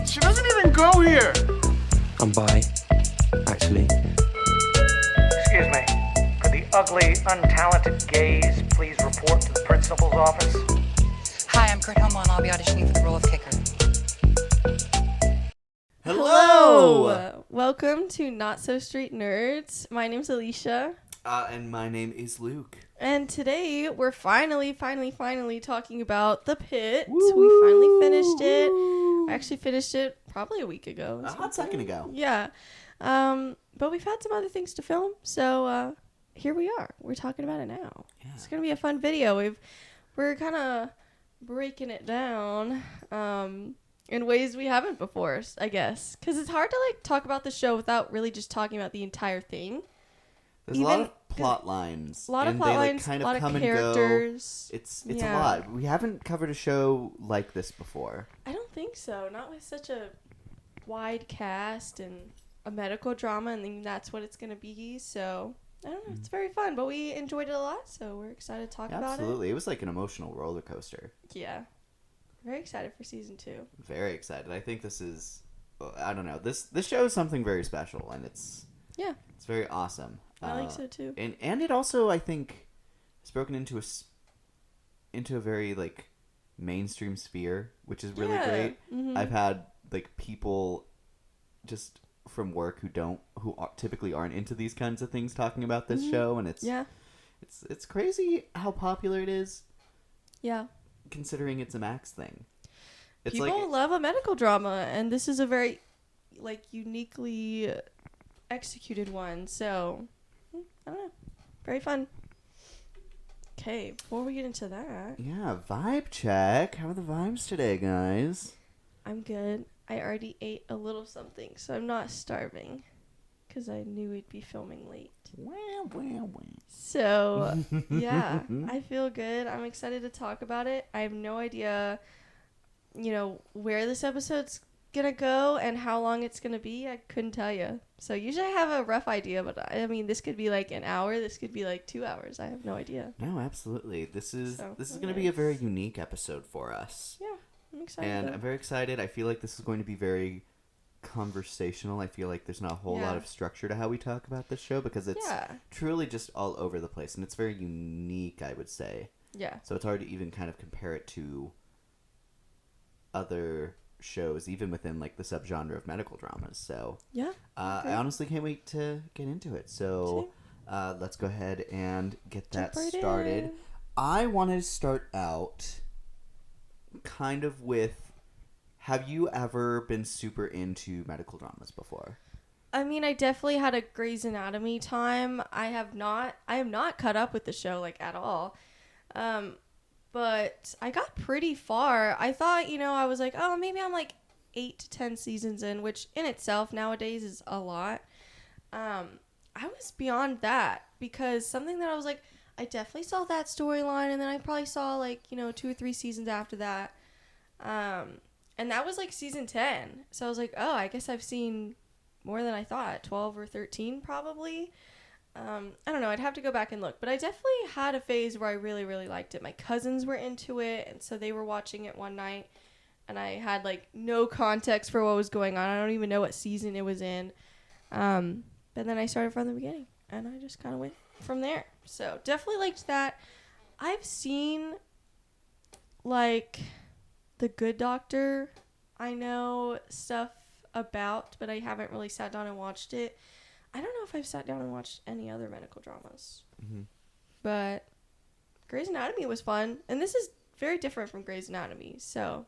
She doesn't even go here. I'm bi, actually. Excuse me. Could the ugly, untalented gays please report to the principal's office? Hi, I'm Kurt Homo, and I'll be auditioning for the role of kicker. Hello! Welcome to Not So Street Nerds. My name's Alicia. And my name is Luke. And today we're finally talking about the Pitt. Woo! We finally finished it. I actually finished it probably a week ago. A hot second ago. Yeah. But we've had some other things to film, so here we are. We're talking about it now. Yeah. It's going to be a fun video. We're kind of breaking it down in ways we haven't before, I guess. Because it's hard to talk about the show without really just talking about the entire thing. There's a lot of plot lines. A lot of plot lines, a lot of characters. It's a lot. We haven't covered a show like this before. I don't think so. Not with such a wide cast and a medical drama, and then that's what it's going to be. So, I don't know. It's very fun, but we enjoyed it a lot, so we're excited to talk about it. Absolutely. It was like an emotional roller coaster. Yeah. Very excited for season 2. Very excited. I think this is, I don't know. This show is something very special, and it's very awesome. I think so too. And it also, I think, is broken into a very mainstream sphere, which is really great. Mm-hmm. I've had people just from work who typically aren't into these kinds of things talking about this show, and it's crazy how popular it is. Yeah. Considering it's a Max thing. People love a medical drama, and this is a very uniquely executed one, so I don't know. Very fun. Okay, before we get into that. Yeah, vibe check. How are the vibes today, guys? I'm good. I already ate a little something, so I'm not starving. Because I knew we'd be filming late. So, yeah, I feel good. I'm excited to talk about it. I have no idea, where this episode's gonna go and how long it's gonna be. I couldn't tell you. So usually I have a rough idea, but I mean, this could be an hour. This could be 2 hours. I have no idea. No, absolutely. This is gonna be a very unique episode for us. Yeah, I'm excited. And I'm very excited. I feel like this is going to be very conversational. I feel like there's not a whole lot of structure to how we talk about this show because it's truly just all over the place, and it's very unique, I would say. Yeah. So it's hard to even kind of compare it to other shows, even within the subgenre of medical dramas. So I honestly can't wait to get into it. So let's go ahead and get that started. I wanted to start out kind of with, have you ever been super into medical dramas before? I mean, I definitely had a Grey's Anatomy time. I am not caught up with the show at all. But I got pretty far. I thought, I was oh, maybe I'm 8 to 10 seasons in, which in itself nowadays is a lot. I was beyond that because something that I was I definitely saw that storyline, and then I probably saw 2 or 3 seasons after that. And that was season 10. So I was oh, I guess I've seen more than I thought. 12 or 13 probably. I don't know. I'd have to go back and look. But I definitely had a phase where I really, really liked it. My cousins were into it, and so they were watching it one night. And I had, no context for what was going on. I don't even know what season it was in. But then I started from the beginning. And I just kind of went from there. So definitely liked that. I've seen, The Good Doctor. I know stuff about, but I haven't really sat down and watched it. I don't know if I've sat down and watched any other medical dramas. Mm-hmm. But Grey's Anatomy was fun. And this is very different from Grey's Anatomy. So,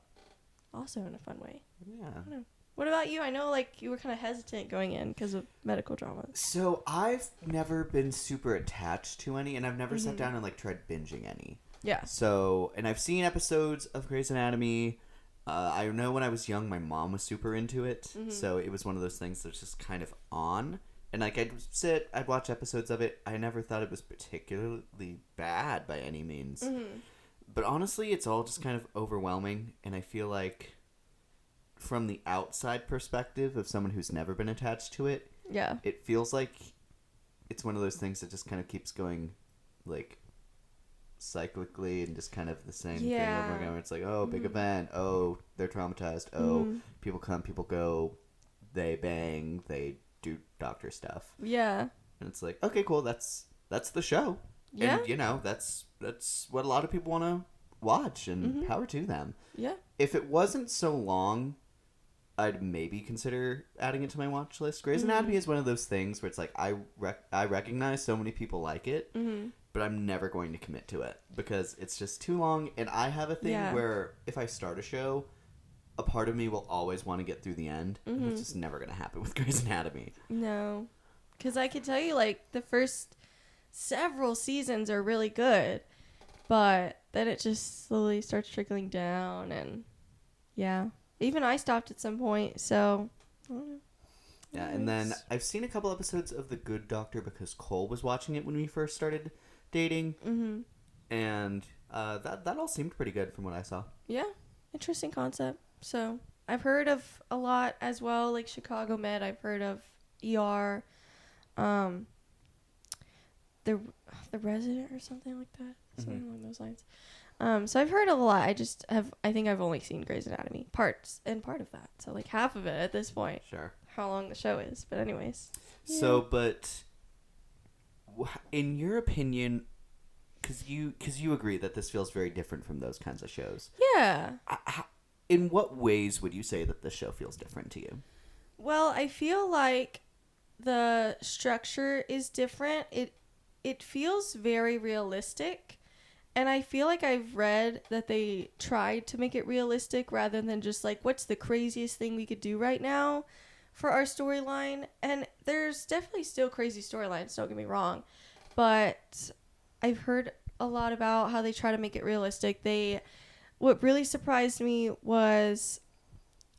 also in a fun way. Yeah. I don't know. What about you? I know, you were kind of hesitant going in because of medical dramas. So, I've never been super attached to any, and I've never sat down and, tried binging any. Yeah. So, and I've seen episodes of Grey's Anatomy. I know when I was young, my mom was super into it. Mm-hmm. So, it was one of those things that's just kind of on. And, I'd watch episodes of it. I never thought it was particularly bad by any means. Mm-hmm. But honestly, it's all just kind of overwhelming. And I feel from the outside perspective of someone who's never been attached to it, it feels like it's one of those things that just kind of keeps going, cyclically and just kind of the same thing over and over again. It's like, oh, big event. Oh, they're traumatized. Oh, people come, people go. They bang. They do doctor stuff. Yeah. And it's like, okay, cool. That's the show. Yeah. And, that's what a lot of people want to watch, and power to them. Yeah. If it wasn't so long, I'd maybe consider adding it to my watch list. Grey's Anatomy is one of those things where it's like, I recognize so many people like it, but I'm never going to commit to it because it's just too long. And I have a thing where if I start a show, a part of me will always want to get through the end. And it's just never going to happen with Grey's Anatomy. No. Because I can tell you, like, the first several seasons are really good, but then it just slowly starts trickling down, and yeah. Even I stopped at some point, so I don't know. Yeah, and then I've seen a couple episodes of The Good Doctor because Cole was watching it when we first started dating. And that all seemed pretty good from what I saw. Yeah, interesting concept. So I've heard of a lot as well, like Chicago Med. I've heard of ER, the Resident or something like that, something along those lines. So I've heard of a lot. I think I've only seen Grey's Anatomy part of that. So like half of it at this point. Sure. How long the show is, but anyways. Yeah. So, but in your opinion, because you agree that this feels very different from those kinds of shows. Yeah. In what ways would you say that this show feels different to you? Well, I feel like the structure is different. It feels very realistic. And I feel like I've read that they tried to make it realistic rather than just like, what's the craziest thing we could do right now for our storyline? And there's definitely still crazy storylines, don't get me wrong. But I've heard a lot about how they try to make it realistic. What really surprised me was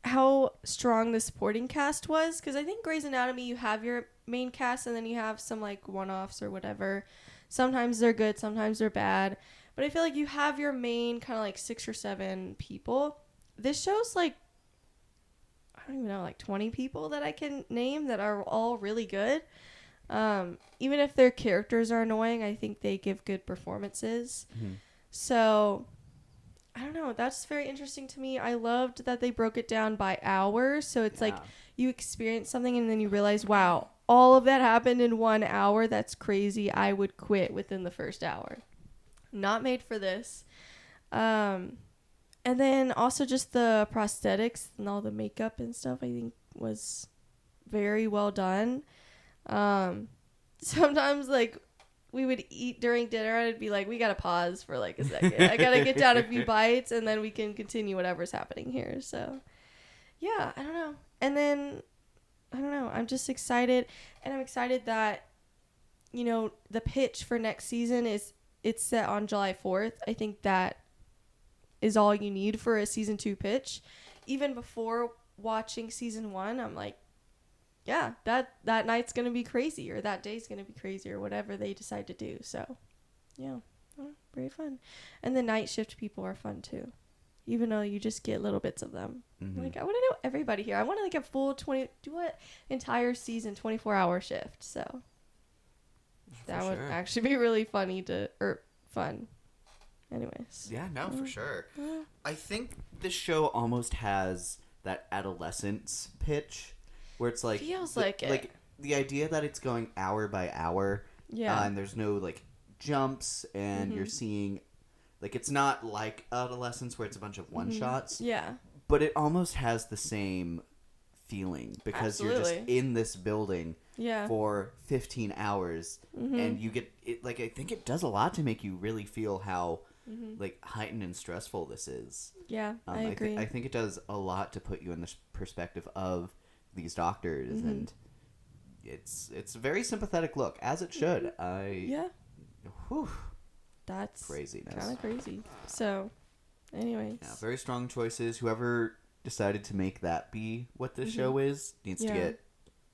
how strong the supporting cast was. Because I think Grey's Anatomy, you have your main cast and then you have some like one-offs or whatever. Sometimes they're good, sometimes they're bad. But I feel like you have your main kind of like 6 or 7 people. This show's like, I don't even know, like 20 people that I can name that are all really good. Even if their characters are annoying, I think they give good performances. So, I don't know. That's very interesting to me. I loved that they broke it down by hour. So it's like you experience something and then you realize, wow, all of that happened in 1 hour. That's crazy. I would quit within the first hour. Not made for this. And then also just the prosthetics and all the makeup and stuff, I think was very well done. Sometimes like we would eat during dinner and I'd be like, we gotta pause for like a second. I gotta get down a few bites and then we can continue whatever's happening here. So yeah, I don't know. And then I don't know, I'm just excited, and I'm excited that, you know, the pitch for next season it's set on July 4th. I think that is all you need for a season 2 pitch. Even before watching season 1, I'm like, yeah, that night's going to be crazy, or that day's going to be crazy, or whatever they decide to do. So, yeah, very fun. And the night shift people are fun too, even though you just get little bits of them. Like, I want to know everybody here. I want to like a full entire season 24-hour shift. So that would actually be really fun. Anyways. Yeah, no, for sure. I think this show almost has that adolescence pitch where it's like feels like the idea that it's going hour by hour. Yeah. And there's no like jumps, and you're seeing like, it's not like adolescence where it's a bunch of one shots. Yeah. But it almost has the same feeling because you're just in this building for 15 hours and you get it. Like, I think it does a lot to make you really feel how like heightened and stressful this is. Yeah, I agree. I think it does a lot to put you in the perspective of these doctors, and it's a very sympathetic look, as it should. That's craziness. Kind of crazy. So, anyways. Yeah, very strong choices. Whoever decided to make that be what this show is needs to get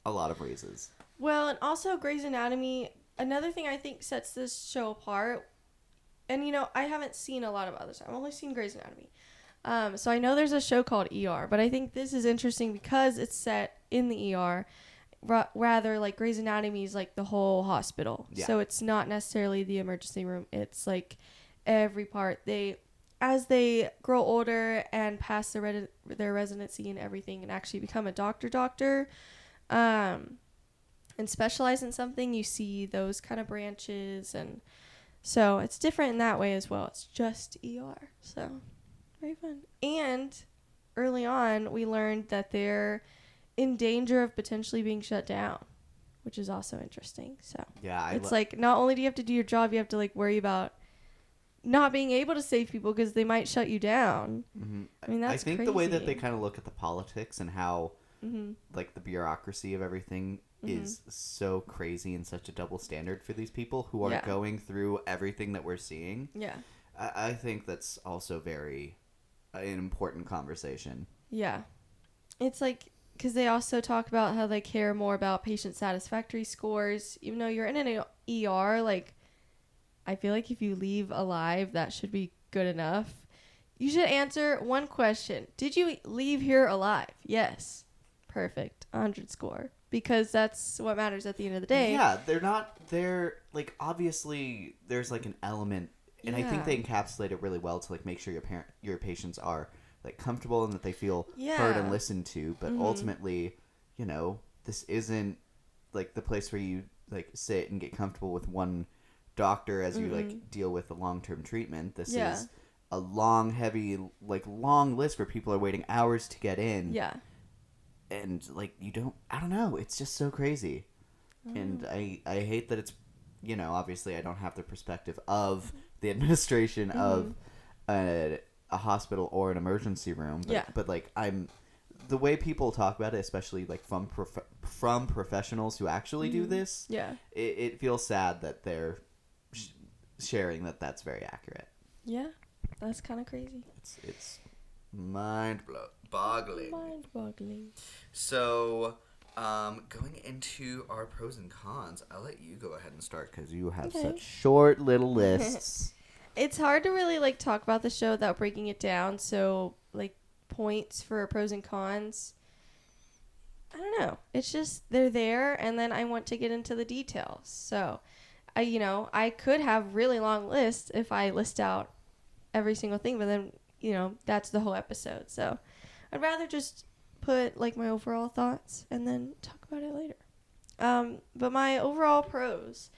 a lot of raises. Well, and also Grey's Anatomy, another thing I think sets this show apart, and you know, I haven't seen a lot of others. I've only seen Grey's Anatomy. So I know there's a show called ER, but I think this is interesting because it's set in the ER. Rather, like Grey's Anatomy is like the whole hospital. Yeah. So it's not necessarily the emergency room. It's like every part. As they grow older and pass their residency and everything and actually become a doctor, and specialize in something, you see those kind of branches. And so it's different in that way as well. It's just ER. So very fun. And early on, we learned that they're in danger of potentially being shut down, which is also interesting. So yeah, it's like not only do you have to do your job, you have to like worry about not being able to save people because they might shut you down. Mm-hmm. I mean, that's I think crazy. the way that they kind of look at the politics and how mm-hmm. like the bureaucracy of everything mm-hmm. is so crazy and such a double standard for these people who are going through everything that we're seeing. Yeah. I think that's also very an important conversation. Yeah. It's like, because they also talk about how they care more about patient satisfactory scores. Even though you're in an ER, like, I feel like if you leave alive, that should be good enough. You should answer one question. Did you leave here alive? Yes. Perfect. 100 score. Because that's what matters at the end of the day. Yeah, they're, like, obviously, there's, like, an element, and I think they encapsulate it really well to, like, make sure your patients are, like, comfortable and that they feel heard and listened to. But ultimately, you know, this isn't, like, the place where you, like, sit and get comfortable with one doctor as you like deal with the long-term treatment. This is a long, heavy, like, long list where people are waiting hours to get in. Yeah. And like I don't know, it's just so crazy. And I hate that it's, you know, obviously I don't have the perspective of the administration of a hospital or an emergency room, but like the way people talk about it, especially like from professionals who actually do this, it feels sad that they're sharing that that's very accurate. Yeah, that's kind of crazy. It's mind-boggling. So, going into our pros and cons, I'll let you go ahead and start because you have such short little lists. It's hard to really like talk about the show without breaking it down. So, like, points for pros and cons, I don't know. It's just they're there, and then I want to get into the details. So, I could have really long lists if I list out every single thing, but then, that's the whole episode. So I'd rather just put like my overall thoughts and then talk about it later. But my overall pros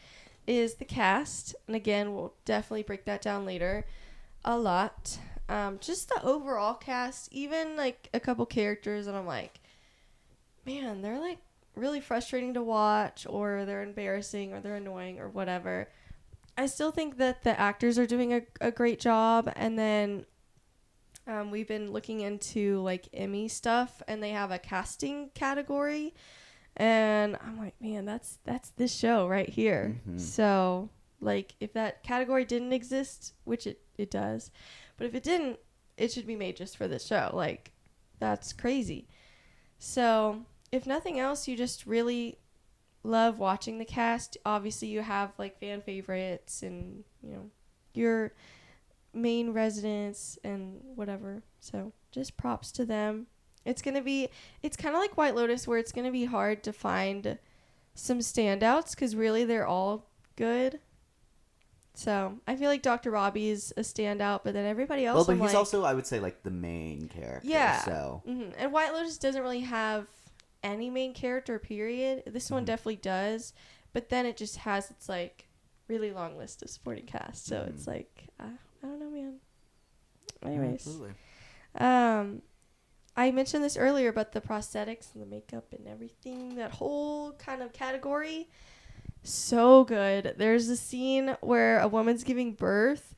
is the cast. And again, we'll definitely break that down later a lot. Just the overall cast, even like a couple characters and I'm like, man, they're like really frustrating to watch, or they're embarrassing, or they're annoying, or whatever. I still think that the actors are doing a great job. And then we've been looking into like Emmy stuff, and they have a casting category, and I'm like, man, that's this show right here. Mm-hmm. So like if that category didn't exist, which it does, but if it didn't, it should be made just for this show. Like, that's crazy. So if nothing else, you just really love watching the cast. Obviously you have like fan favorites and your main residents and whatever, so just props to them. It's kind of like White Lotus, where it's gonna be hard to find some standouts because really they're all good. So I feel like Dr. Robbie is a standout, but then everybody else, but he's also, I would say, like the main character. So and White Lotus doesn't really have any main character, period. This one definitely does, but then it just has its like really long list of supporting cast, so it's like I don't know, man. Anyways, absolutely. I mentioned this earlier, but the prosthetics and the makeup and everything, that whole kind of category, so good. There's a scene where a woman's giving birth,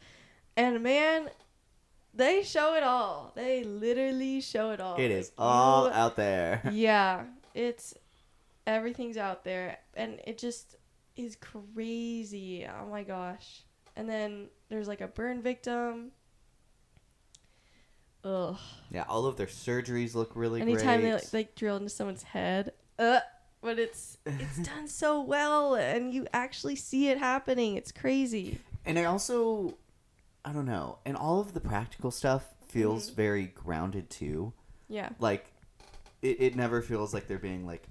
and man, they show it all. They literally show it all. It is all out there. Yeah, everything's out there, and it just is crazy. Oh my gosh. And then there's like a burn victim. Ugh. Yeah, all of their surgeries look really Anytime great. they like drill into someone's head. But it's done so well, and you actually see it happening. It's crazy. And I don't know, and all of the practical stuff feels very grounded too. Yeah. Like, it never feels like they're being like,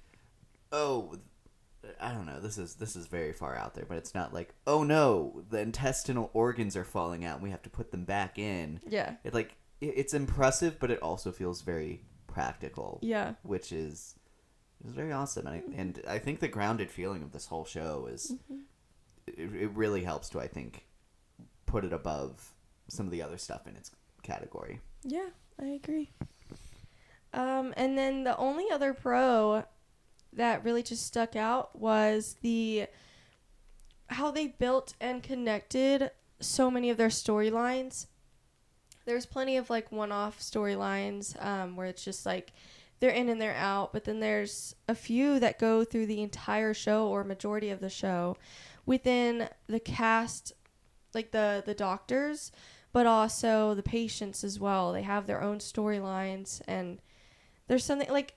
oh, I don't know. This is very far out there, but it's not like, oh no, the intestinal organs are falling out and we have to put them back in. Yeah. It's impressive, but it also feels very practical. Yeah. Which is very awesome. And I think the grounded feeling of this whole show is it really helps to, I think, put it above some of the other stuff in its category. Yeah, I agree. And then the only other pro that really just stuck out was how they built and connected so many of their storylines. There's plenty of like one-off storylines where it's just like they're in and they're out, but then there's a few that go through the entire show or majority of the show within the cast, like the doctors, but also the patients as well. They have their own storylines, and there's something like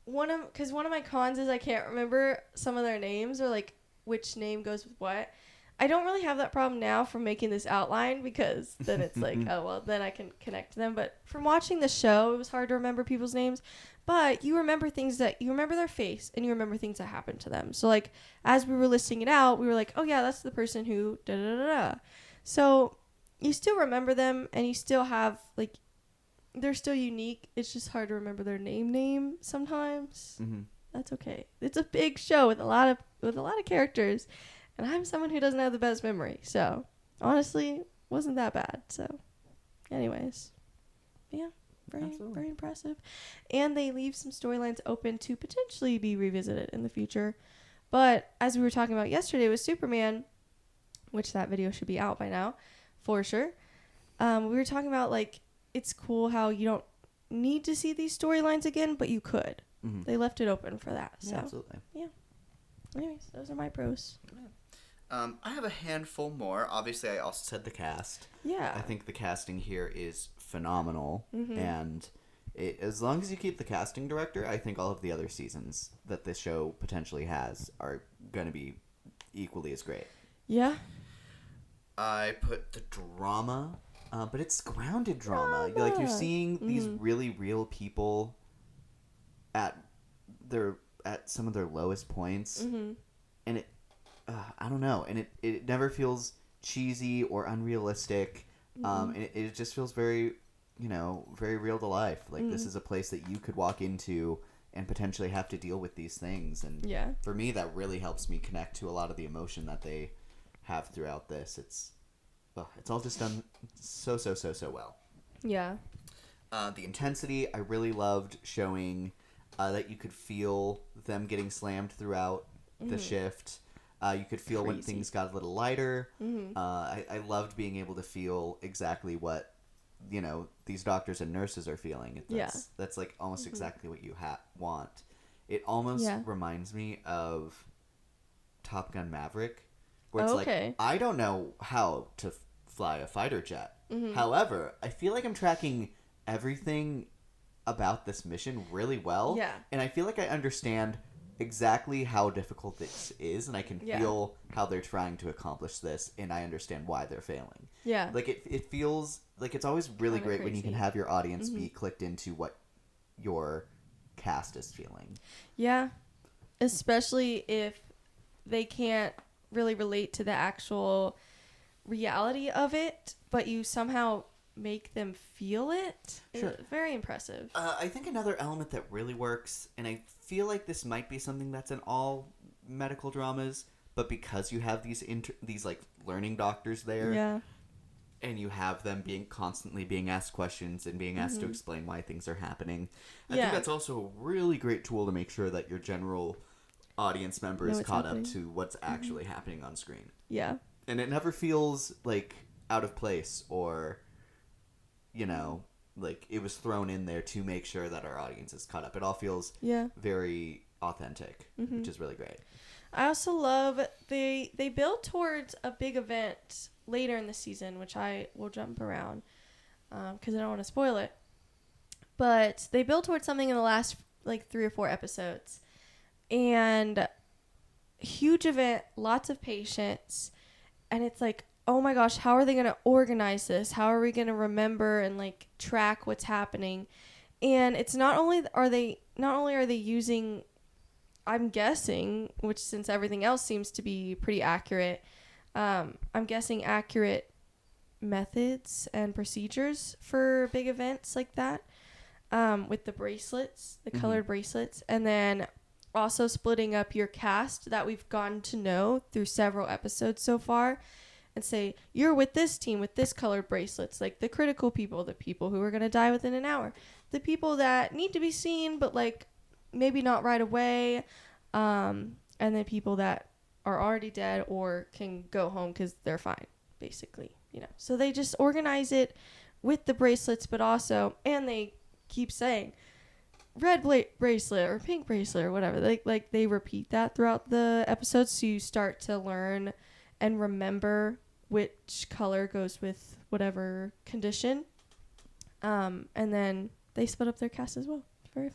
one of my cons is I can't remember some of their names or like which name goes with what. I don't really have that problem now from making this outline, because then it's like, oh, well, then I can connect them. But from watching the show, it was hard to remember people's names. But you remember you remember their face, and you remember things that happened to them. So, like, as we were listing it out, we were like, oh, yeah, that's the person who da-da-da-da. So you still remember them, and you still have, like, they're still unique. It's just hard to remember their name sometimes. Mm-hmm. That's okay. It's a big show with a lot of characters. And I'm someone who doesn't have the best memory. So, honestly, wasn't that bad. So, anyways. Yeah, very impressive. And they leave some storylines open to potentially be revisited in the future. But, as we were talking about yesterday with Superman, which that video should be out by now, for sure. We were talking about, like, it's cool how you don't need to see these storylines again, but you could. Mm-hmm. They left it open for that. So, yeah, absolutely. Yeah. Anyways, those are my pros. Yeah. I have a handful more. Obviously, I also said the cast. Yeah. I think the casting here is phenomenal. Mm-hmm. And as long as you keep the casting director, I think all of the other seasons that this show potentially has are going to be equally as great. Yeah. I put the drama, but it's grounded drama. Like, you're seeing these really real people at some of their lowest points. Mm-hmm. And I don't know. And it never feels cheesy or unrealistic. And it just feels very, very real to life. Like, this is a place that you could walk into and potentially have to deal with these things. And for me, that really helps me connect to a lot of the emotion that they have throughout this. It's all just done so well. Yeah. The intensity, I really loved showing that you could feel them getting slammed throughout the shift. You could feel when things got a little lighter. Mm-hmm. I loved being able to feel exactly what, these doctors and nurses are feeling. That's like almost exactly what you want. It almost reminds me of Top Gun Maverick, where it's like, I don't know how to fly a fighter jet. Mm-hmm. However, I feel like I'm tracking everything about this mission really well. Yeah. And I feel like I understand exactly how difficult this is, and I can feel how they're trying to accomplish this, and I understand why they're failing. Yeah. Like, it feels like it's always really great when you can have your audience be clicked into what your cast is feeling. Yeah. Especially if they can't really relate to the actual reality of it, but you somehow make them feel it. Sure. Very impressive. I think another element that really works, and I feel like this might be something that's in all medical dramas, but because you have these like learning doctors there, and you have them constantly being asked questions and being asked to explain why things are happening, I think that's also a really great tool to make sure that your general audience member is caught up to what's actually happening on screen. Yeah. And it never feels like out of place or, like it was thrown in there to make sure that our audience is caught up. It all feels very authentic, which is really great. I also love they build towards a big event later in the season, which I will jump around because I don't want to spoil it. But they build towards something in the last like 3 or 4 episodes. And huge event, lots of patients. And it's like, oh my gosh, how are they going to organize this? How are we going to remember and like track what's happening? And it's not only are they using I'm guessing, which since everything else seems to be pretty accurate, I'm guessing accurate methods and procedures for big events like that, with the bracelets, the colored bracelets, and then also splitting up your cast that we've gotten to know through several episodes so far, and say you're with this team with this colored bracelets, like the critical people, the people who are going to die within an hour, the people that need to be seen but like maybe not right away, and then people that are already dead or can go home because they're fine, basically, you know. So they just organize it with the bracelets, but also, and they keep saying red bracelet or pink bracelet or whatever. Like they repeat that throughout the episodes, so you start to learn and remember which color goes with whatever condition. And then they split up their cast as well. Very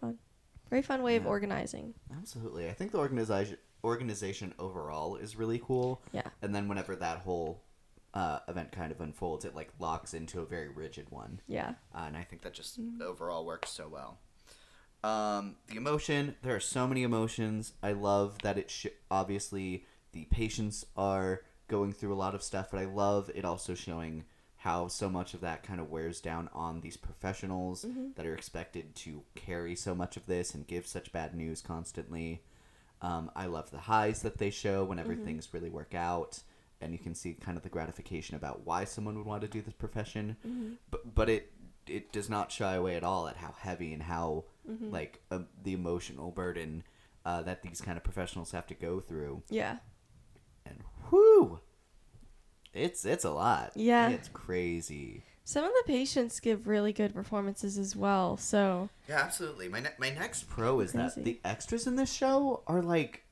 fun way of organizing. Absolutely. I think the organization overall is really cool. Yeah. And then whenever that whole event kind of unfolds, it like locks into a very rigid one. Yeah. And I think that just overall works so well. The emotion, there are so many emotions. I love that obviously the patients are going through a lot of stuff, but I love it also showing how so much of that kind of wears down on these professionals that are expected to carry so much of this and give such bad news constantly. I love the highs that they show whenever things really work out, and you can see kind of the gratification about why someone would want to do this profession. But it does not shy away at all at how heavy and how like the emotional burden that these kind of professionals have to go through. Yeah. And whoo, it's a lot. Yeah. It's crazy. Some of the patients give really good performances as well, so... Yeah, absolutely. My next pro is Crazy. that the extras in this show are, like,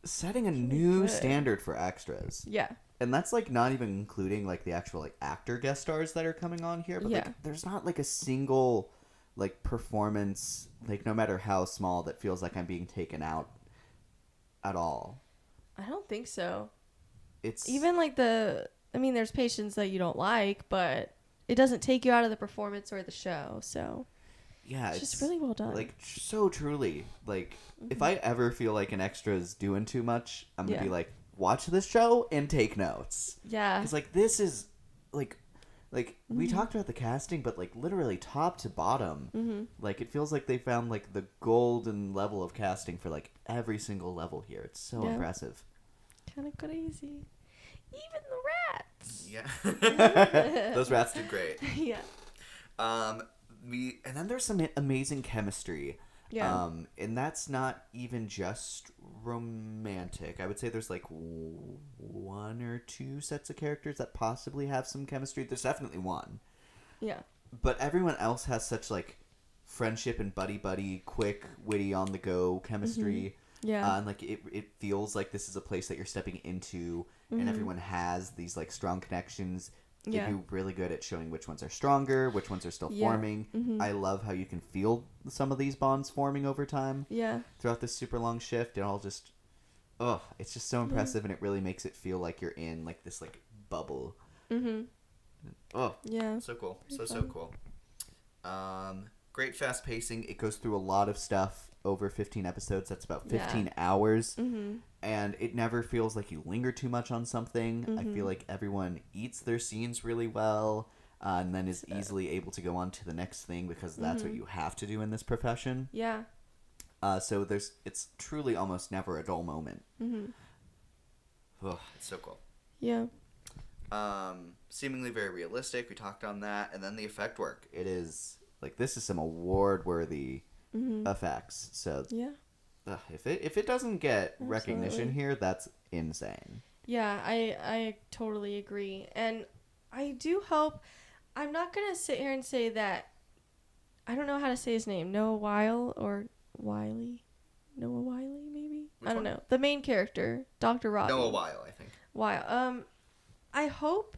setting a new standard for extras. Yeah. And that's, like, not even including, like, the actual, like, actor guest stars that are coming on here. But, like, there's not, like, a single, like, performance, like, no matter how small, that feels like I'm being taken out at all. I don't think so. It's... Even, like, there's patients that you don't like, but... It doesn't take you out of the performance or the show, so yeah, it's just really well done. Like, so truly, like, if I ever feel like an extra is doing too much, I'm gonna be like, watch this show and take notes. Yeah, because like this is like we talked about the casting, but like literally top to bottom, like it feels like they found like the golden level of casting for like every single level here. It's so impressive. Kind of crazy. Even the rats. Yeah. Those rats did great. Yeah. And then there's some amazing chemistry. Yeah. And that's not even just romantic. I would say there's like one or two sets of characters that possibly have some chemistry. There's definitely one. Yeah. But everyone else has such like friendship and buddy, quick, witty, on the go chemistry. Yeah. And like it feels like this is a place that you're stepping into, and everyone has these like strong connections. They do really good at showing which ones are stronger, which ones are still forming. I love how you can feel some of these bonds forming over time. Yeah. Throughout this super long shift, it all just, it's just so impressive, and it really makes it feel like you're in like this like bubble. Oh, yeah, so cool, so cool. Great fast pacing. It goes through a lot of stuff over 15 episodes. That's about 15 hours. And it never feels like you linger too much on something. I feel like everyone eats their scenes really well, and then is easily able to go on to the next thing because that's what you have to do in this profession. Yeah. So it's truly almost never a dull moment. Oh, it's so cool. Yeah. Seemingly very realistic. We talked on that. And then the effect work. It is, like, this is some award-worthy effects. So, yeah. If it doesn't get recognition here, that's insane. Yeah, I totally agree. And I do hope... I'm not going to sit here and say that... I don't know how to say his name. Noah Wyle or Wiley? Noah Wiley, maybe? I don't know. The main character, Dr. Robbie. Noah Wyle, I think. Wyle. I hope...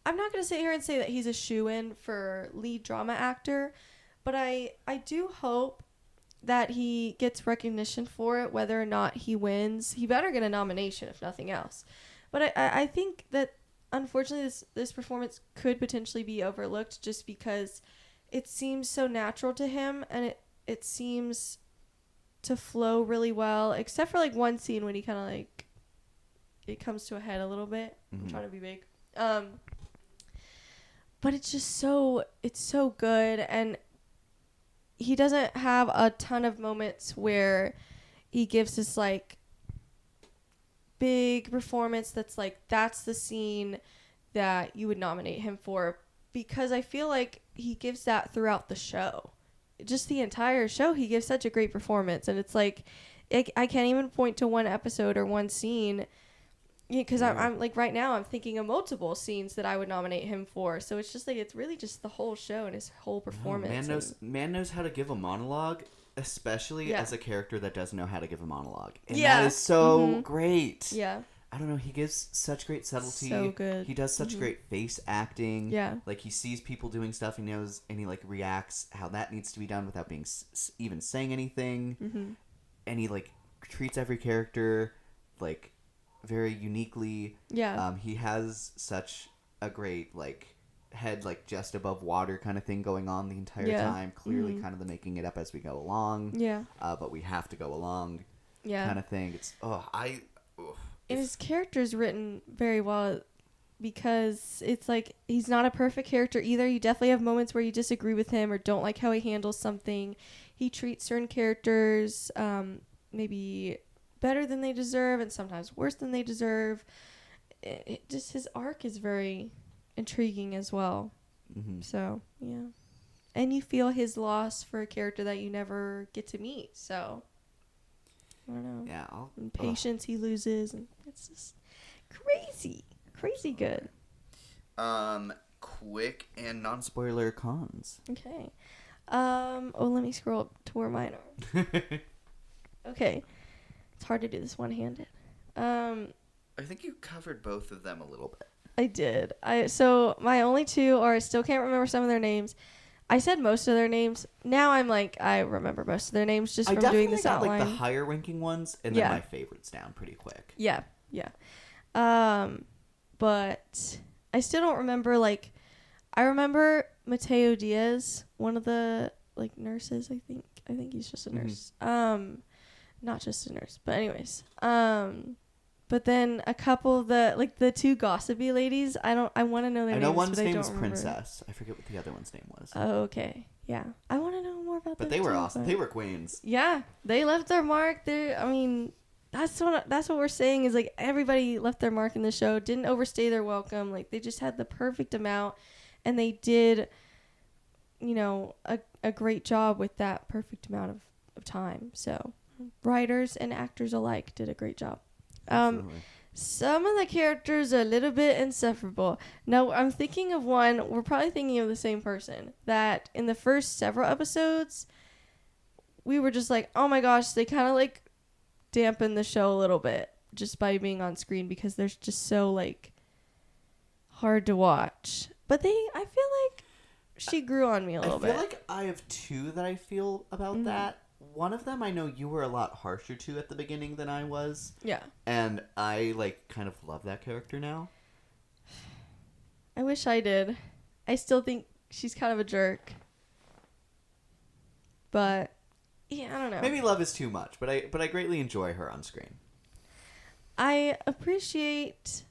I'm not going to sit here and say that he's a shoo-in for lead drama actor, but I do hope that he gets recognition for it, whether or not he wins. He better get a nomination, if nothing else. But I think that, unfortunately, this performance could potentially be overlooked just because it seems so natural to him, and it seems to flow really well, except for like one scene when he kind of like it comes to a head a little bit. I'm trying to be vague. But it's just so good, and he doesn't have a ton of moments where he gives this like big performance that's like that's the scene that you would nominate him for, because I feel like he gives that throughout the show. Just the entire show, he gives such a great performance, and it's like I can't even point to one episode or one scene, because I'm like right now I'm thinking of multiple scenes that I would nominate him for. So it's just like it's really just the whole show and his whole performance. Man knows how to give a monologue, especially as a character that doesn't know how to give a monologue, and yeah, that is so great. Yeah, I don't know. He gives such great subtlety. So good. He does such great face acting. Yeah. Like he sees people doing stuff, he knows, and he like reacts how that needs to be done without being even saying anything. And he like treats every character like very uniquely. Yeah. He has such a great like head like just above water kind of thing going on the entire time. Clearly, kind of the making it up as we go along. Yeah. But we have to go along. Yeah. Kind of thing. It's And his character's written very well, because it's like he's not a perfect character either. You definitely have moments where you disagree with him or don't like how he handles something. He treats certain characters maybe better than they deserve and sometimes worse than they deserve. It just his arc is very intriguing as well. So, yeah. And you feel his loss for a character that you never get to meet. So, I don't know. Yeah. And patience he loses, and it's just crazy good. Quick and non-spoiler cons. Okay. Let me scroll up to where mine are. Okay. It's hard to do this one-handed. I think you covered both of them a little bit. I did. So my only two are I still can't remember some of their names. I said most of their names. Now I'm like, I remember most of their names just from doing this outline. I definitely got like the higher ranking ones and then my favorites down pretty quick. Yeah. But I still don't remember, like, I remember Mateo Diaz, one of the, like, nurses, I think. I think he's just a nurse. Not just a nurse, but anyways. But then a couple of the two gossipy ladies, I want to know their names. I know one's name is Princess. I forget what the other one's name was. Oh, okay. Yeah. I want to know more about them. But they were awesome. They were queens. Yeah. They left their mark. That's what we're saying is, like, everybody left their mark in the show, didn't overstay their welcome. Like, they just had the perfect amount, and they did, a great job with that perfect amount of time. So, writers and actors alike did a great job. Some of the characters are a little bit insufferable. Now, I'm thinking of one, we're probably thinking of the same person, that in the first several episodes, we were just like, oh my gosh, they kind of, like, dampen the show a little bit just by being on screen, because they're just so, like, hard to watch. But I feel like she grew on me a little bit. I feel like I have two that I feel about that. One of them I know you were a lot harsher to at the beginning than I was. Yeah. And I, like, kind of love that character now. I wish I did. I still think she's kind of a jerk. But, yeah, I don't know. Maybe love is too much, but I greatly enjoy her on screen. I appreciate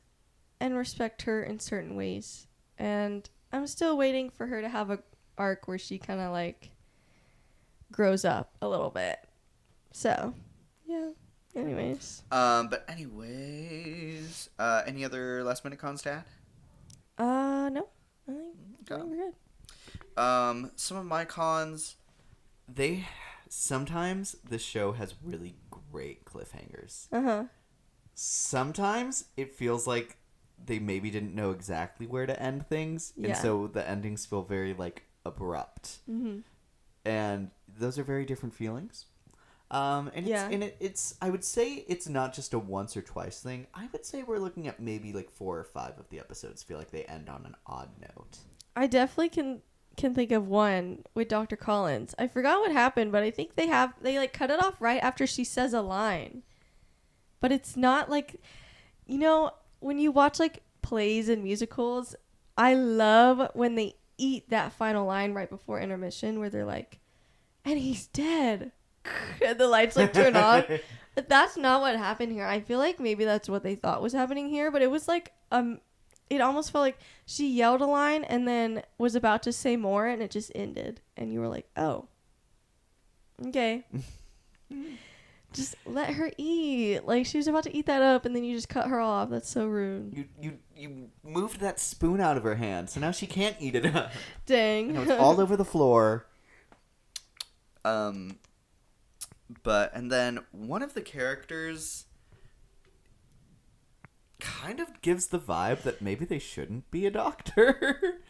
and respect her in certain ways. And I'm still waiting for her to have a arc where she kind of, like, grows up a little bit. So, yeah. Anyways. But anyways, any other last minute cons to add? No. I think we're good. Some of my cons, sometimes this show has really great cliffhangers. Sometimes it feels like they maybe didn't know exactly where to end things, and so the endings feel very, like, abrupt. And those are very different feelings. It's I would say it's not just a once or twice thing. I would say we're looking at maybe like 4 or 5 of the episodes feel like they end on an odd note. I definitely can think of one with Dr. Collins. I forgot what happened, but I think they like cut it off right after she says a line. But it's not like, when you watch like plays and musicals, I love when they eat that final line right before intermission where they're like, and he's dead. and the lights like turn off. But that's not what happened here. I feel like maybe that's what they thought was happening here, but it was like it almost felt like she yelled a line and then was about to say more and it just ended. And you were like, oh, okay. Just let her eat. Like, she was about to eat that up and then you just cut her off. That's so rude. You moved that spoon out of her hand, so now she can't eat it up. Dang. You know, it's all over the floor. But, and then one of the characters kind of gives the vibe that maybe they shouldn't be a doctor.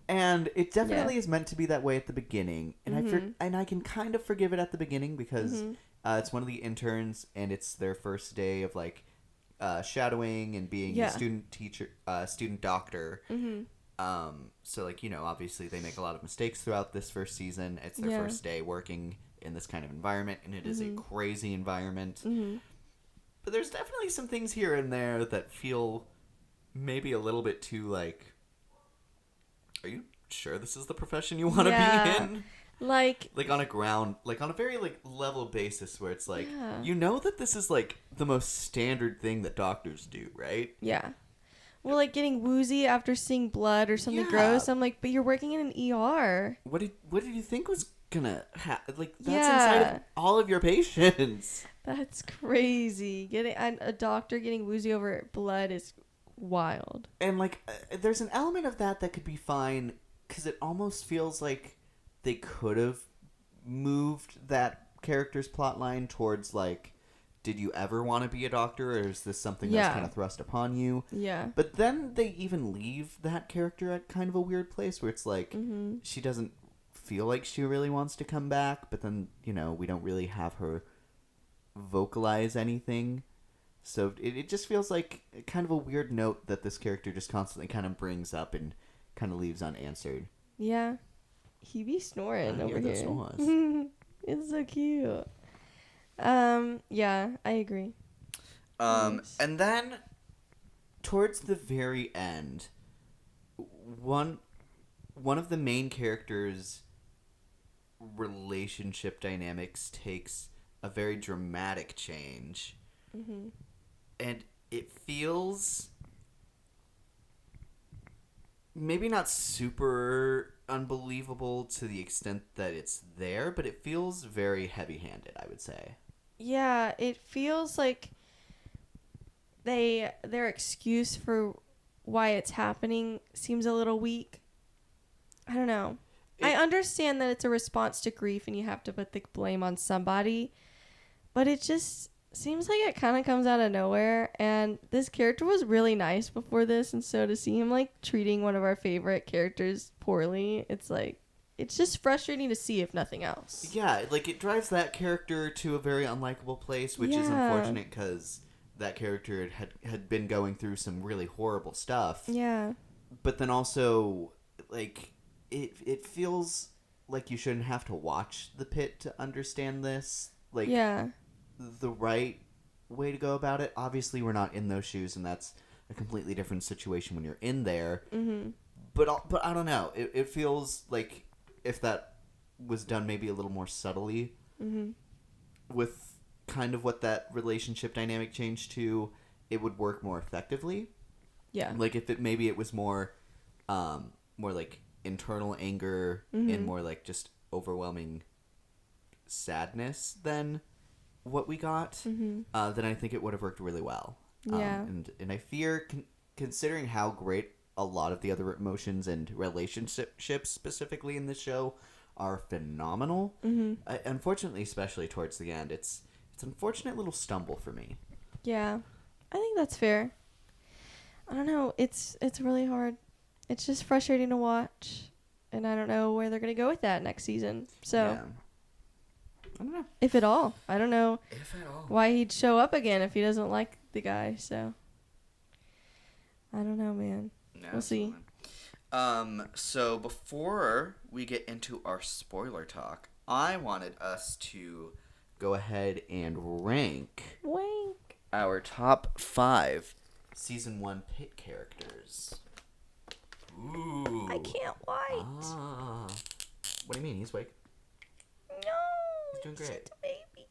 And it definitely is meant to be that way at the beginning. And I can kind of forgive it at the beginning because it's one of the interns and it's their first day of like shadowing and being a student doctor. So like, you know, obviously they make a lot of mistakes throughout this first season. It's their first day working in this kind of environment, and it is a crazy environment. But there's definitely some things here and there that feel maybe a little bit too like, are you sure this is the profession you want to be in? Like on a very like level basis where it's like, you know that this is like the most standard thing that doctors do, right? Yeah. Well, like getting woozy after seeing blood or something gross. I'm like, but you're working in an ER. What did you think was gonna happen? Like, that's inside of all of your patients. That's crazy. Getting a doctor getting woozy over blood is wild. And like, there's an element of that could be fine because it almost feels like they could have moved that character's plotline towards like, did you ever want to be a doctor, or is this something that's kind of thrust upon you? Yeah. But then they even leave that character at kind of a weird place where it's like, she doesn't feel like she really wants to come back, but then, you know, we don't really have her vocalize anything. So it just feels like kind of a weird note that this character just constantly kind of brings up and kind of leaves unanswered. Yeah. He be snoring over here. Snores. It's so cute. Yeah, I agree. Nice. And then towards the very end, one of the main characters' relationship dynamics takes a very dramatic change. And it feels maybe not super unbelievable to the extent that it's there, but it feels very heavy-handed, I would say. Yeah, it feels like their excuse for why it's happening seems a little weak. I don't know. I understand that it's a response to grief and you have to put the blame on somebody, but it just seems like it kind of comes out of nowhere. And this character was really nice before this, and so to see him like treating one of our favorite characters poorly, it's like, it's just frustrating to see, if nothing else. Yeah, like it drives that character to a very unlikable place, which is unfortunate because that character had been going through some really horrible stuff. Yeah. But then also, like, it feels like you shouldn't have to watch the Pitt to understand this. Like, the right way to go about it. Obviously, we're not in those shoes, and that's a completely different situation when you're in there. But I don't know. It feels like if that was done maybe a little more subtly with kind of what that relationship dynamic changed to, it would work more effectively. Yeah. Like if it was more like internal anger and more like just overwhelming sadness than what we got, then I think it would have worked really well. Yeah. And I fear, considering how great a lot of the other emotions and relationships specifically in this show are phenomenal. Unfortunately, especially towards the end, it's an unfortunate little stumble for me. Yeah, I think that's fair. I don't know. It's really hard. It's just frustrating to watch, and I don't know where they're gonna go with that next season. So, I don't know if at all. I don't know why he'd show up again if he doesn't like the guy. So, I don't know, man. No, we'll see. So before we get into our spoiler talk, I wanted us to go ahead and rank our top 5 season 1 Pitt characters. Ooh. I can't wait. What do you mean? He's awake. No, doing great. She's a baby.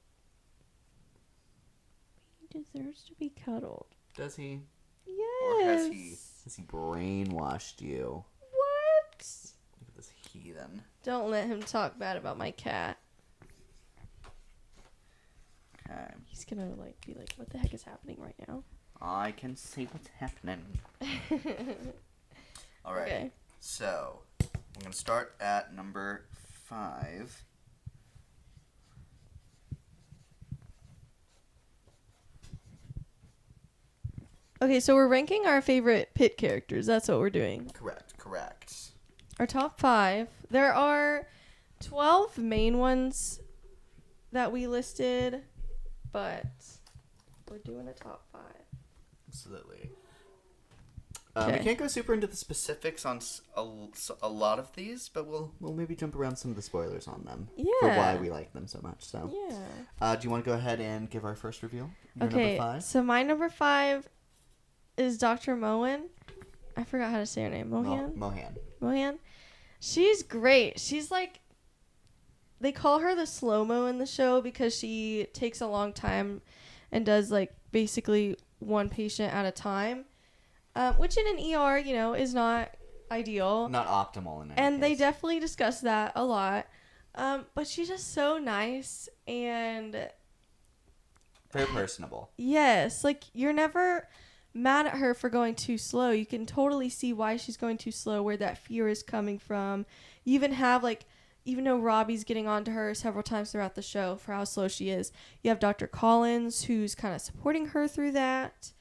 He deserves to be cuddled. Does he? Yes. Or has he brainwashed you? What? Look at this heathen. Don't let him talk bad about my cat. Okay. He's gonna be like, what the heck is happening right now? I can see what's happening. All right. Okay. So, I'm going to start at number 5. Okay, so we're ranking our favorite Pitt characters. That's what we're doing. Correct. Our top 5. There are 12 main ones that we listed, but we're doing a top 5. Absolutely. We Okay. can't go super into the specifics on a lot of these, but we'll maybe jump around some of the spoilers on them. For Yeah. why we like them so much. So, Yeah. do you want to go ahead and give our first reveal? Your Okay, number 5? so my number 5 is Dr. Mohan. I forgot how to say her name. Mohan? Mohan. She's great. She's like, they call her the slow-mo in the show because she takes a long time and does like basically one patient at a time, which in an ER, is not ideal. Not optimal in any And they case. definitely discuss that a lot. But she's just so nice and Very personable. yes, like you're never mad at her for going too slow. You can totally see why she's going too slow, where that fear is coming from. You even have even though Robbie's getting on to her several times throughout the show for how slow she is, you have Dr. Collins who's kind of supporting her through that.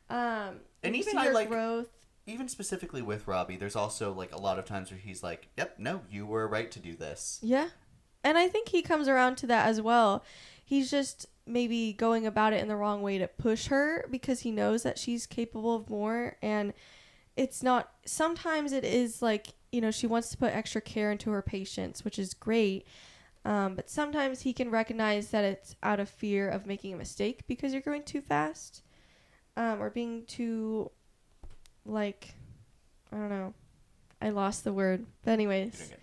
And you even see I her like growth. Even specifically with Robbie, there's also like a lot of times where he's like, "Yep, no, you were right to do this." Yeah. And I think he comes around to that as well. He's just maybe going about it in the wrong way to push her because he knows that she's capable of more. And it's not, sometimes it is like, she wants to put extra care into her patients, which is great. But sometimes he can recognize that it's out of fear of making a mistake because you're going too fast. Or being too, I don't know. I lost the word. But anyways.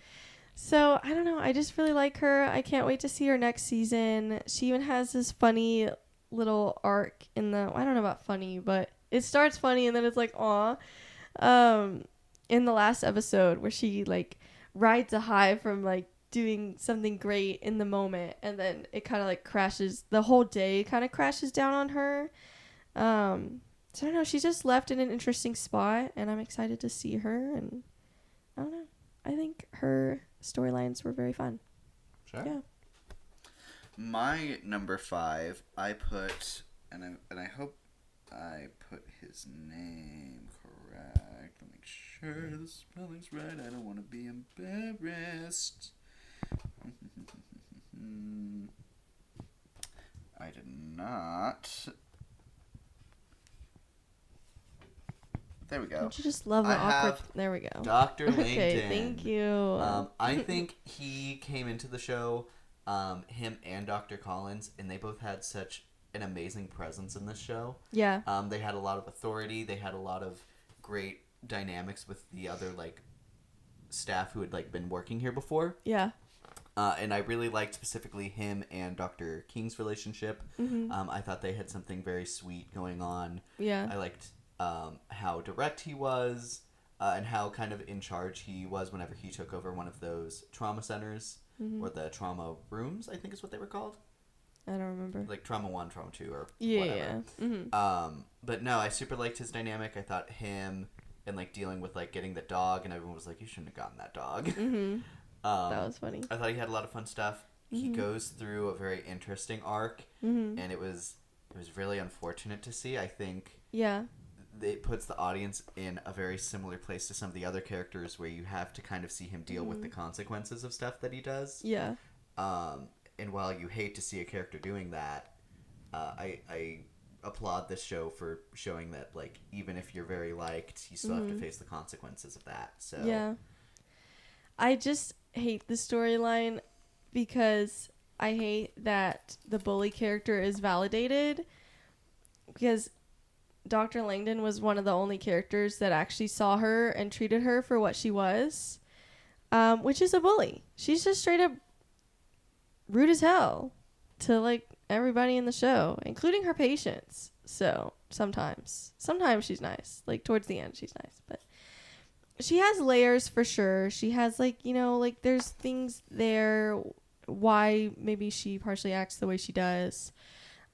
So, I don't know. I just really like her. I can't wait to see her next season. She even has this funny little arc I don't know about funny, but it starts funny and then it's like, aw. In the last episode where she, rides a high from, doing something great in the moment. And then it kind of, crashes. The whole day kind of crashes down on her. So, I don't know. She's just left in an interesting spot. And I'm excited to see her. And I don't know. I think her storylines were very fun. Sure. Yeah. My number 5, I put, and I hope I put his name correct. I'll make sure the spelling's right. I don't want to be embarrassed. I did not. There we go. Don't you just love the awkward? There we go. Dr. Langdon. Okay, thank you. I think he came into the show, him and Dr. Collins, and they both had such an amazing presence in this show. Yeah. They had a lot of authority. They had a lot of great dynamics with the other staff who had been working here before. Yeah. And I really liked specifically him and Dr. King's relationship. Mm-hmm. I thought they had something very sweet going on. Yeah. I liked how direct he was, and how kind of in charge he was whenever he took over one of those trauma centers, or the trauma rooms, I think is what they were called. I don't remember. Like Trauma 1, Trauma 2, or Yeah. whatever. Mm-hmm. But no, I super liked his dynamic. I thought him and dealing with getting the dog, and everyone was like, "You shouldn't have gotten that dog." Mm-hmm. That was funny. I thought he had a lot of fun stuff. He goes through a very interesting arc, and it was really unfortunate to see. I think Yeah. it puts the audience in a very similar place to some of the other characters where you have to kind of see him deal with the consequences of stuff that he does. Yeah. And while you hate to see a character doing that, I applaud this show for showing that even if you're very liked, you still have to face the consequences of that. So Yeah. I just hate the storyline because I hate that the bully character is validated, because Dr. Langdon was one of the only characters that actually saw her and treated her for what she was, which is a bully. She's just straight up rude as hell to like everybody in the show, including her patients. So sometimes she's nice. Like towards the end, she's nice, but she has layers for sure. She has like, you know, like there's things there why maybe she partially acts the way she does.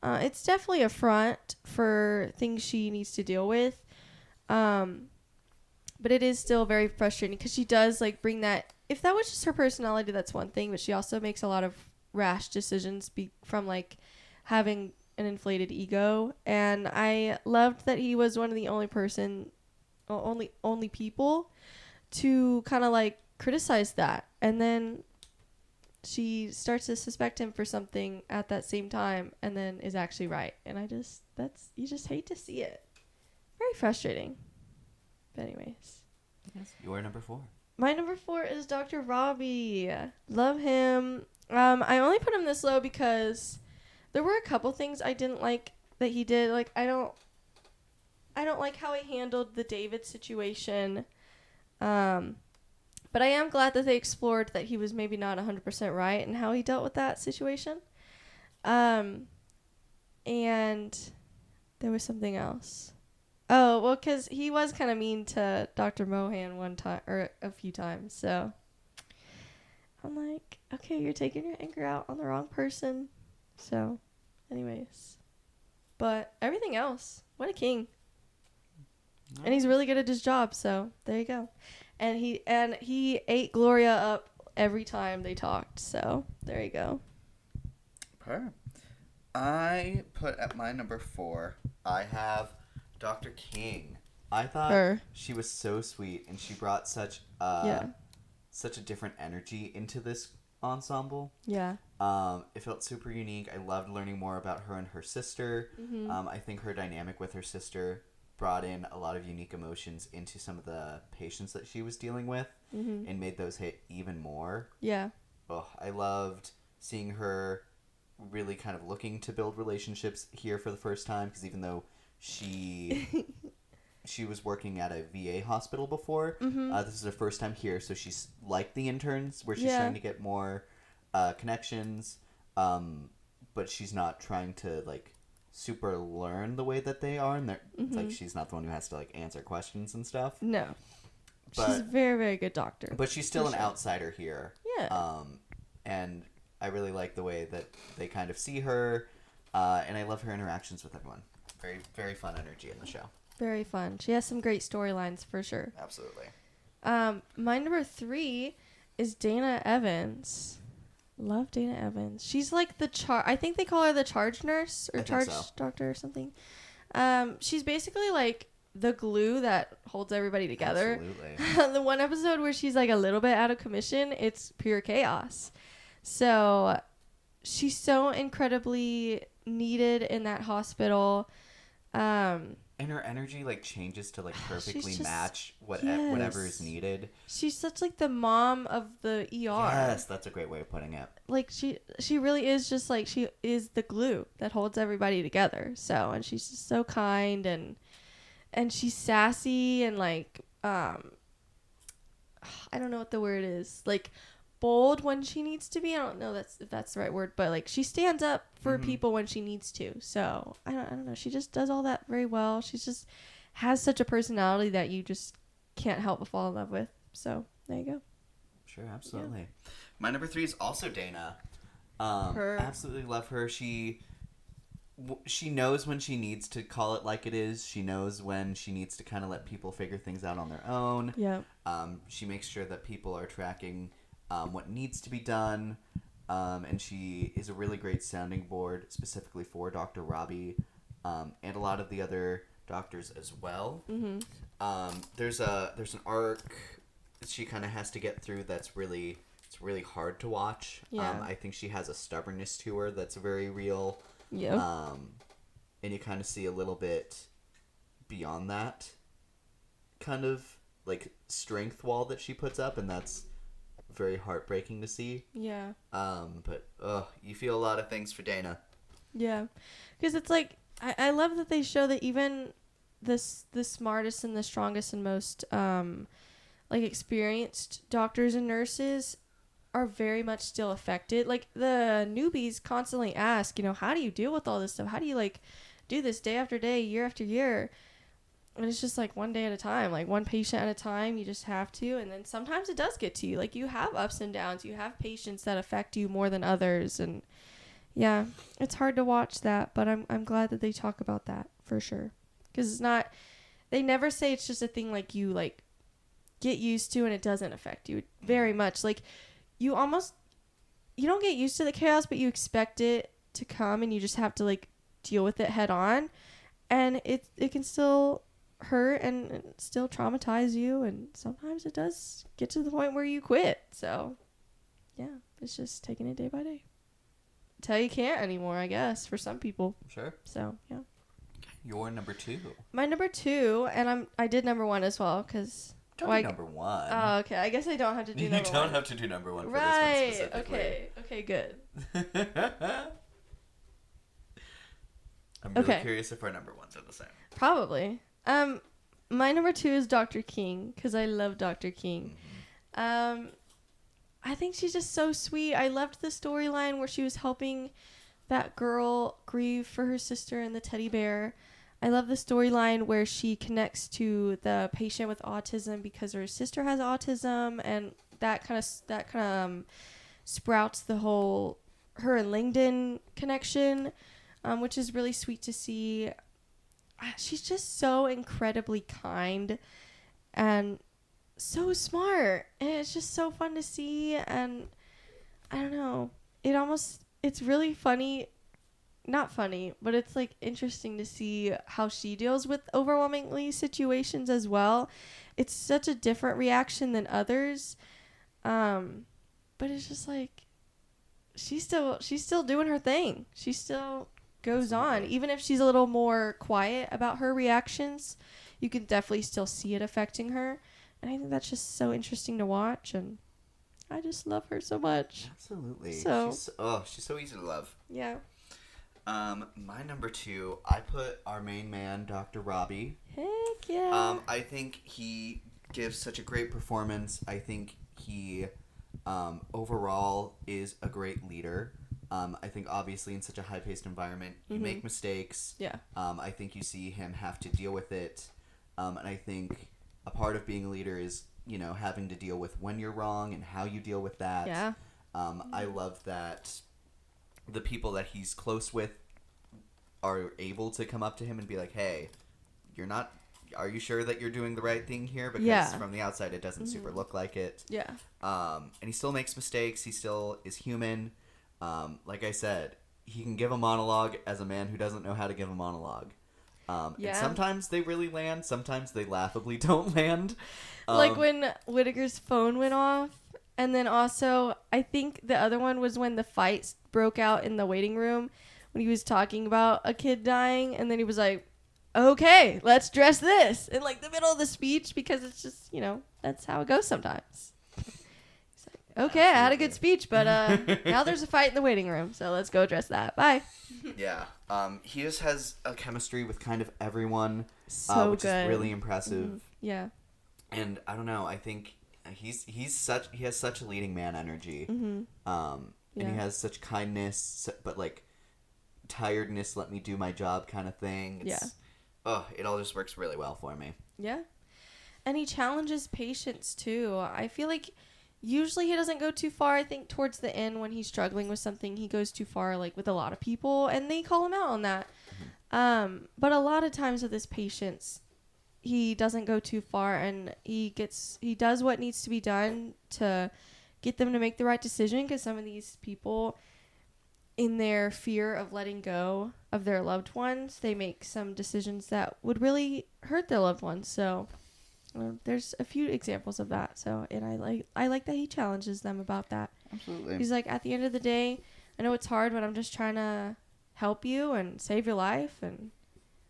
It's definitely a front for things she needs to deal with. But it is still very frustrating because she does like bring that. If that was just her personality, that's one thing. But she also makes a lot of rash decisions from like having an inflated ego. And I loved that he was one of the only people to kind of like criticize that. And then she starts to suspect him for something at that same time and then is actually right. And you just hate to see it. Very frustrating. But anyways. Yes, you are number 4. My number 4 is Dr. Robbie. Love him. I only put him this low because there were a couple things I didn't like that he did. Like, I don't like how he handled the David situation. But I am glad that they explored that he was maybe not 100% right and how he dealt with that situation. And there was something else. Oh, well, because he was kind of mean to Dr. Mohan one time or a few times. So I'm like, okay, you're taking your anger out on the wrong person. So anyways, but everything else, what a king. No. And he's really good at his job. So there you go. And he ate Gloria up every time they talked. So there you go. Perfect. I put at my number 4, I have Dr. King. I thought she was so sweet, and she brought such a different energy into this ensemble. Yeah. It felt super unique. I loved learning more about her and her sister. Mm-hmm. I think her dynamic with her sister brought in a lot of unique emotions into some of the patients that she was dealing with, mm-hmm. and made those hit even more. Yeah. Oh, I loved seeing her really kind of looking to build relationships here for the first time, because even though she was working at a VA hospital before, mm-hmm. This is her first time here, so she's like the interns, where she's trying to get more connections, but she's not trying to like super learn the way that they are, and mm-hmm. like she's not the one who has to like answer questions and stuff. No, but she's a very, very good doctor. But she's still an outsider here. Yeah. And I really like the way that they kind of see her, and I love her interactions with everyone. Very, very fun energy in the show. Very fun. She has some great storylines for sure. Absolutely. My number 3 is Dana Evans. Love Dana Evans. She's like I think they call her the charge nurse or charge doctor or something. She's basically like the glue that holds everybody together. Absolutely. The one episode where she's like a little bit out of commission, it's pure chaos. So she's so incredibly needed in that hospital. And her energy like changes to like perfectly match whatever is needed. She's such like the mom of the ER. Yes, that's a great way of putting it. Like she really is just like, she is the glue that holds everybody together. So, and she's just so kind and she's sassy and like I don't know what the word is. Like bold when she needs to be. I don't know if that's the right word, but like she stands up for mm-hmm. people when she needs to. So I don't know. She just does all that very well. She just has such a personality that you just can't help but fall in love with. So there you go. Sure, absolutely. Yeah. My number 3 is also Dana. Absolutely love her. She knows when she needs to call it like it is. She knows when she needs to kind of let people figure things out on their own. Yeah. She makes sure that people are tracking what needs to be done, and she is a really great sounding board specifically for Dr. Robbie, and a lot of the other doctors as well. Mm-hmm. There's an arc that she kind of has to get through that's really hard to watch. Yeah. I think she has a stubbornness to her that's very real. Yeah. And you kind of see a little bit beyond that kind of like strength wall that she puts up, and that's very heartbreaking to see. Yeah. But you feel a lot of things for Dana. Yeah, because it's like I love that they show that even the smartest and the strongest and most like experienced doctors and nurses are very much still affected. Like, the newbies constantly ask, how do you deal with all this stuff? How do you, like, do this day after day, year after year? And it's just, like, one day at a time, like, one patient at a time. You just have to. And then sometimes it does get to you. Like, you have ups and downs. You have patients that affect you more than others. And, yeah, it's hard to watch that. But I'm glad that they talk about that, for sure. Because it's not... They never say it's just a thing, like, you, like, get used to and it doesn't affect you very much. Like, you don't get used to the chaos, but you expect it to come and you just have to, like, deal with it head on. And it can still hurt and still traumatize you, and sometimes it does get to the point where you quit. So yeah, it's just taking it day by day until you can't anymore, I guess, for some people. Sure. So yeah. Your number 2. My number 2, and I did number 1 as well, because do number 1. Oh, okay. I guess I don't have to do number 1. You don't have to do number 1 for right. this one specifically. Okay, good. I'm really curious if our number 1s are the same. Probably. My number 2 is Dr. King, because I love Dr. King. Mm-hmm. I think she's just so sweet. I loved the storyline where she was helping that girl grieve for her sister and the teddy bear. I love the storyline where she connects to the patient with autism because her sister has autism, and that kind of sprouts the whole her and Langdon connection, which is really sweet to see. She's just so incredibly kind and so smart, and it's just so fun to see. And I don't know, it's really funny. Not funny, but it's like interesting to see how she deals with overwhelmingly situations as well. It's such a different reaction than others. But it's just like she's still doing her thing. She still goes on. Even if she's a little more quiet about her reactions, you can definitely still see it affecting her. And I think that's just so interesting to watch, and I just love her so much. Absolutely. So she's so easy to love. Yeah. My number 2, I put our main man, Dr. Robbie. Heck yeah. I think he gives such a great performance. I think he, overall is a great leader. I think obviously in such a high-paced environment, you make mistakes. Yeah. I think you see him have to deal with it. And I think a part of being a leader is, having to deal with when you're wrong and how you deal with that. Yeah. I love that the people that he's close with are able to come up to him and be like, hey, are you sure that you're doing the right thing here? Because from the outside, it doesn't super look like it. Yeah. And he still makes mistakes. He still is human. Like I said, he can give a monologue as a man who doesn't know how to give a monologue. And sometimes they really land. Sometimes they laughably don't land. Like when Whittaker's phone went off. And then also, I think the other one was when the fight broke out in the waiting room when he was talking about a kid dying. And then he was like, okay, let's dress this in like the middle of the speech, because it's just, that's how it goes sometimes. He's like, okay, I had a good speech, but now there's a fight in the waiting room. So let's go dress that. Bye. Yeah. He just has a chemistry with kind of everyone, which is really impressive. Mm-hmm. Yeah. And I don't know, I think he has such a leading man energy. Mm-hmm. And he has such kindness, but like tiredness, let me do my job kind of thing. It all just works really well for me. Yeah. And he challenges patients too. I feel like usually he doesn't go too far. I think towards the end when he's struggling with something, he goes too far, like with a lot of people, and they call him out on that. Mm-hmm. But a lot of times with his patients, he doesn't go too far, and he does what needs to be done to get them to make the right decision, because some of these people, in their fear of letting go of their loved ones, they make some decisions that would really hurt their loved ones. So there's a few examples of that. So, and I like that he challenges them about that. Absolutely. He's like, at the end of the day, I know it's hard, but I'm just trying to help you and save your life, and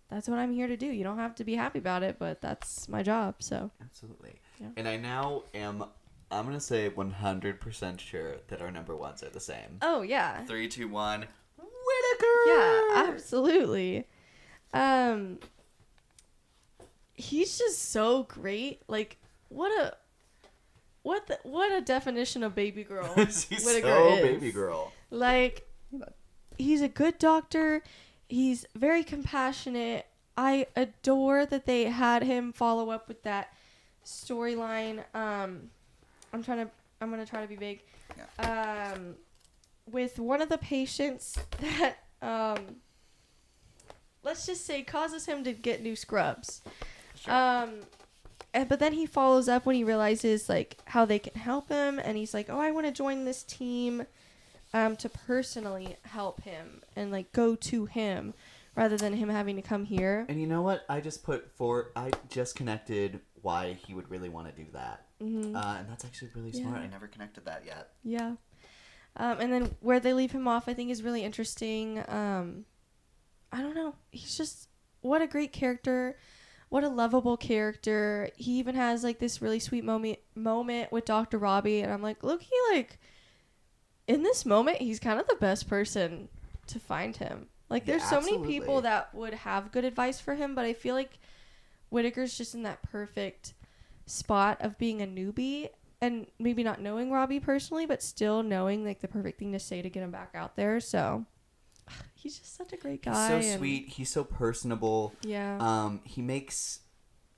that's what I'm here to do. You don't have to be happy about it, but that's my job. So absolutely. Yeah. And I now I'm going to say 100% sure that our number 1s are the same. Oh, yeah. 3, 2, 1. Whittaker! Yeah, absolutely. He's just so great. Like, what what a definition of baby girl. She's Whittaker so is. baby girl. Like, he's a good doctor. He's very compassionate. I adore that they had him follow up with that storyline. I'm gonna try to be vague. Yeah. With one of the patients that let's just say causes him to get new scrubs. Sure. But then he follows up when he realizes like how they can help him, and he's like, "Oh, I want to join this team to personally help him and like go to him rather than him having to come here." And you know what? I just connected why he would really want to do that. Mm-hmm. And that's actually really smart. I never connected that yet. Yeah. And then where they leave him off, I think, is really interesting. I don't know. He's just, what a great character. What a lovable character. He even has, like, this really sweet moment with Dr. Robbie. And I'm like, look, in this moment, he's kind of the best person to find him. Like, there's so many people that would have good advice for him, but I feel like Whittaker's just in that perfect spot of being a newbie and maybe not knowing Robbie personally, but still knowing like the perfect thing to say to get him back out there. So he's just such a great guy. He's so sweet. He's so personable. Yeah. He makes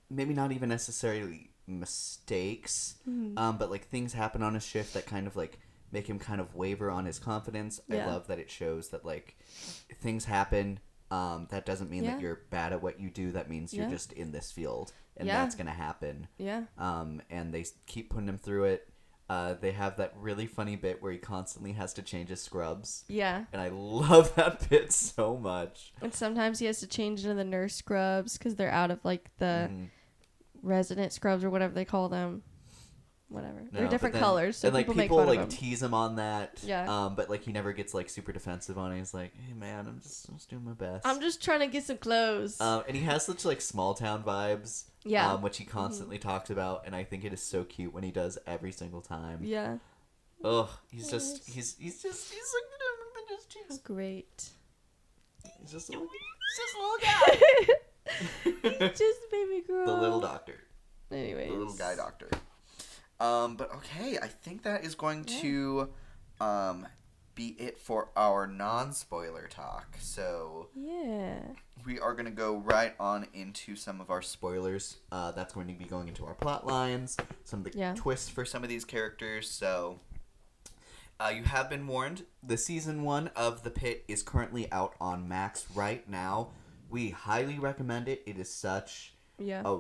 maybe not even necessarily mistakes, but like things happen on his shift that kind of like make him kind of waver on his confidence. Yeah. I love that it shows that like things happen. That doesn't mean that you're bad at what you do. That means you're just in this field, and that's gonna happen. Yeah. And they keep putting him through it. They have that really funny bit where he constantly has to change his scrubs. Yeah. And I love that bit so much. And sometimes he has to change into the nurse scrubs because they're out of like the resident scrubs or whatever they call them. Whatever. No, they're different colors, so and, people make fun like of him. tease him on that. Yeah. But like he never gets like super defensive on it. He's like, "Hey man, I'm just doing my best. I'm just trying to get some clothes." And he has such like small town vibes. Yeah. Which he constantly talks about, and I think it is so cute when he does every single time. Yeah. Ugh, he's like just great. He's just a little guy. He's just baby girl. The little doctor. Anyways. The little guy doctor. But okay, I think that is going to be it for our non-spoiler talk. So we are going to go right on into some of our spoilers. That's going to be going into our plot lines, some of the twists for some of these characters. So you have been warned. The season 1 of The Pitt is currently out on Max right now. We highly recommend it. It is such a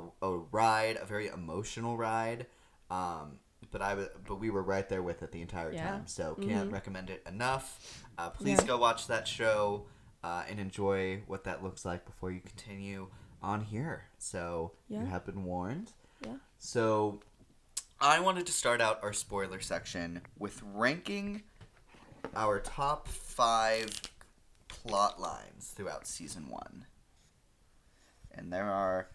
ride, a very emotional ride. But we were right there with it the entire time, so can't recommend it enough. Please go watch that show and enjoy what that looks like before you continue on here. So you have been warned. Yeah. So I wanted to start out our spoiler section with ranking our top 5 plot lines throughout season 1, and there are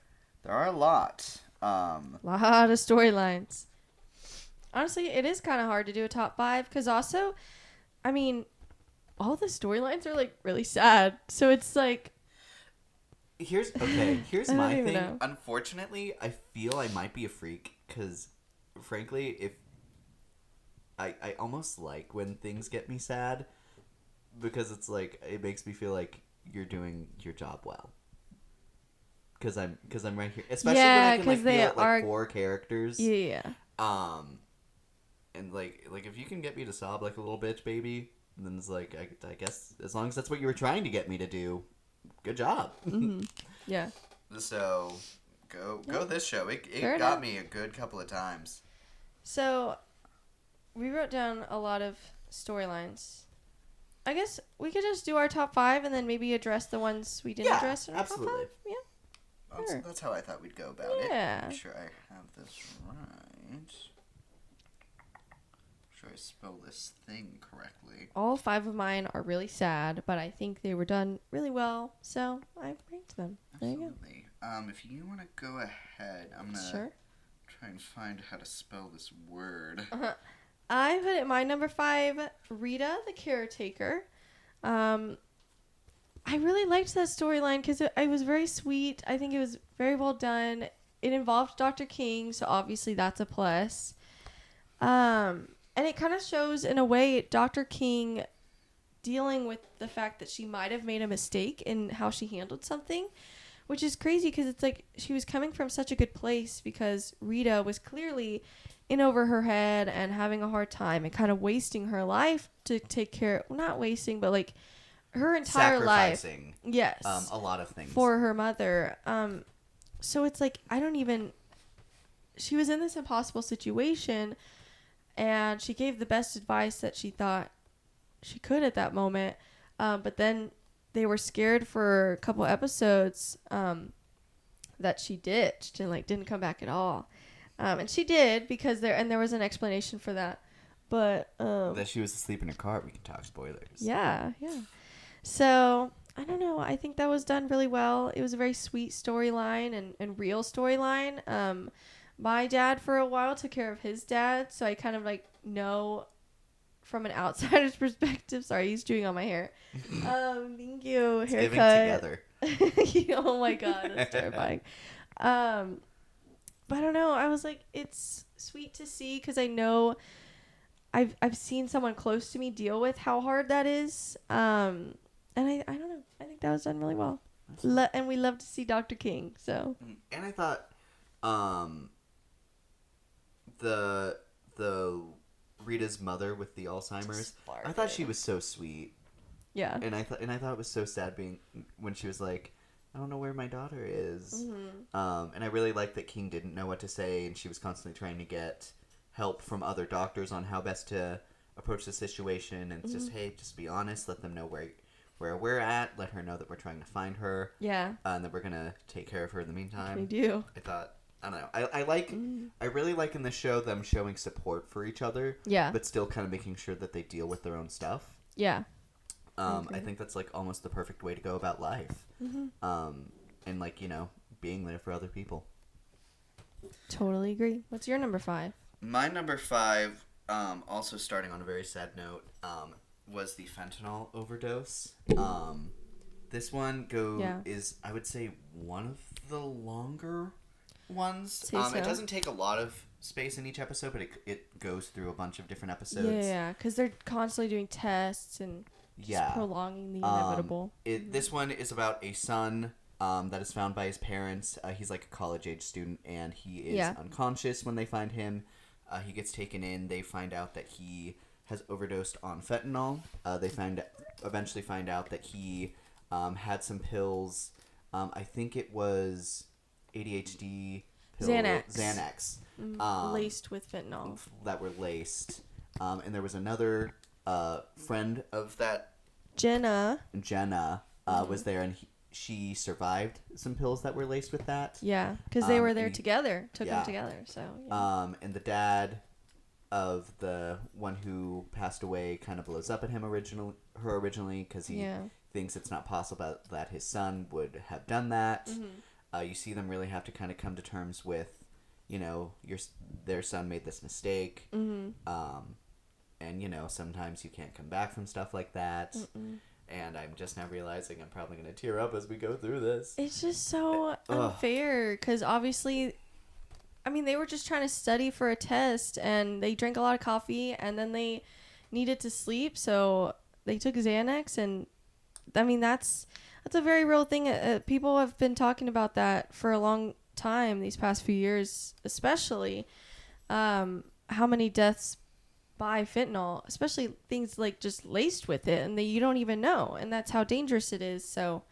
a lot. Lot of storylines. Honestly, it is kind of hard to do a top 5 because also, I mean, all the storylines are like really sad. So it's like, here's my thing. Know. Unfortunately, I feel I might be a freak because, frankly, if I almost like when things get me sad because it's like it makes me feel like you're doing your job well. Because I'm right here, especially when I can like feel it, like 4 characters. Yeah. And like if you can get me to sob like a little bitch, baby, then it's like I guess as long as that's what you were trying to get me to do, good job. Mm-hmm. Yeah. So go this show. It got me a good couple of times. So we wrote down a lot of storylines. I guess we could just do our top 5 and then maybe address the ones we didn't address in our top 5. Yeah. That's how I thought we'd go about it. Make sure I have this right. Make sure I spell this thing correctly. All 5 of mine are really sad, but I think they were done really well, so I ranked them. Absolutely. There you go. If you want to go ahead, I'm going to try and find how to spell this word. I put it my number 5, Rita the caretaker. I really liked that storyline because it was very sweet. I think it was very well done. It involved Dr. King, so obviously that's a plus. And it kind of shows, in a way, Dr. King dealing with the fact that she might have made a mistake in how she handled something, which is crazy because it's like she was coming from such a good place because Rita was clearly in over her head and having a hard time and kind of wasting her life to take care, well, not wasting, but like her entire life. Yes. A lot of things. For her mother. So it's like, she was in this impossible situation and she gave the best advice that she thought she could at that moment. But then they were scared for a couple episodes that she ditched and like didn't come back at all. And she did because there was an explanation for that. But that she was asleep in her car. We can talk spoilers. Yeah. So I don't know. I think that was done really well. It was a very sweet storyline and real storyline. My dad for a while took care of his dad, so I kind of like know from an outsider's perspective. Sorry, he's chewing on my hair. Thank you. It's haircut. together. Oh my god, that's terrifying. But I don't know. I was like, it's sweet to see because I know I've seen someone close to me deal with how hard that is. And I don't know. I think that was done really well. And we love to see Dr. King. So. And I thought, the Rita's mother with the Alzheimer's. I thought she was so sweet. Yeah. And I thought it was so sad when she was like, I don't know where my daughter is. Mm-hmm. And I really liked that King didn't know what to say, and she was constantly trying to get help from other doctors on how best to approach the situation. And it's just, hey, just be honest. Let them know where we're at. Let her know that we're trying to find her. Yeah. And that we're gonna take care of her in the meantime. We do. I thought. I don't know. I really like in the show them showing support for each other. Yeah. But still kind of making sure that they deal with their own stuff. Yeah. I think that's like almost the perfect way to go about life. Mm-hmm. And like, being there for other people. Totally agree. What's your number 5? My number 5, also starting on a very sad note, was the fentanyl overdose. This one is, I would say, one of the longer ones. It doesn't take a lot of space in each episode, but it goes through a bunch of different episodes. Yeah, because they're constantly doing tests and just prolonging the inevitable. This one is about a son that is found by his parents. He's like a college-age student, and he is unconscious when they find him. He gets taken in. They find out that he has overdosed on fentanyl. They eventually find out that he had some pills. I think it was ADHD pills. Xanax. Laced with fentanyl. That were laced. And there was another friend of that. Jenna was there, and she survived some pills that were laced with that. Yeah, because they were there together. Took them together. So. Yeah. And the dad of the one who passed away kind of blows up at him originally because he thinks it's not possible that his son would have done that. Mm-hmm. You see them really have to kind of come to terms with, their son made this mistake. Mm-hmm. And, sometimes you can't come back from stuff like that. Mm-mm. And I'm just now realizing I'm probably going to tear up as we go through this. It's just so unfair because obviously, they were just trying to study for a test and they drank a lot of coffee and then they needed to sleep. So they took Xanax and, that's a very real thing. People have been talking about that for a long time these past few years, especially how many deaths by fentanyl, especially things like just laced with it and that you don't even know, and that's how dangerous it is. So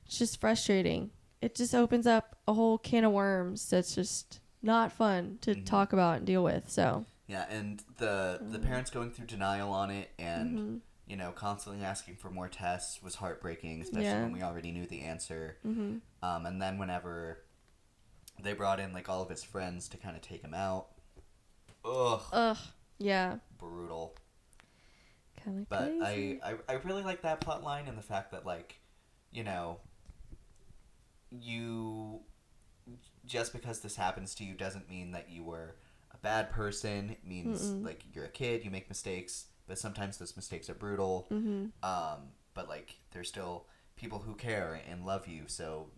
it's just frustrating. It just opens up a whole can of worms that's just not fun to talk about and deal with. So yeah, and the parents going through denial on it and constantly asking for more tests was heartbreaking, especially when we already knew the answer. Mm-hmm. And then whenever they brought in like all of his friends to kind of take him out, yeah. Brutal. Kind of crazy. But I really like that plot line and the fact that, like, you just because this happens to you doesn't mean that you were a bad person. It means, like, you're a kid, you make mistakes, but sometimes those mistakes are brutal. Mm-hmm. But, like, there's still people who care and love you, so,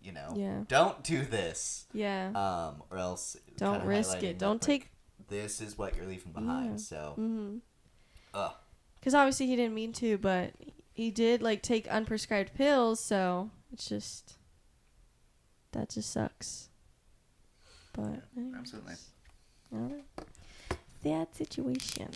don't do this. Yeah. Or else... Don't risk it. Don't take this is what you're leaving behind. So, because obviously he didn't mean to, but he did like take unprescribed pills, so it's just that just sucks. But anyways, absolutely. I don't know. That situation.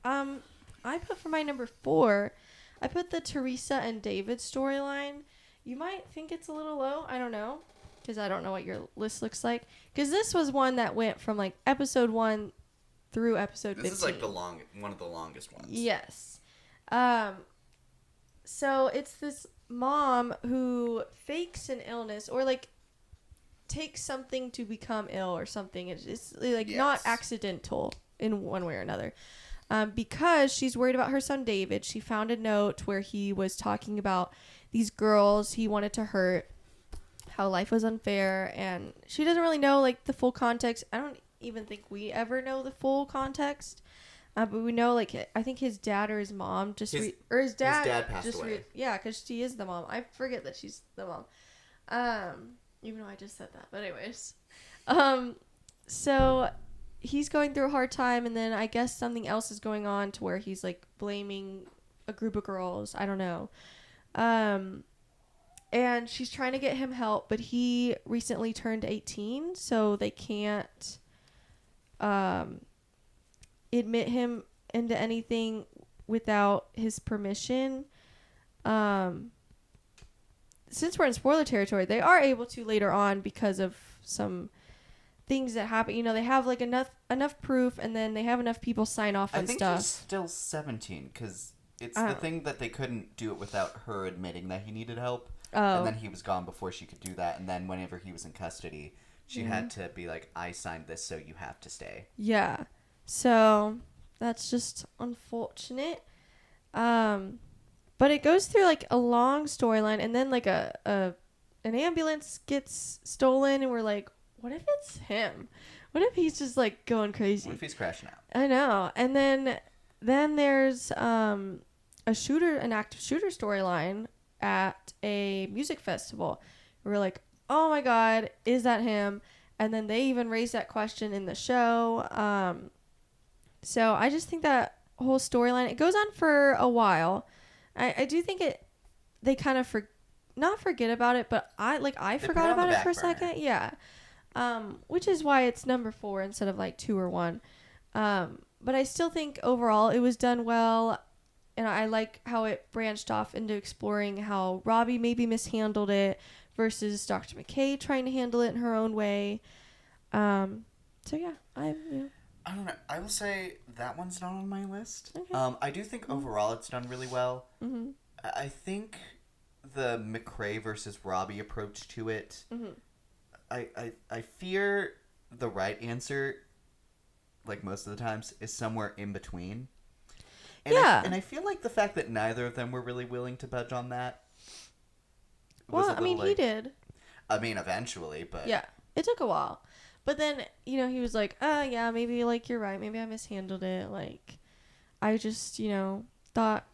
I put for my number 4, I put the Teresa and David storyline. You might think it's a little low. I don't know, because I don't know what your list looks like. Because this was one that went from like episode 1 through episode 15. This is like one of the longest ones. Yes. So it's this mom who fakes an illness or like takes something to become ill or something. It's like not accidental in one way or another. Because she's worried about her son David. She found a note where he was talking about these girls he wanted to hurt, how life was unfair, and she doesn't really know like the full context. I don't even think we ever know the full context. But we know, like, I think his dad or his mom just... his dad passed away. Yeah, because she is the mom. I forget that she's the mom. Even though I just said that. But anyways. So he's going through a hard time, and then I guess something else is going on to where he's, like, blaming a group of girls. I don't know. And she's trying to get him help, but he recently turned 18, so they can't... admit him into anything without his permission. Since we're in spoiler territory, they are able to later on because of some things that happen. You know, they have like enough proof, and then they have enough people sign off on stuff. I think he's still 17 because it's the thing that they couldn't do it without her admitting that he needed help. Oh. And then he was gone before she could do that. And then whenever he was in custody, she had to be like, I signed this, so you have to stay. Yeah. So that's just unfortunate. But it goes through like a long storyline, and then like an ambulance gets stolen, and we're like, what if it's him? What if he's just like going crazy? What if he's crashing out? I know. And then there's an active shooter storyline at a music festival. We're like, oh my God, is that him? And then they even raised that question in the show. So I just think that whole storyline, it goes on for a while. I do think they kind of not forget about it, but I forgot about it for a second. Yeah. Which is why it's number 4 instead of like 2 or 1. But I still think overall it was done well. And I like how it branched off into exploring how Robbie maybe mishandled it versus Dr. McKay trying to handle it in her own way. So yeah, I don't know. I will say that one's not on my list. Okay. I do think overall it's done really well. Mm-hmm. I think the McCrae versus Robbie approach to it, I fear the right answer, like most of the times, is somewhere in between. And I feel like the fact that neither of them were really willing to budge on that. Well, he did. I mean, eventually, but... Yeah, it took a while. But then, he was like, yeah, maybe, like, you're right. Maybe I mishandled it. Like, I just, thought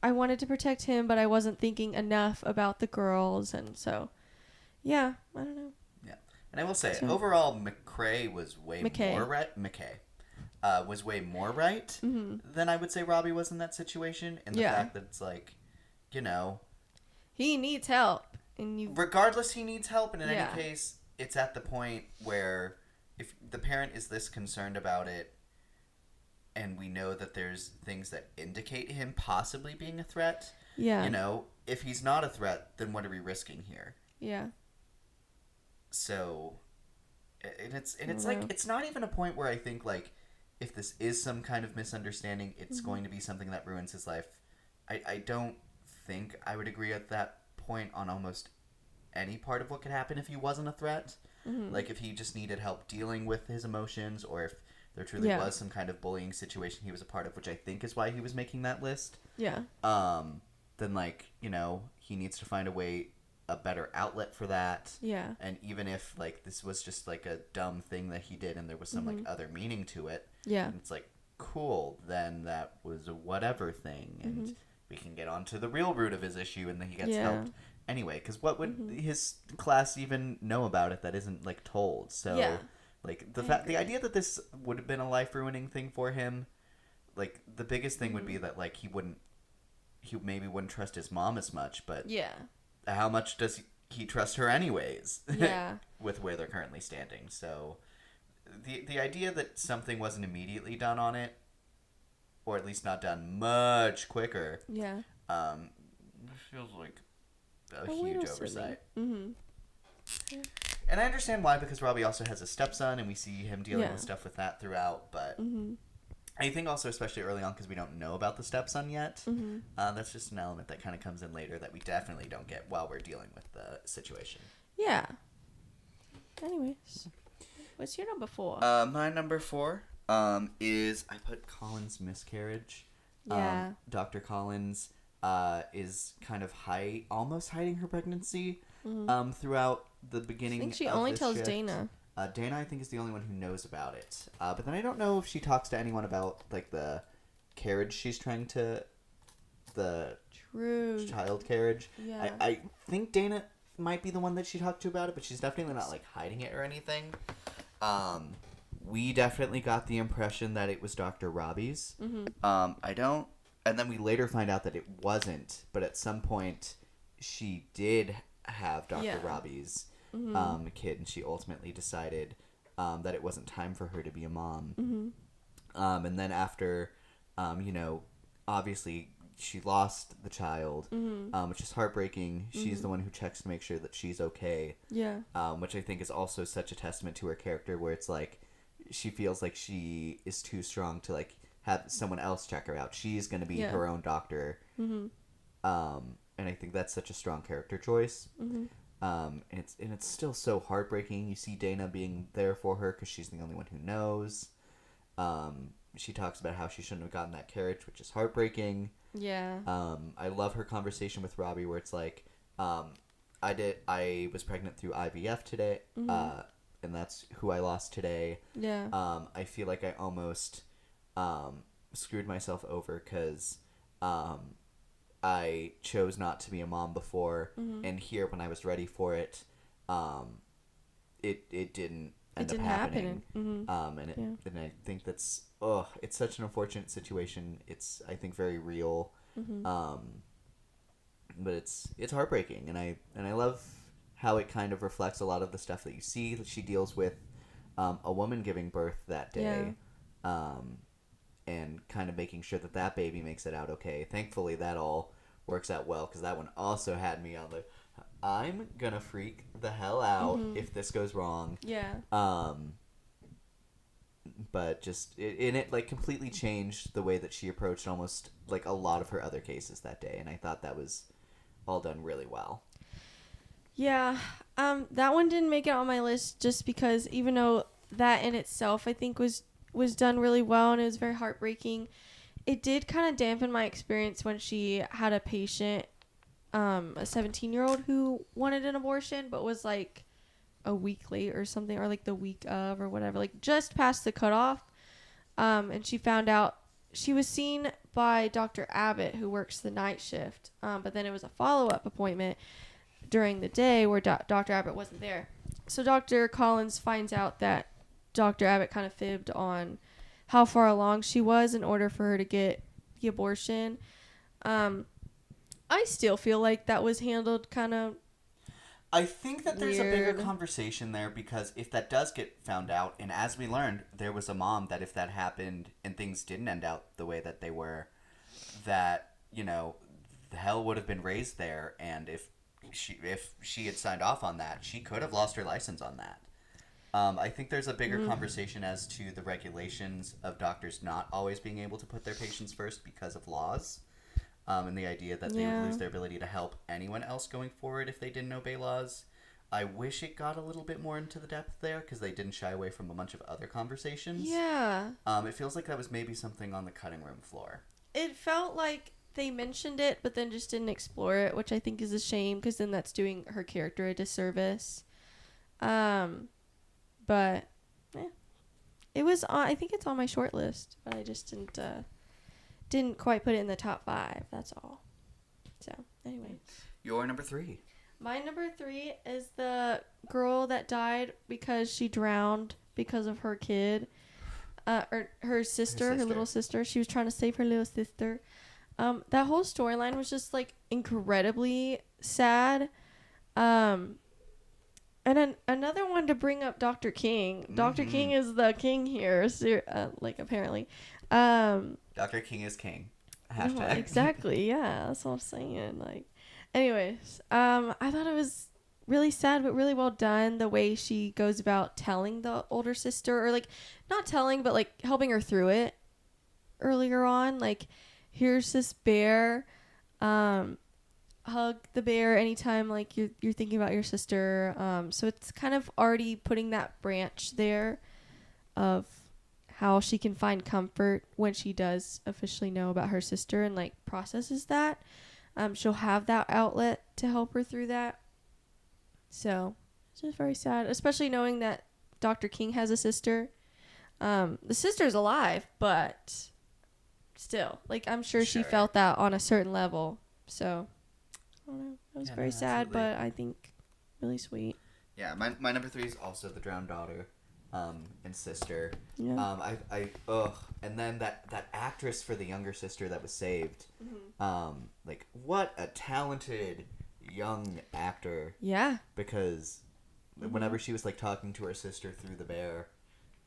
I wanted to protect him, but I wasn't thinking enough about the girls. And so, yeah, I don't know. Yeah. And I will say, overall, McCrae was way more right. McKay was way more right than I would say Robbie was in that situation. And the fact that it's like, he needs help. Regardless, he needs help. And in any case... It's at the point where if the parent is this concerned about it and we know that there's things that indicate him possibly being a threat, if he's not a threat, then what are we risking here? Yeah. So, and it's like, it's not even a point where I think, like, if this is some kind of misunderstanding, it's going to be something that ruins his life. I don't think I would agree at that point on almost any part of what could happen if he wasn't a threat. Like if he just needed help dealing with his emotions, or if there truly was some kind of bullying situation he was a part of, which I think is why he was making that list. Yeah. Then like, he needs to find a better outlet for that. Yeah. And even if like this was just like a dumb thing that he did and there was some like other meaning to it. Yeah. It's like, cool, then that was a whatever thing, and we can get on to the real root of his issue, and then he gets helped. Anyway, because what would his class even know about it that isn't, like, told? So, Like, the idea that this would have been a life-ruining thing for him, like, the biggest thing would be that, like, he maybe wouldn't trust his mom as much, but how much does he trust her anyways? Yeah. With where they're currently standing. So the idea that something wasn't immediately done on it, or at least not done much quicker, feels like a huge oversight. Mm-hmm. Yeah. And I understand why, because Robbie also has a stepson, and we see him dealing with stuff with that throughout. But I think also, especially early on, because we don't know about the stepson yet, that's just an element that kind of comes in later that we definitely don't get while we're dealing with the situation. Yeah. Anyways, what's your number 4? My number 4 is, I put Colin's miscarriage. Yeah. Dr. Collins is kind of almost hiding her pregnancy throughout the beginning. I think she of only this tells shift. Dana. Dana, I think, is the only one who knows about it. But then I don't know if she talks to anyone about, like, the carriage she's trying to... The child carriage. Yeah. I think Dana might be the one that she talked to about it, but she's definitely not, like, hiding it or anything. We definitely got the impression that it was Dr. Robbie's. I don't... And then we later find out that it wasn't, but at some point she did have Dr. Robbie's kid, and she ultimately decided that it wasn't time for her to be a mom. And then after, obviously she lost the child, which is heartbreaking. She's the one who checks to make sure that she's okay. Yeah. Which I think is also such a testament to her character, where it's like she feels like she is too strong to, like, have someone else check her out. She's going to be her own doctor. And I think that's such a strong character choice. And it's still so heartbreaking. You see Dana being there for her because she's the only one who knows. She talks about how she shouldn't have gotten that carriage, which is heartbreaking. Yeah. I love her conversation with Robbie, where it's like, I was pregnant through IVF today, and that's who I lost today. Yeah. I feel like I almost screwed myself over because I chose not to be a mom before, and here, when I was ready for it, it didn't end up happening. And I think that's it's such an unfortunate situation. It's, I think, very real, but it's heartbreaking, and I love how it kind of reflects a lot of the stuff that you see that she deals with, a woman giving birth that day. And kind of making sure that baby makes it out okay. Thankfully, that all works out well, because that one also had me on the, I'm gonna freak the hell out if this goes wrong. Yeah. But just, it like completely changed the way that she approached almost like a lot of her other cases that day, and I thought that was all done really well. Yeah. That one didn't make it on my list just because, even though that in itself I think was done really well and it was very heartbreaking, it did kind of dampen my experience when she had a patient, a 17-year-old who wanted an abortion but was like a week late or something, or like the week of or whatever, like just past the cutoff. And she found out she was seen by Dr. Abbott, who works the night shift, but then it was a follow-up appointment during the day where Dr. Abbott wasn't there. So Dr. Collins finds out that Dr. Abbott kind of fibbed on how far along she was in order for her to get the abortion. I still feel like that was handled kind of I think that there's a bigger weird conversation there, because if that does get found out, and as we learned, there was a mom that if that happened and things didn't end out the way that they were, that, the hell would have been raised there, and if she had signed off on that, she could have lost her license on that. I think there's a bigger conversation as to the regulations of doctors not always being able to put their patients first because of laws, and the idea that they would lose their ability to help anyone else going forward if they didn't obey laws. I wish it got a little bit more into the depth there, because they didn't shy away from a bunch of other conversations. Yeah. It feels like that was maybe something on the cutting room floor. It felt like they mentioned it but then just didn't explore it, which I think is a shame, because then that's doing her character a disservice. But it was on, I think it's on my short list, but I just didn't quite put it in the top 5. That's all. So anyway, Your number 3. my number 3 is the girl that died because she drowned because of her kid, or her sister, her little sister. She was trying to save her little sister. That whole storyline was just like incredibly sad. And then another one to bring up, Dr. King. Dr. King is the king here, like apparently. Dr. King is king. Hashtag. No, exactly. Yeah, that's what I'm saying. Like, anyways, I thought it was really sad, but really well done. The way she goes about telling the older sister, or like not telling, but like helping her through it earlier on. Like, here's this bear. Hug the bear anytime like you're thinking about your sister. So it's kind of already putting that branch there of how she can find comfort when she does officially know about her sister and like processes that. She'll have that outlet to help her through that. So it's just very sad, especially knowing that Dr. King has a sister. The sister's alive, but still, like, I'm sure she felt that on a certain level. So I don't know. It was very sad, but I think really sweet. Yeah, my number 3 is also the drowned daughter, and sister. Yeah. And then that actress for the younger sister that was saved. Like, what a talented young actor. Yeah. Because whenever she was like talking to her sister through the bear,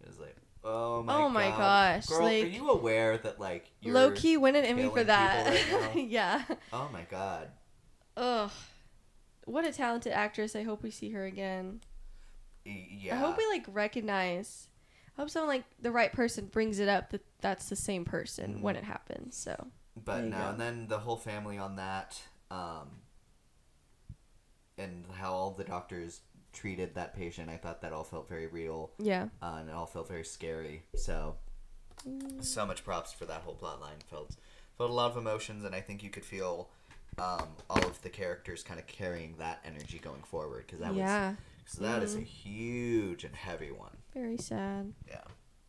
it was like, oh my gosh, girl, like, are you aware that like you're low key win an Emmy for that? Right Yeah. Oh my god. Ugh. What a talented actress. I hope we see her again. Yeah. I hope we like recognize. I hope someone like the right person brings it up that that's the same person when it happens. So. But no, and then the whole family on that, and how all the doctors treated that patient, I thought that all felt very real. Yeah. And it all felt very scary. So much props for that whole plot line. Felt a lot of emotions, and I think you could feel all of the characters kind of carrying that energy going forward, because that is a huge and heavy one. Very sad. Yeah.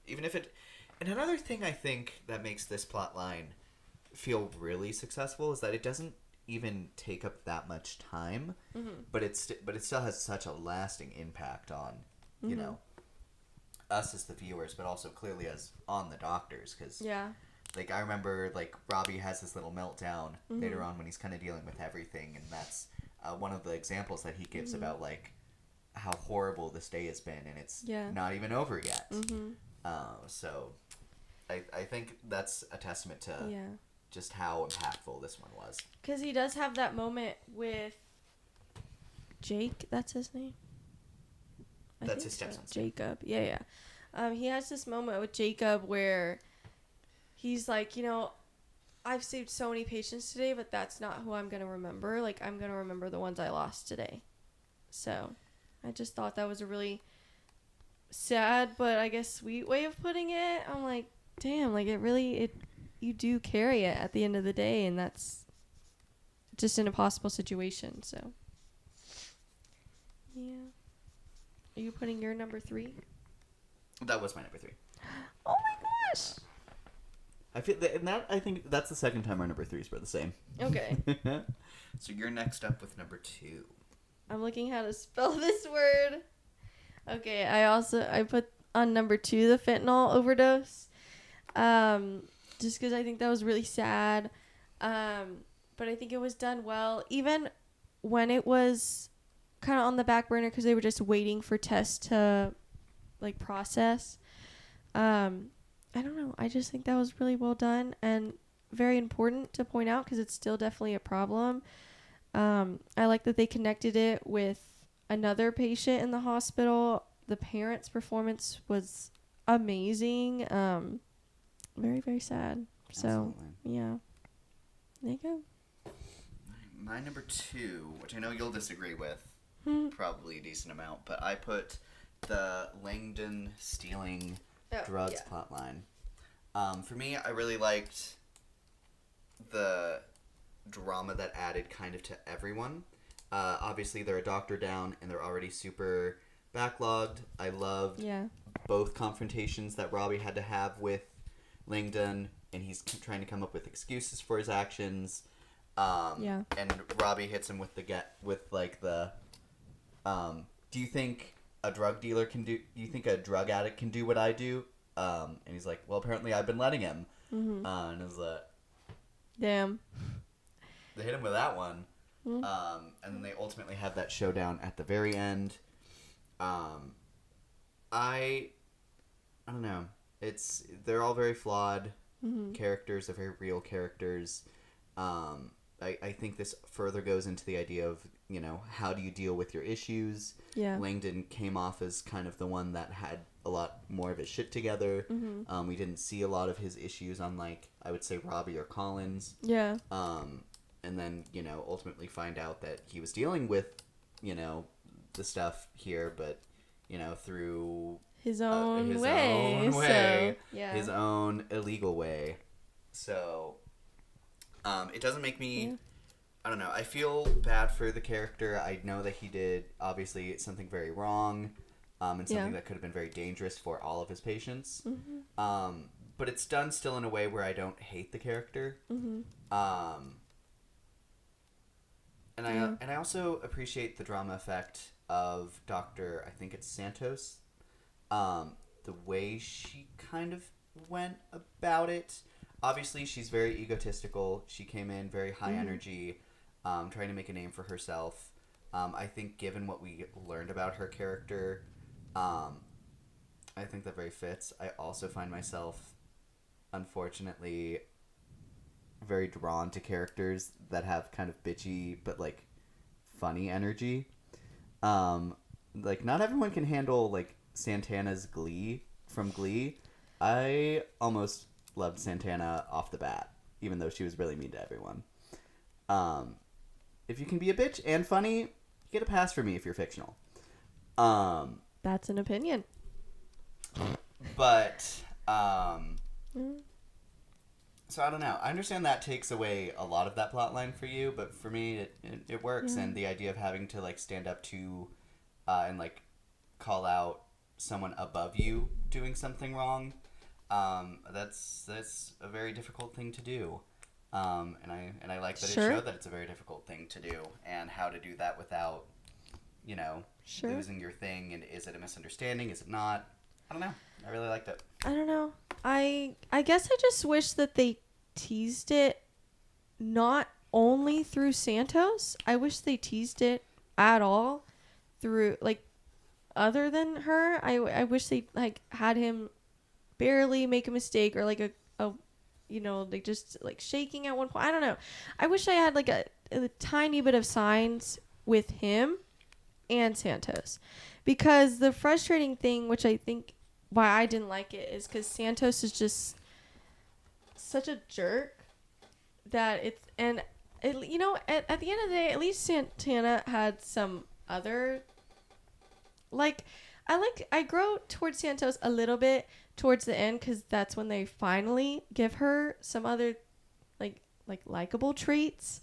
Even if it... And another thing I think that makes this plot line feel really successful is that it doesn't even take up that much time, but it still has such a lasting impact on, you know, us as the viewers, but also clearly as on the doctors, because like I remember like Robbie has this little meltdown later on when he's kind of dealing with everything, and that's one of the examples that he gives about like how horrible this day has been, and it's not even over yet. So I think that's a testament to just how impactful this one was. Because he does have that moment with Jake. That's his name? That's his stepson. Jacob. Yeah. He has this moment with Jacob where he's like, you know, I've saved so many patients today, but that's not who I'm going to remember. Like, I'm going to remember the ones I lost today. So I just thought that was a really sad, but I guess sweet way of putting it. I'm like, damn, like you do carry it at the end of the day, and that's just an impossible situation. So yeah. Are you putting your number 3? That was my number 3. Oh my gosh. I think that's the second time our number 3s were the same. Okay. So you're next up with number 2. I'm looking how to spell this word. Okay, I put on number 2 the fentanyl overdose. Just because I think that was really sad. But I think it was done well. Even when it was kind of on the back burner because they were just waiting for tests to like process. I don't know. I just think that was really well done and very important to point out because it's still definitely a problem. I like that they connected it with another patient in the hospital. The parents' performance was amazing. Very, very sad. So, yeah. There you go. My number 2, which I know you'll disagree with, probably a decent amount, but I put the Langdon stealing drugs plotline. For me, I really liked the drama that added kind of to everyone. Obviously, they're a doctor down, and they're already super backlogged. I loved both confrontations that Robbie had to have with Langdon, and he's trying to come up with excuses for his actions. And Robbie hits him with do you think a drug dealer can do? Do you think a drug addict can do what I do? And he's like, well, apparently I've been letting him. Mm-hmm. And it was damn. They hit him with that one. Mm-hmm. And then they ultimately have that showdown at the very end. I don't know. They're all very flawed characters. They're very real characters. I think this further goes into the idea of, you know, how do you deal with your issues? Yeah. Langdon came off as kind of the one that had a lot more of his shit together. Mm-hmm. We didn't see a lot of his issues on, like, I would say Robbie or Collins. Yeah. And then, you know, ultimately find out that he was dealing with, you know, the stuff here, but, you know, through his own way. So, yeah. His own illegal way. So, it doesn't make me, I don't know, I feel bad for the character. I know that he did, obviously, something very wrong, and something that could have been very dangerous for all of his patients. Mm-hmm. But it's done still in a way where I don't hate the character. Mm-hmm. And I also appreciate the drama effect of Dr. I think it's Santos. The way she kind of went about it. Obviously, she's very egotistical. She came in very high energy, trying to make a name for herself. I think given what we learned about her character, I think that very fits. I also find myself, unfortunately, very drawn to characters that have kind of bitchy but, like, funny energy. Like, not everyone can handle, like, Santana's Glee from Glee. I almost loved Santana off the bat, even though she was really mean to everyone. If you can be a bitch and funny, you get a pass for me if you're fictional. That's an opinion. But, so I don't know. I understand that takes away a lot of that plot line for you, but for me, it works. And the idea of having to, like, stand up to, and, like, call out someone above you doing something wrong, that's a very difficult thing to do. And I like that it showed that it's a very difficult thing to do, and how to do that without, you know, losing your thing. And is it a misunderstanding? Is it not? I don't know. I really liked it. I don't know. I guess I just wish that they teased it not only through Santos. I wish they teased it at all through, like, other than her. I wish they, like, had him barely make a mistake, or like a you know, like, just, like, shaking at one point. I don't know. I wish I had, like, a tiny bit of signs with him and Santos, because the frustrating thing, which I think why I didn't like it, is because Santos is just such a jerk that you know, at the end of the day, at least Santana had some other, like, I grow towards Santos a little bit towards the end, because that's when they finally give her some other like likable traits,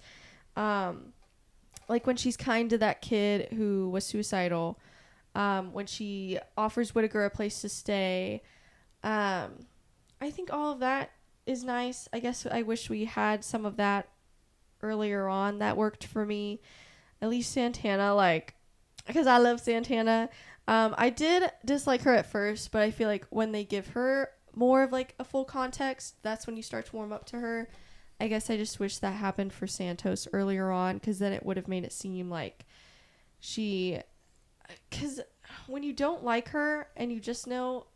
like when she's kind to that kid who was suicidal, when she offers Whittaker a place to stay. I think all of that is nice. I guess I wish we had some of that earlier on. That worked for me. At least Santana, like, because I love Santana. I did dislike her at first, but I feel like when they give her more of, like, a full context, that's when you start to warm up to her. I guess I just wish that happened for Santos earlier on, because then it would have made it seem like because when you don't like her and you just know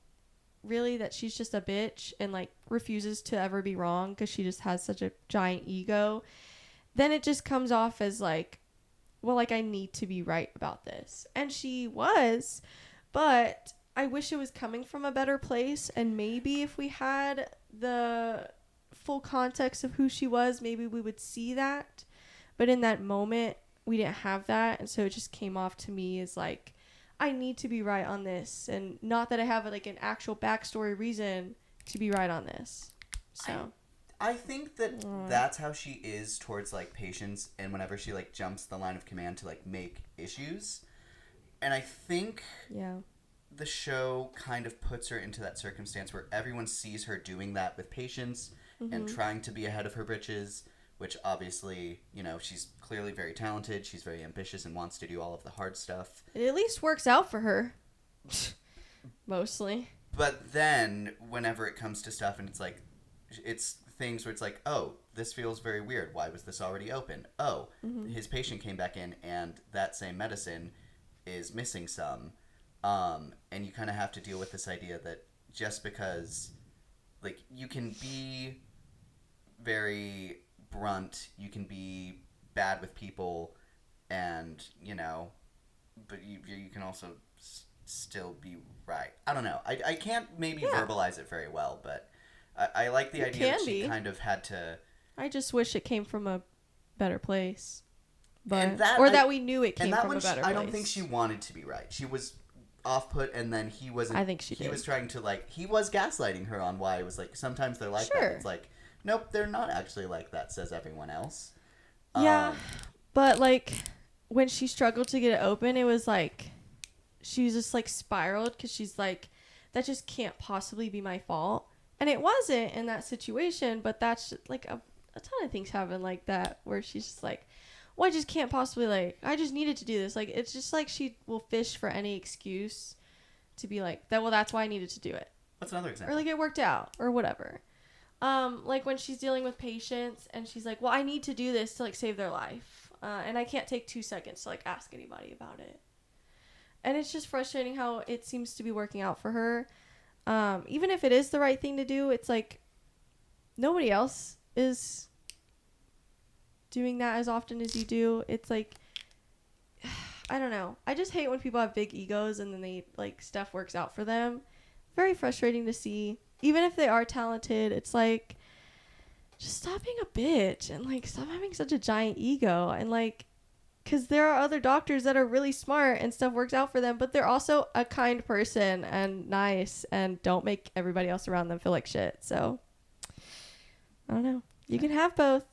really that she's just a bitch and, like, refuses to ever be wrong because she just has such a giant ego, then it just comes off as, like, well, like, I need to be right about this. And she was, but I wish it was coming from a better place. And maybe if we had the full context of who she was, maybe we would see that. But in that moment, we didn't have that. And so it just came off to me as, like, I need to be right on this. And not that I have, like, an actual backstory reason to be right on this. So I think that that's how she is towards, like, patients, and whenever she, like, jumps the line of command to, like, make issues. And I think the show kind of puts her into that circumstance where everyone sees her doing that with patients and trying to be ahead of her britches, which obviously, you know, she's clearly very talented. She's very ambitious and wants to do all of the hard stuff. It at least works out for her. Mostly. But then, whenever it comes to stuff, and it's things where it's like, oh, this feels very weird. Why was this already open? Oh, his patient came back in, and that same medicine is missing some. And you kind of have to deal with this idea that just because, like, you can be very brunt, you can be bad with people, and, you know, but you can also still be right. I don't know. I can't maybe verbalize it very well, but I like the idea that she kind of had to... I just wish it came from a better place. But that we knew it came from a better place. I don't think she wanted to be right. She was off-put, and then he wasn't... I think she did. He was trying to, like... He was gaslighting her on why it was like, sometimes they're like that. It's like, nope, they're not actually like that, says everyone else. Yeah, but, like, when she struggled to get it open, it was like... She was just, like, spiraled, because she's like, that just can't possibly be my fault. And it wasn't in that situation, but that's, just, like, a ton of things happen like that, where she's just like... Well, I just can't possibly, like, I just needed to do this. Like, it's just like she will fish for any excuse to be like, that. Well, that's why I needed to do it. What's another example? Or, like, it worked out or whatever. Like, when she's dealing with patients and she's like, well, I need to do this to, like, save their life. And I can't take 2 seconds to, like, ask anybody about it. And it's just frustrating how it seems to be working out for her. Even if it is the right thing to do, it's like nobody else is doing that as often as you do. It's like, I don't know. I just hate when people have big egos and then they, like, stuff works out for them. Very frustrating to see. Even if they are talented, it's like, just stop being a bitch and, like, stop having such a giant ego. And, like, because there are other doctors that are really smart and stuff works out for them, but they're also a kind person and nice and don't make everybody else around them feel like shit. So, I don't know. You can have both.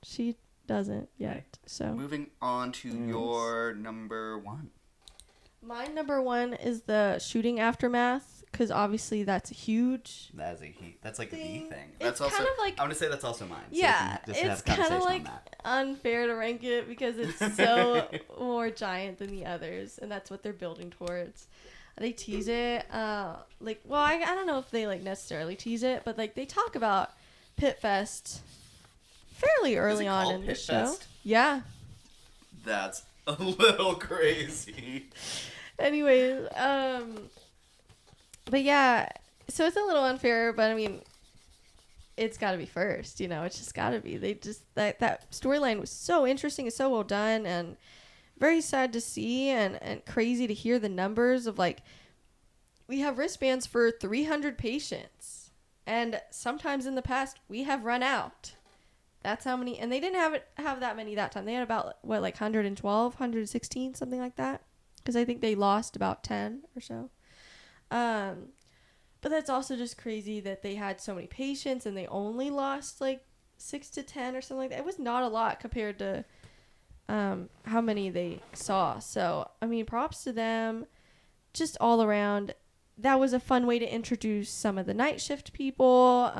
She doesn't yet. So moving on to your number 1. My number 1 is the shooting aftermath, because obviously that's huge. That's like the thing. That's also kind of like, I'm gonna say that's also mine. Yeah, so it's kind of like unfair to rank it because it's so more giant than the others, and that's what they're building towards. They tease it, like, well, I don't know if they, like, necessarily tease it, but, like, they talk about Pitt Fest fairly early on in the show. Fest? Yeah. That's a little crazy. Anyways, but yeah, so it's a little unfair, but I mean, it's got to be first, you know, it's just got to be. They just, that storyline was so interesting and so well done, and very sad to see, and crazy to hear the numbers of, like, we have wristbands for 300 patients, and sometimes in the past we have run out. That's how many, and they didn't have that many that time. They had about, what, like 112, 116, something like that. Because I think they lost about 10 or so. But that's also just crazy that they had so many patients and they only lost like 6 to 10 or something like that. It was not a lot compared to how many they saw. So, I mean, props to them. Just all around. That was a fun way to introduce some of the night shift people.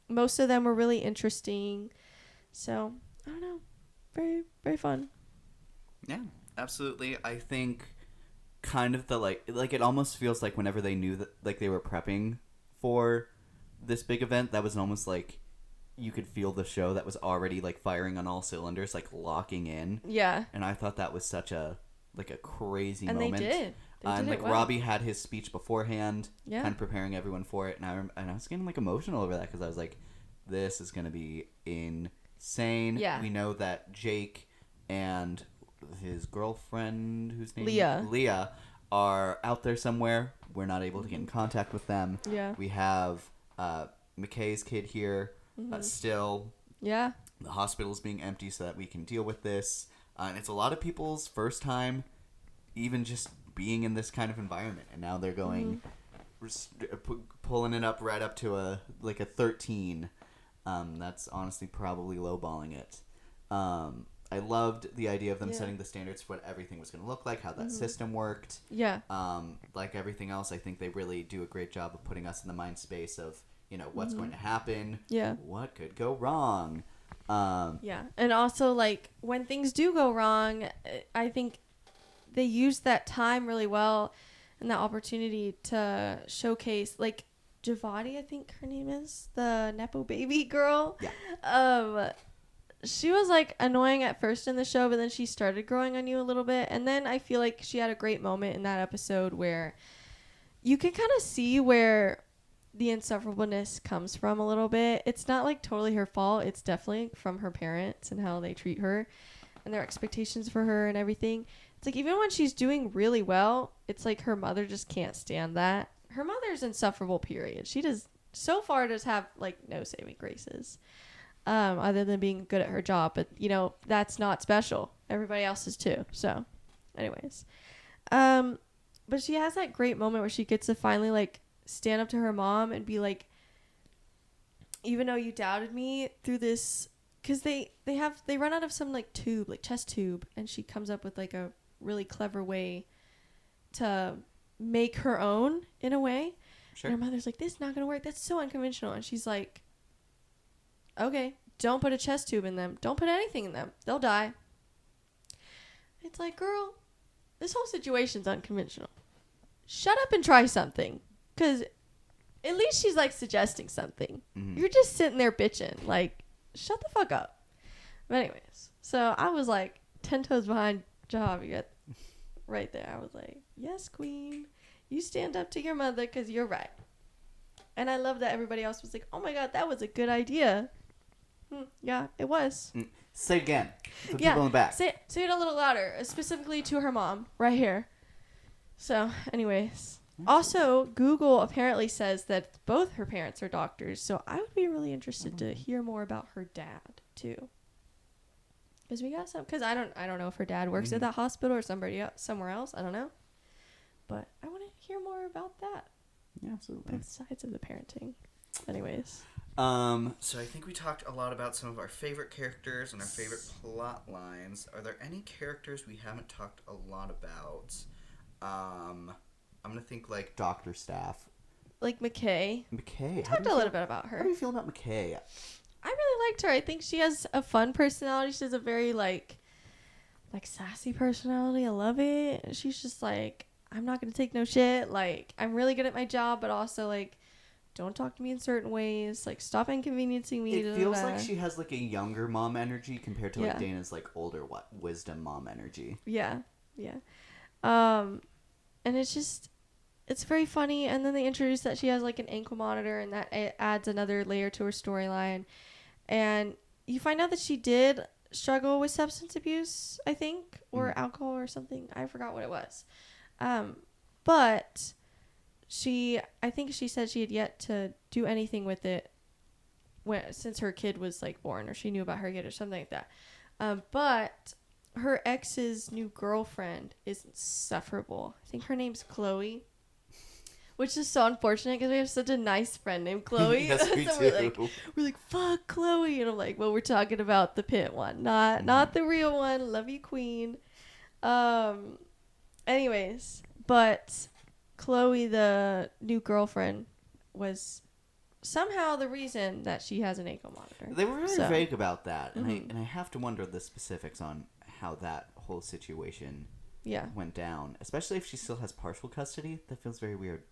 Most of them were really interesting. So, I don't know. Very, very fun. Yeah, absolutely. I think kind of the, like it almost feels like whenever they knew that, like, they were prepping for this big event, that was almost like you could feel the show that was already, like, firing on all cylinders, like, locking in. Yeah. And I thought that was such a, like, a crazy moment. And they did. And, like, well. Robbie had his speech beforehand, yeah, kind of preparing everyone for it. And I was getting, like, emotional over that because I was like, this is going to be insane. Yeah. We know that Jake and his girlfriend, whose name Leah, are out there somewhere. We're not able to get in contact with them. Yeah. We have McKay's kid here still. Yeah. The hospital's being empty so that we can deal with this. And it's a lot of people's first time even just being in this kind of environment. And now they're going, pulling it up right up to a 13. That's honestly probably lowballing it. I loved the idea of them setting the standards for what everything was going to look like, how that system worked. Yeah. Like everything else, I think they really do a great job of putting us in the mind space of, you know, what's going to happen. Yeah. What could go wrong. Yeah. And also, like, when things do go wrong, I think they use that time really well. and that opportunity to showcase, like, Javadi, I think her name is, the Nepo baby girl. Yeah. She was, like, annoying at first in the show, but then she started growing on you a little bit. And then I feel like she had a great moment in that episode where you can kind of see where the insufferableness comes from a little bit. It's not, like, totally her fault. It's definitely from her parents and how they treat her and their expectations for her and everything. It's like, even when she's doing really well, it's like her mother just can't stand that. Her mother's insufferable, period. She does have, like, no saving graces. Other than being good at her job, but that's not special. Everybody else is too. So, anyways, but she has that great moment where she gets to finally, like, stand up to her mom and be like, even though you doubted me through this, because they run out of some, like, tube, like chest tube, and she comes up with, like, a really clever way to make her own in a way. Sure. And her mother's like, this is not gonna work. That's so unconventional. And she's like, okay, don't put a chest tube in them. Don't put anything in them. They'll die. It's like, girl, this whole situation's unconventional. Shut up and try something. Because at least she's, like, suggesting something. Mm-hmm. You're just sitting there bitching. Like, shut the fuck up. But anyways, so I was, like, 10 toes behind Javier right there. I was like, yes, queen. You stand up to your mother because you're right. And I love that everybody else was like, oh, my God, that was a good idea. Yeah, it was. Say it again. For people in the back. Say it a little louder, specifically to her mom, right here. So, anyways. Also, Google apparently says that both her parents are doctors, so I would be really interested to hear more about her dad, too. Because I don't know if her dad works at that hospital or somewhere else. I don't know. But I want to hear more about that. Yeah, absolutely. Both sides of the parenting. Anyways. So I think we talked a lot about some of our favorite characters and our favorite plot lines. Are there any characters we haven't talked a lot about? I'm gonna think, like, Dr. Staff. Like McKay. McKay. We talked a little bit about her. How do you feel about McKay? I really liked her. I think she has a fun personality. She has a very, like sassy personality. I love it. She's just like, I'm not gonna take no shit. Like, I'm really good at my job, but also, like, don't talk to me in certain ways. Like, stop inconveniencing me. It feels like she has, like, a younger mom energy compared to, like, Dana's, like, older wisdom mom energy. Yeah. Yeah. And it's very funny. And then they introduce that she has, like, an ankle monitor, and that it adds another layer to her storyline. And you find out that she did struggle with substance abuse, I think, or alcohol or something. I forgot what it was. But I think she said she had yet to do anything with it since her kid was, like, born, or she knew about her kid or something like that. But her ex's new girlfriend is insufferable. I think her name's Chloe, which is so unfortunate because we have such a nice friend named Chloe. Yes, we so do. We're like, fuck Chloe. And I'm like, well, we're talking about the Pitt one, not the real one. Love you, queen. Anyways, but Chloe, the new girlfriend, was somehow the reason that she has an ankle monitor. They were really vague about that, and I have to wonder the specifics on how that whole situation went down, especially if she still has partial custody. That feels very weird.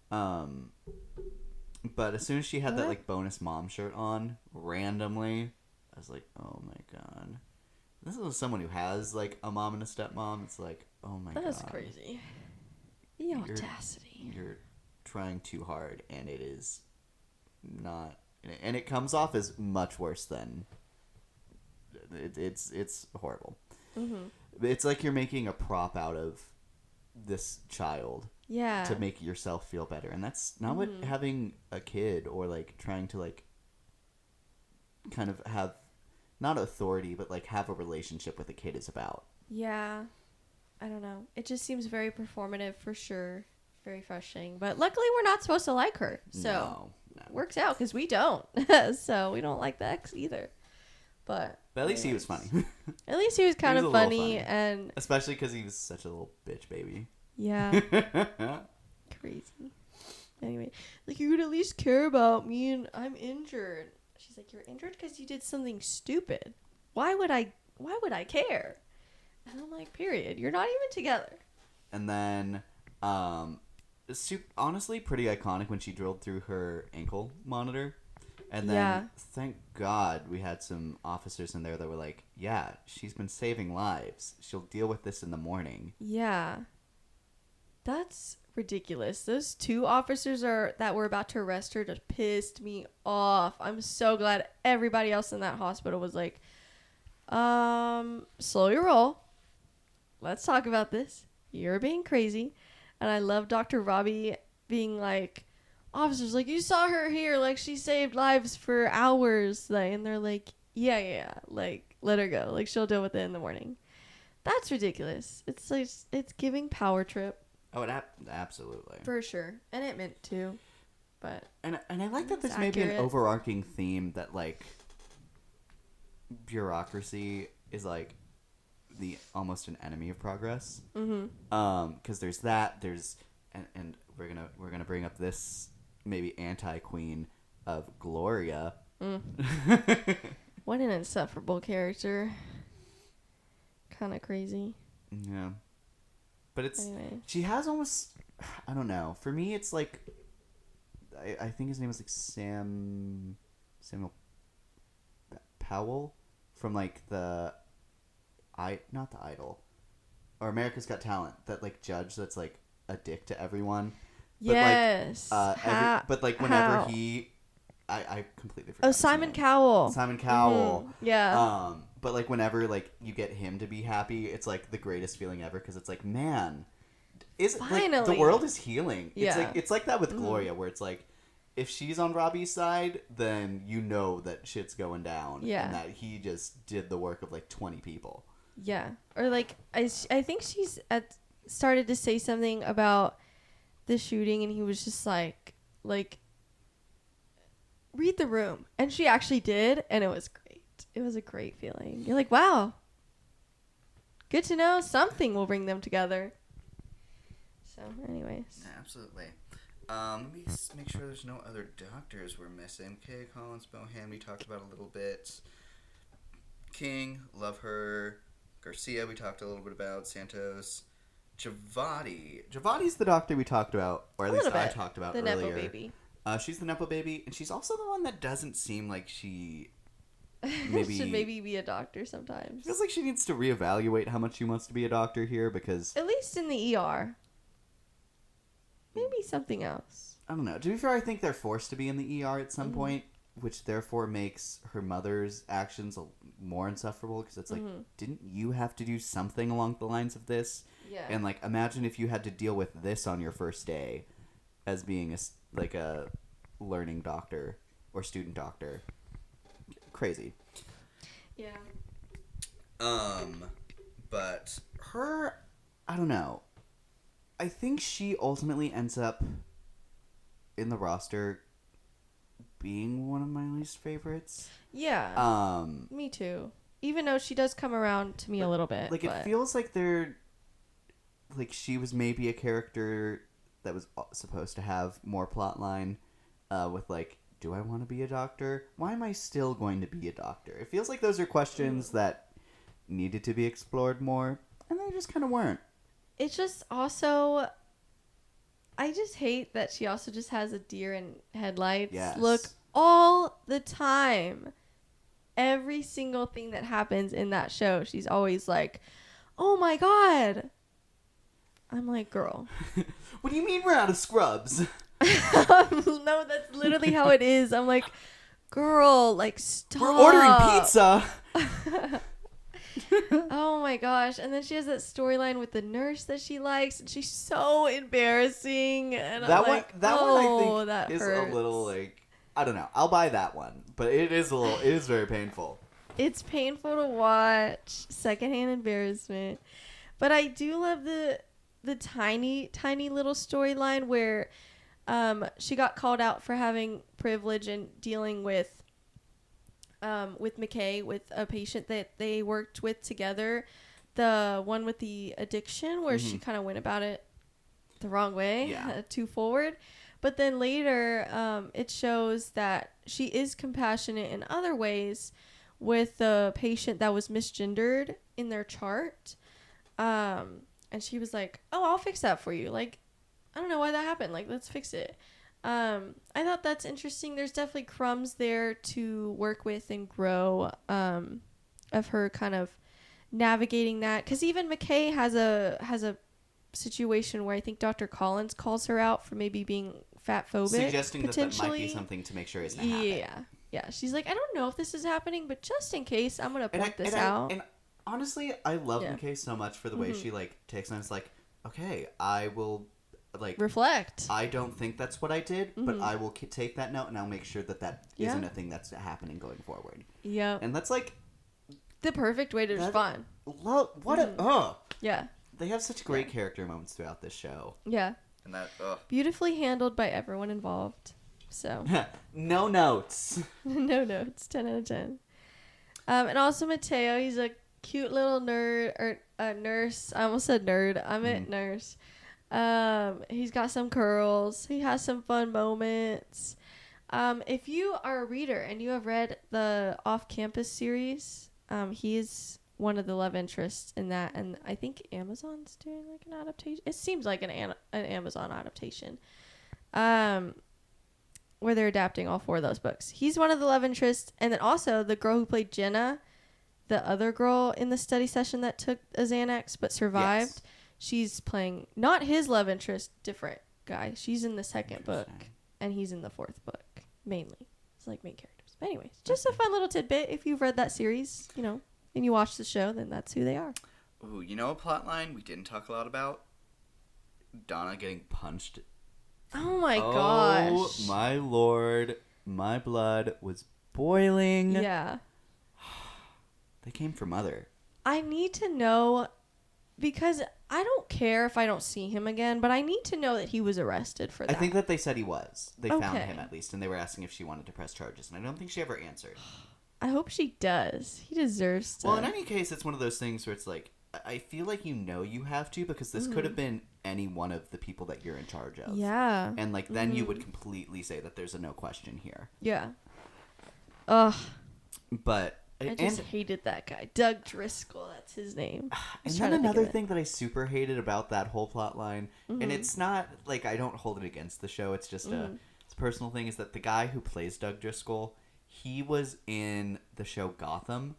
But as soon as she had that, like, bonus mom shirt on randomly, I was like, oh my God. This is someone who has, like, a mom and a stepmom. It's like, oh my God. That's crazy. The audacity. You're trying too hard, and it is not, and it comes off as much worse than it's horrible. It's like you're making a prop out of this child to make yourself feel better, and that's not what having a kid, or, like, trying to, like, kind of have not authority but, like, have a relationship with a kid is about. I don't know. It just seems very performative for sure. Very frustrating. But luckily we're not supposed to like her. So no. Works out because we don't. So we don't like the ex either. But at least he was funny. At least he was kind of funny. And especially because he was such a little bitch baby. Yeah. Crazy. Anyway, like, you would at least care about me, and I'm injured. She's like, you're injured because you did something stupid. Why would I care? And I'm like, period. You're not even together. And then Honestly, pretty iconic when she drilled through her ankle monitor. And then, thank God, we had some officers in there that were like, yeah, she's been saving lives. She'll deal with this in the morning. Yeah. That's ridiculous. Those 2 officers that were about to arrest her just pissed me off. I'm so glad everybody else in that hospital was like, slow your roll. Let's talk about this. You're being crazy. And I love Dr. Robbie being like, officers, like, you saw her here, like, she saved lives for hours, like, and they're like, yeah, like, let her go, like, she'll deal with it in the morning. That's ridiculous. It's like, it's giving power trip. Oh, absolutely. For sure. And it meant to, but. And I like that this may be an overarching theme that, like, bureaucracy is, like, almost an enemy of progress. Mm-hmm. Because there's and we're gonna bring up this maybe anti-queen of Gloria. What an insufferable character. Kind of crazy. Yeah. But anyway. She has almost, I don't know. For me, it's like, I think his name was like Samuel Powell from like not The Idol, or America's Got Talent, that like judge that's like a dick to everyone. But yes. Whenever I completely forgot. Oh, Simon Cowell. Simon Cowell. Mm-hmm. Yeah. But like whenever like you get him to be happy, it's like the greatest feeling ever, because it's like, man, finally, like, the world is healing. Yeah. It's like that with Gloria, where it's like, if she's on Robbie's side, then you know that shit's going down. Yeah. And that he just did the work of like 20 people. Yeah. Or like I think she's started to say something about the shooting, and he was just like read the room, and she actually did, and it was great. It was a great feeling. You're like, wow, good to know something will bring them together. So anyways, absolutely. Let me make sure there's no other doctors we're missing. Okay, Collins, Bohan, we talked about a little bit. King, love her. Garcia, we talked a little bit about. Santos. Javati's the doctor we talked about, or at least I talked about earlier. The Nepo baby. She's the Nepo baby, and she's also the one that doesn't seem like she maybe should be a doctor sometimes. Feels like she needs to reevaluate how much she wants to be a doctor here, because at least in the ER. Maybe something else. I don't know. To be fair, I think they're forced to be in the ER at some point, which therefore makes her mother's actions more insufferable, because it's like, didn't you have to do something along the lines of this? Yeah. And like, imagine if you had to deal with this on your first day as being a learning doctor or student doctor. Crazy. Yeah. But her, I don't know. I think she ultimately ends up in the roster being one of my least favorites. Yeah. Me too. Even though she does come around to me a little bit. Like, it feels like she was maybe a character that was supposed to have more plot line, with like, do I want to be a doctor? Why am I still going to be a doctor? It feels like those are questions that needed to be explored more, and they just kind of weren't. It's just also, I just hate that she also just has a deer in headlights look all the time. Every single thing that happens in that show, she's always like, oh my God. I'm like, girl. What do you mean we're out of scrubs? No, that's literally how it is. I'm like, girl, like, stop. We're ordering pizza. Oh my gosh. And then she has that storyline with the nurse that she likes, and she's so embarrassing. And that I'm one, like, that one I think that is hurts. a little like, I don't know. I'll buy that one, but it is very painful. It's painful to watch. Secondhand embarrassment. But I do love the tiny little storyline where she got called out for having privilege and dealing with McKay, with a patient that they worked with together, the one with the addiction, where she kind of went about it the wrong way, too forward. But then later, it shows that she is compassionate in other ways with the patient that was misgendered in their chart. And she was like, oh, I'll fix that for you. Like, I don't know why that happened. Like, let's fix it. I thought that's interesting. There's definitely crumbs there to work with and grow, of her kind of navigating that. Because even McKay has a situation where I think Dr. Collins calls her out for maybe being fat phobic, suggesting that might be something to make sure isn't happening. Yeah. She's like, I don't know if this is happening, but just in case, I'm gonna point this out. And honestly, I love McKay so much for the way she like takes and it's like, okay, I will like reflect. I don't think that's what I did, but I will take that note and I'll make sure that isn't a thing that's happening going forward. Yeah, and that's like the perfect way to respond. Yeah. They have such great character moments throughout this show. Yeah. And that beautifully handled by everyone involved. So no notes. No notes. 10 out of 10. And also Mateo, he's a cute little nerd or nurse. I almost said nerd. I meant nurse. He's got some curls. He has some fun moments. If you are a reader and you have read the Off-Campus series, he is one of the love interests in that, and I think Amazon's doing like an adaptation. It seems like an Amazon adaptation, where they're adapting all 4 of those books. He's one of the love interests, and then also the girl who played Jenna, the other girl in the study session that took a Xanax but survived. Yes. She's playing not his love interest, different guy. She's in the 2nd book, and he's in the 4th book mainly. It's like main characters. But anyways, just a fun little tidbit. If you've read that series, and you watch the show, then that's who they are. Ooh, you know a plot line we didn't talk a lot about? Donna getting punched. Oh my gosh. Oh my lord. My blood was boiling. Yeah. They came for Mother. I need to know, because I don't care if I don't see him again, but I need to know that he was arrested for that. I think that they said he was. They found him at least, and they were asking if she wanted to press charges, and I don't think she ever answered. I hope she does. He deserves to. Well, in any case, it's one of those things where it's like, I feel like you have to, because this could have been any one of the people that you're in charge of. Yeah. And like then you would completely say that there's a no question here. Yeah. Ugh. But I just hated that guy. Doug Driscoll, that's his name. And then another thing that I super hated about that whole plot line, and it's not like I don't hold it against the show, it's just it's a personal thing, is that the guy who plays Doug Driscoll, he was in the show Gotham.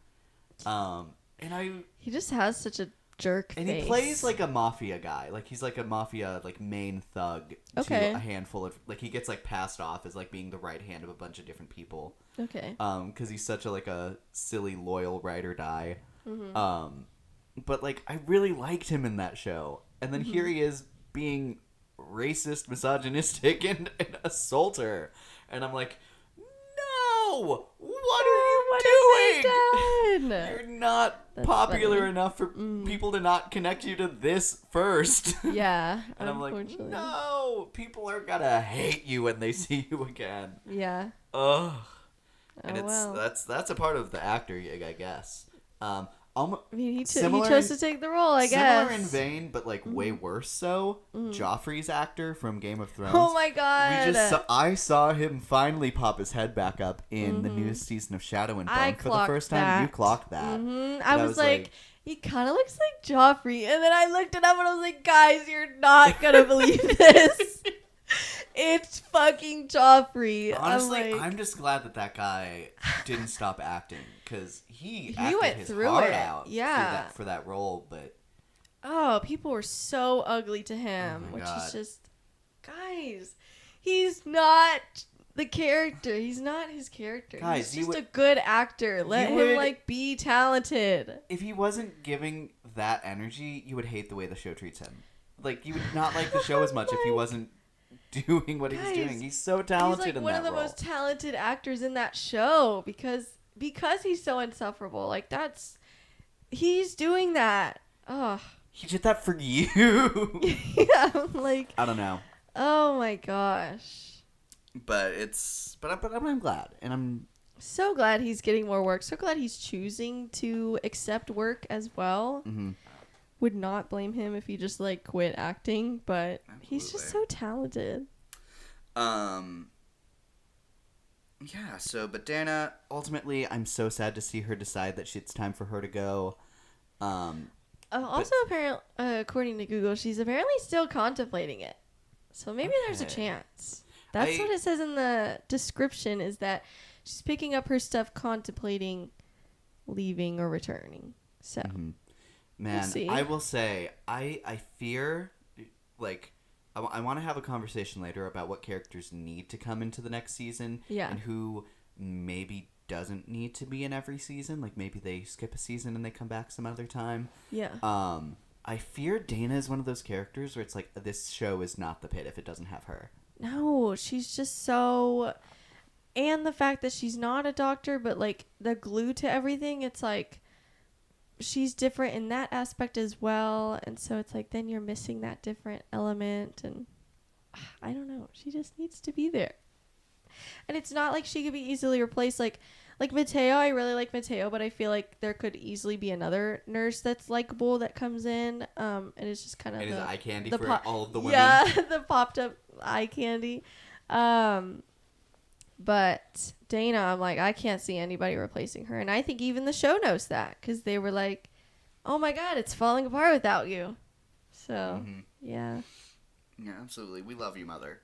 He just has such a jerk and face. He plays like a mafia guy. Like he's like a mafia like main thug to a handful of, like he gets like passed off as like being the right hand of a bunch of different people. Okay. Because he's such a silly loyal ride or die. But like I really liked him in that show, and then here he is being racist, misogynistic, and assault her, and I'm like, no, what are you doing? You're not popular enough for people to not connect you to this first. Yeah. And I'm like, no, people are gonna hate you when they see you again. Yeah. Ugh. And that's a part of the actor, I guess. I mean, he chose to take the role, I guess. Similar in vein, but like way worse so. Joffrey's actor from Game of Thrones. Oh my god! I saw him finally pop his head back up in the newest season of Shadow and Bone for the first time. You clocked that. I was like, he kind of looks like Joffrey, and then I looked it up and I was like, guys, you're not gonna believe this. It's fucking Joffrey. Honestly, I'm just glad that guy didn't stop acting, because he acted went his through heart it. out for that role. But people were so ugly to him, which is just, guys, he's not the character. He's not his character. Guys, he's just a good actor. Let him be talented. If he wasn't giving that energy, you would hate the way the show treats him. Like, you would not like the show as much if he wasn't doing what he's doing. He's so talented in that role. He's like one of the most talented actors in that show because he's so insufferable. Like, he's doing that. Ugh. He did that for you. Yeah, like, I don't know. Oh my gosh. But I'm glad, and I'm so glad he's getting more work. So glad he's choosing to accept work as well. Would not blame him if he just quit acting, but he's just so talented. Yeah, but Dana, ultimately, I'm so sad to see her decide that it's time for her to go. Also, apparently, according to Google, she's apparently still contemplating it. So maybe there's a chance. That's what it says in the description, is that she's picking up her stuff, contemplating leaving or returning. So, man, we'll see. I will say, I fear, like, I want to have a conversation later about what characters need to come into the next season. Yeah. And who maybe doesn't need to be in every season. Like, maybe they skip a season and they come back some other time. Yeah. I fear Dana is one of those characters where it's like, this show is not the Pitt if it doesn't have her. No, she's just so... And the fact that she's not a doctor, but, like, the glue to everything, it's like... She's different in that aspect as well. And so it's like, then you're missing that different element. And I don't know. She just needs to be there. And it's not like she could be easily replaced. Like Mateo, I really like Mateo, but I feel like there could easily be another nurse that's likable that comes in. And it's just kind of the eye candy the for all of the women. Yeah, the popped up eye candy. But Dana, I'm like, I can't see anybody replacing her. And I think even the show knows that, because they were like, oh my God, it's falling apart without you. So, yeah. Yeah, absolutely. We love you, Mother.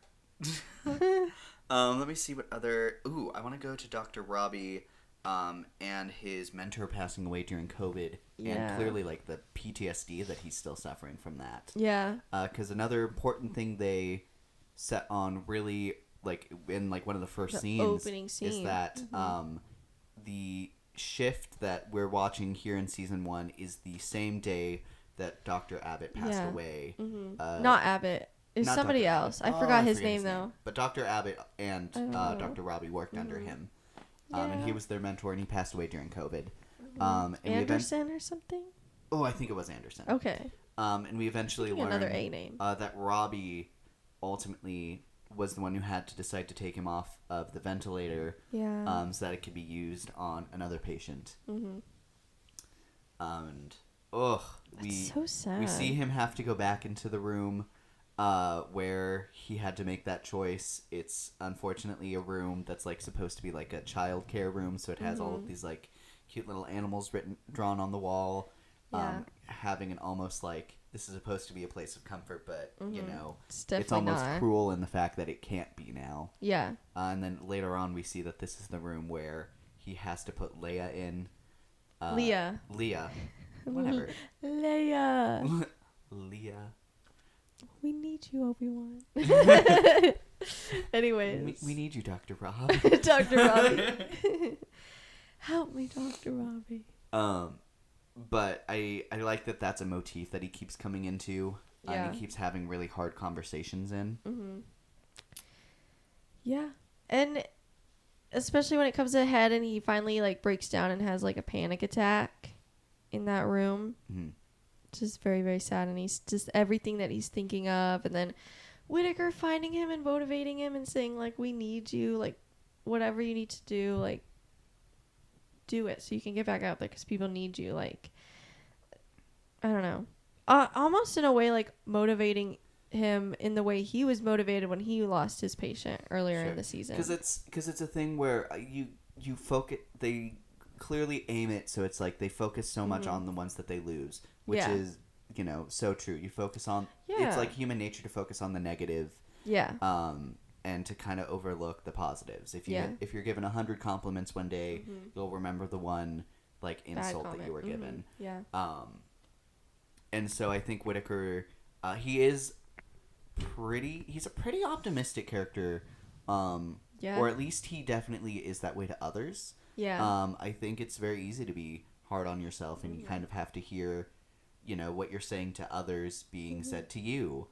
Let me see what other... Ooh, I want to go to Dr. Robbie and his mentor passing away during COVID. Yeah. And clearly, like, the PTSD that he's still suffering from that. Yeah. Because another important thing they set on really... like in like one of the first opening scene is that the shift that we're watching here in season 1 is the same day that Dr. Abbott passed away. Not Abbott. It's not somebody Dr. else. Abbott. I forgot his name though. But Dr. Abbott and Dr. Robbie worked under him. And he was their mentor, and he passed away during COVID. And Anderson or something? Oh, I think it was Anderson. Okay. And we eventually learned another A name. That Robbie ultimately was the one who had to decide to take him off of the ventilator so that it could be used on another patient. And That's so sad. We see him have to go back into the room where he had to make that choice. It's unfortunately a room that's like supposed to be like a child care room, so it has all of these like cute little animals drawn on the wall. Having an almost like, this is supposed to be a place of comfort, but you know, it's almost cruel in the fact that it can't be now. Yeah. And then later on we see that this is the room where he has to put Leia in. Leah. Whatever. Leia. Leah. We need you, Obi-Wan. Anyways. We need you, Dr. Rob. Dr. Robbie. Help me, Dr. Robbie. But I like that that's a motif that he keeps coming into. And he keeps having really hard conversations in. Yeah. And especially when it comes to Head and he finally like breaks down and has like a panic attack in that room. Just very, very sad. And he's just everything that he's thinking of. And then Whittaker finding him and motivating him and saying like, we need you. Like, whatever you need to do, like, do it so you can get back out there because people need you. Like, I don't know, almost in a way like motivating him in the way he was motivated when he lost his patient earlier in the season. Because it's a thing where you focus, they clearly aim it so it's like they focus so much on the ones that they lose, which is, you know, so true. You focus on it's like human nature to focus on the negative. And to kind of overlook the positives. If you're given 100 compliments one day, you'll remember the one like insult that you were given. And so I think Whittaker, he's a pretty optimistic character, or at least he definitely is that way to others. I think it's very easy to be hard on yourself, and you kind of have to hear, you know, what you're saying to others being said to you.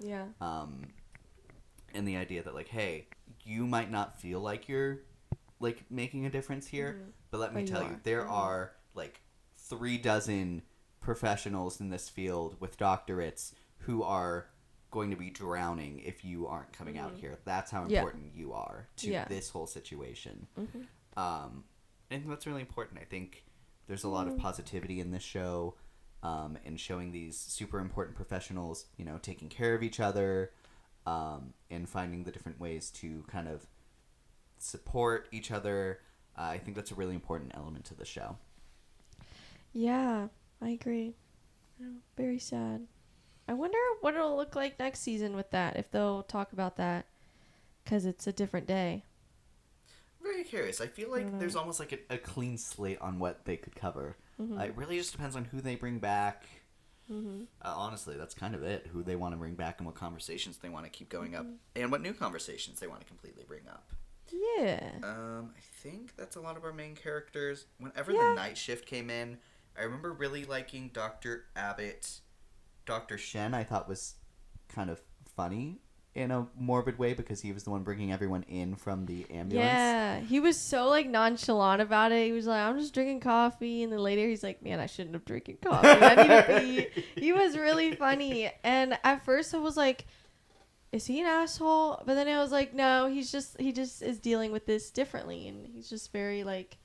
And the idea that, like, hey, you might not feel like you're, like, making a difference here, but let me tell you, there are, like, 36 professionals in this field with doctorates who are going to be drowning if you aren't coming out here. That's how important you are to this whole situation. And that's really important. I think there's a lot of positivity in this show, and showing these super important professionals, you know, taking care of each other, and finding the different ways to kind of support each other. I think that's a really important element to the show. Yeah, I agree. Very sad. I wonder what it'll look like next season with that, if they'll talk about that, because it's a different day. I'm very curious. I feel like there's almost like a clean slate on what they could cover. It really just depends on who they bring back. Honestly, that's kind of it. Who they want to bring back and what conversations they want to keep going up, and what new conversations they want to completely bring up. Yeah. I think that's a lot of our main characters. Whenever the night shift came in, I remember really liking Dr. Abbott. Dr. Shen I thought was kind of funny in a morbid way because he was the one bringing everyone in from the ambulance. Yeah, he was so like nonchalant about it. He was like, I'm just drinking coffee. And then later he's like, man, I shouldn't have drinking coffee. I need to pee. He was really funny. And at first I was like, is he an asshole? But then I was like, no, he just is dealing with this differently. And he's just very like,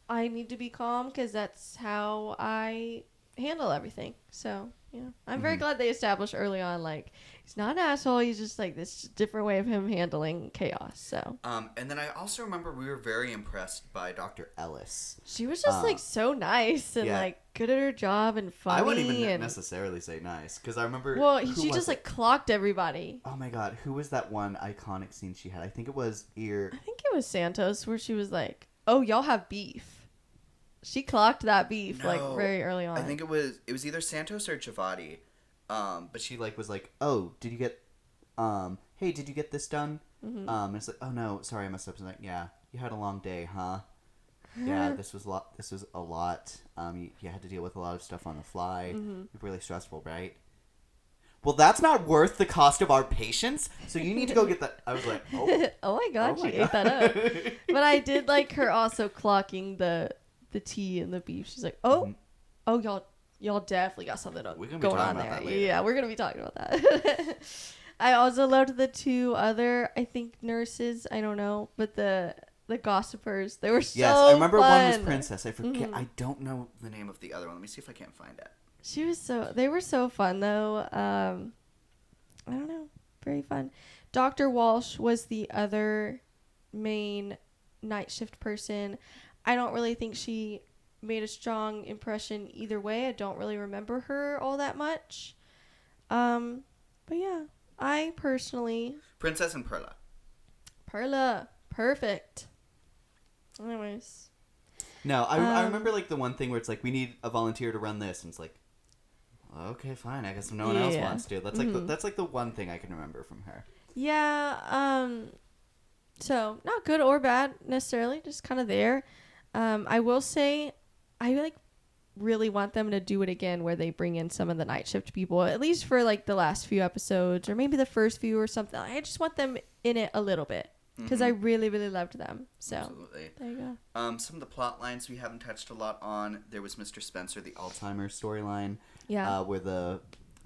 I need to be calm because that's how I handle everything. So, yeah, I'm very glad they established early on, like, he's not an asshole. He's just like this different way of him handling chaos. So, and then I also remember we were very impressed by Dr. Ellis. she was just like so nice and like good at her job and funny. I wouldn't even necessarily say nice because I remember. Well, she just like clocked everybody. Oh my god, who was that one iconic scene she had? I think it was I think it was Santos where she was like, "Oh, y'all have beef." She clocked that beef like very early on. I think it was either Santos or Chavati. But she like was like, "Oh, did you get hey, did you get this done?" And it's like, "Oh no, sorry, I messed up." And like, "Yeah, you had a long day, huh?" Yeah, this was a lot. You had to deal with a lot of stuff on the fly. Really stressful, right? Well, that's not worth the cost of our patience. So you need to go get that. I was like, "Oh, oh my god, she ate that up." But I did like her also clocking the tea and the beef. She's like, oh, y'all definitely got something going on there. Yeah, we're gonna be talking about that. I also loved the two other, I think, nurses. I don't know, but the gossipers. They were so I remember fun. one was Princess. I forget. I don't know the name of the other one. Let me see if I can't find it. They were so fun though. I don't know, very fun. Dr. Walsh was the other main night shift person. I don't really think she made a strong impression either way. I don't really remember her all that much. But yeah, I personally... Princess and Perla. Perla. Perfect. Anyways. No, I remember like the one thing where it's like, we need a volunteer to run this. And it's like, okay, fine. I guess no one else wants to. That's like that's like the one thing I can remember from her. Yeah. So not good or bad necessarily, just kind of there. I will say, I like really want them to do it again where they bring in some of the night shift people, at least for like the last few episodes or maybe the first few or something. I just want them in it a little bit because I really, really loved them. So absolutely. There you go. Some of the plot lines we haven't touched a lot on. There was Mr. Spencer, the Alzheimer's storyline, where the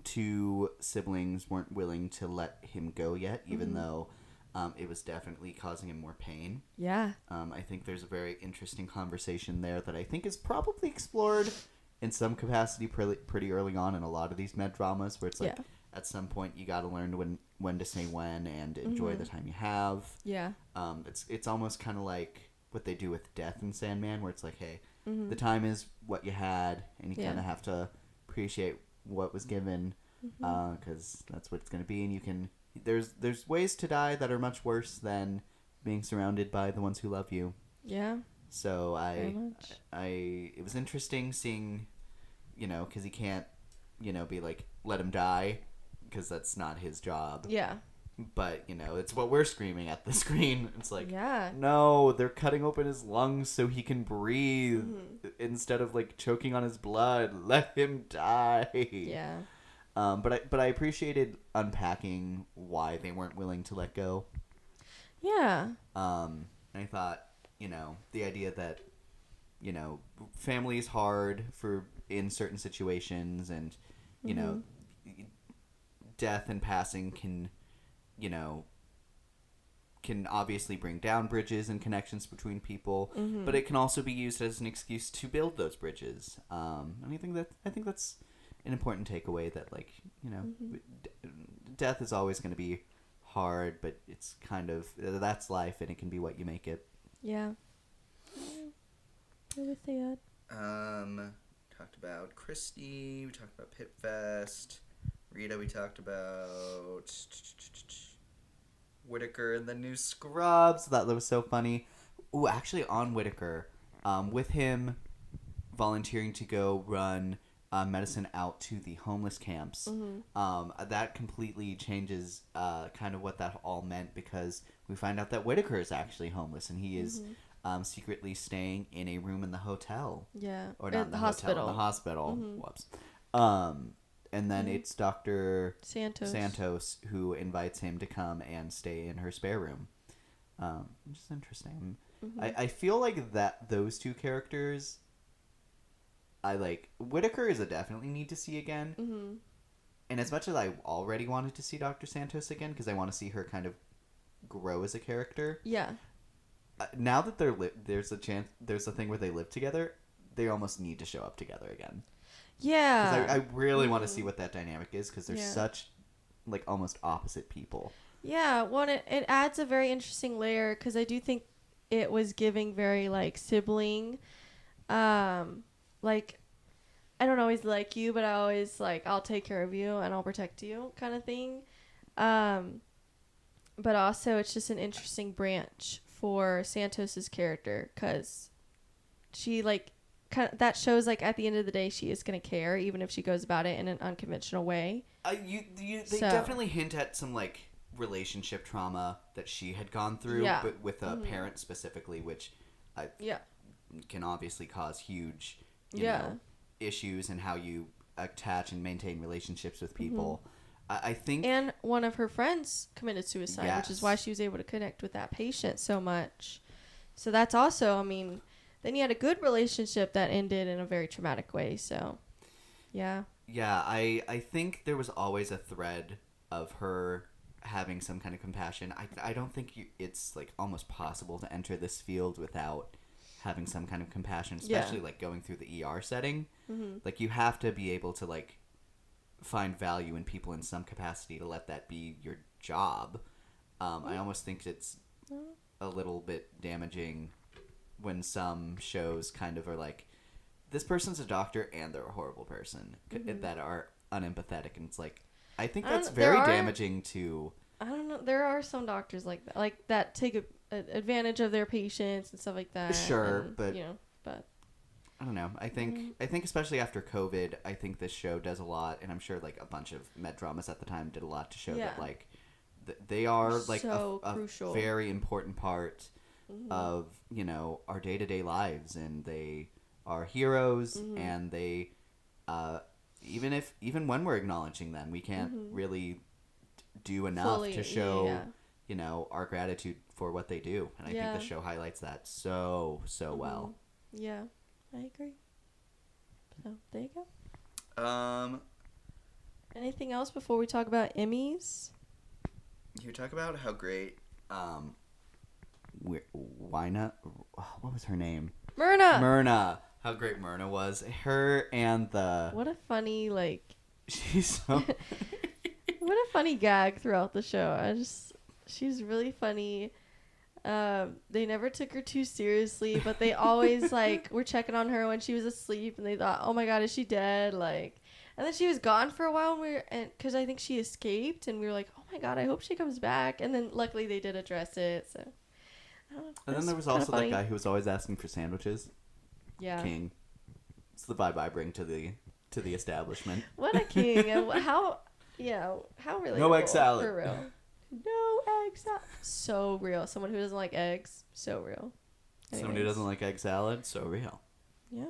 two siblings weren't willing to let him go yet, even though it was definitely causing him more pain. Yeah. I think there's a very interesting conversation there that I think is probably explored in some capacity pretty early on in a lot of these med dramas where it's like at some point you got to learn when to say when and enjoy the time you have. Yeah. It's almost kind of like what they do with Death in Sandman where it's like, hey, the time is what you had and you kind of have to appreciate what was given because that's what it's going to be, and you can... There's ways to die that are much worse than being surrounded by the ones who love you. Yeah. So it was interesting seeing, because he can't, be like, let him die, because that's not his job. Yeah. But, it's what we're screaming at the screen. It's like, no, they're cutting open his lungs so he can breathe instead of, like, choking on his blood. Let him die. Yeah. But I appreciated unpacking why they weren't willing to let go. Yeah. And I thought, the idea that, family is hard in certain situations and, death and passing can obviously bring down bridges and connections between people, but it can also be used as an excuse to build those bridges. And I think that's an important takeaway that, like, death is always going to be hard, but it's kind of, that's life and it can be what you make it. Yeah. What would they add? Talked about Christy, we talked about Pitt Fest. Rita, we talked about Whitaker and the new Scrubs. That was so funny. Ooh, actually, on Whitaker, with him volunteering to go run medicine out to the homeless camps, that completely changes kind of what that all meant, because we find out that Whitaker is actually homeless, and he is secretly staying in a room in the hotel. Yeah. Or not in the hospital. In the hospital. Whoops. And then it's Dr. Santos who invites him to come and stay in her spare room. Which is interesting. I feel like that those two characters, I like. Whitaker is a definitely need to see again. And as much as I already wanted to see Dr. Santos again, because I want to see her kind of grow as a character. Yeah. Now that there's a thing where they live together, they almost need to show up together again. Yeah. Because I really want to see what that dynamic is, because they're such, like, almost opposite people. Yeah, well, it adds a very interesting layer, because I do think it was giving very, like, sibling, like, I don't always like you, but I always, like, I'll take care of you and I'll protect you kind of thing. But also it's just an interesting branch for Santos's character, because she, like, that shows, like, at the end of the day she is going to care, even if she goes about it in an unconventional way. They definitely hint at some, like, relationship trauma that she had gone through, but with a parent specifically, which can obviously cause huge you know, issues in how you attach and maintain relationships with people. I think, and one of her friends committed suicide, which is why she was able to connect with that patient so much. So that's also, I mean, then you had a good relationship that ended in a very traumatic way. So, yeah. Yeah, I think there was always a thread of her having some kind of compassion. I don't think it's, like, almost possible to enter this field without having some kind of compassion, especially, like, going through the ER setting. Like, you have to be able to, like, find value in people in some capacity to let that be your job. I almost think it's a little bit damaging when some shows kind of are like, this person's a doctor and they're a horrible person, that are unempathetic, and it's like, I think that's very damaging to... I don't know. There are some doctors like that take advantage of their patients and stuff like that. Sure, and, but... You know, but... I don't know. I think especially after COVID, I think this show does a lot, and I'm sure, like, a bunch of med dramas at the time did a lot to show that, like, they are, like, so a very important part of, you know, our day-to-day lives, and they are heroes, and they, even when we're acknowledging them, we can't really do enough to show, you know, our gratitude for what they do, and I think the show highlights that so well. Yeah. I agree. So, there you go. Anything else before we talk about Emmys? You talk about how great, Wina, what was her name? Myrna. How great Myrna was. Her and the... What a funny, like... She's so... What a funny gag throughout the show. She's really funny. They never took her too seriously, but they always, like, were checking on her when she was asleep, and they thought, oh my god, is she dead? Like, and then she was gone for a while, because I think she escaped, and we were like, oh my god, I hope she comes back. And then luckily they did address it. So, I don't know. And then there was also that guy who was always asking for sandwiches. Yeah, King. It's the vibe I bring to the establishment. What a king! And how relatable. No egg salad. For real. No egg salad. So real. Someone who doesn't like eggs. So real. Anyways. Someone who doesn't like egg salad. So real. Yeah.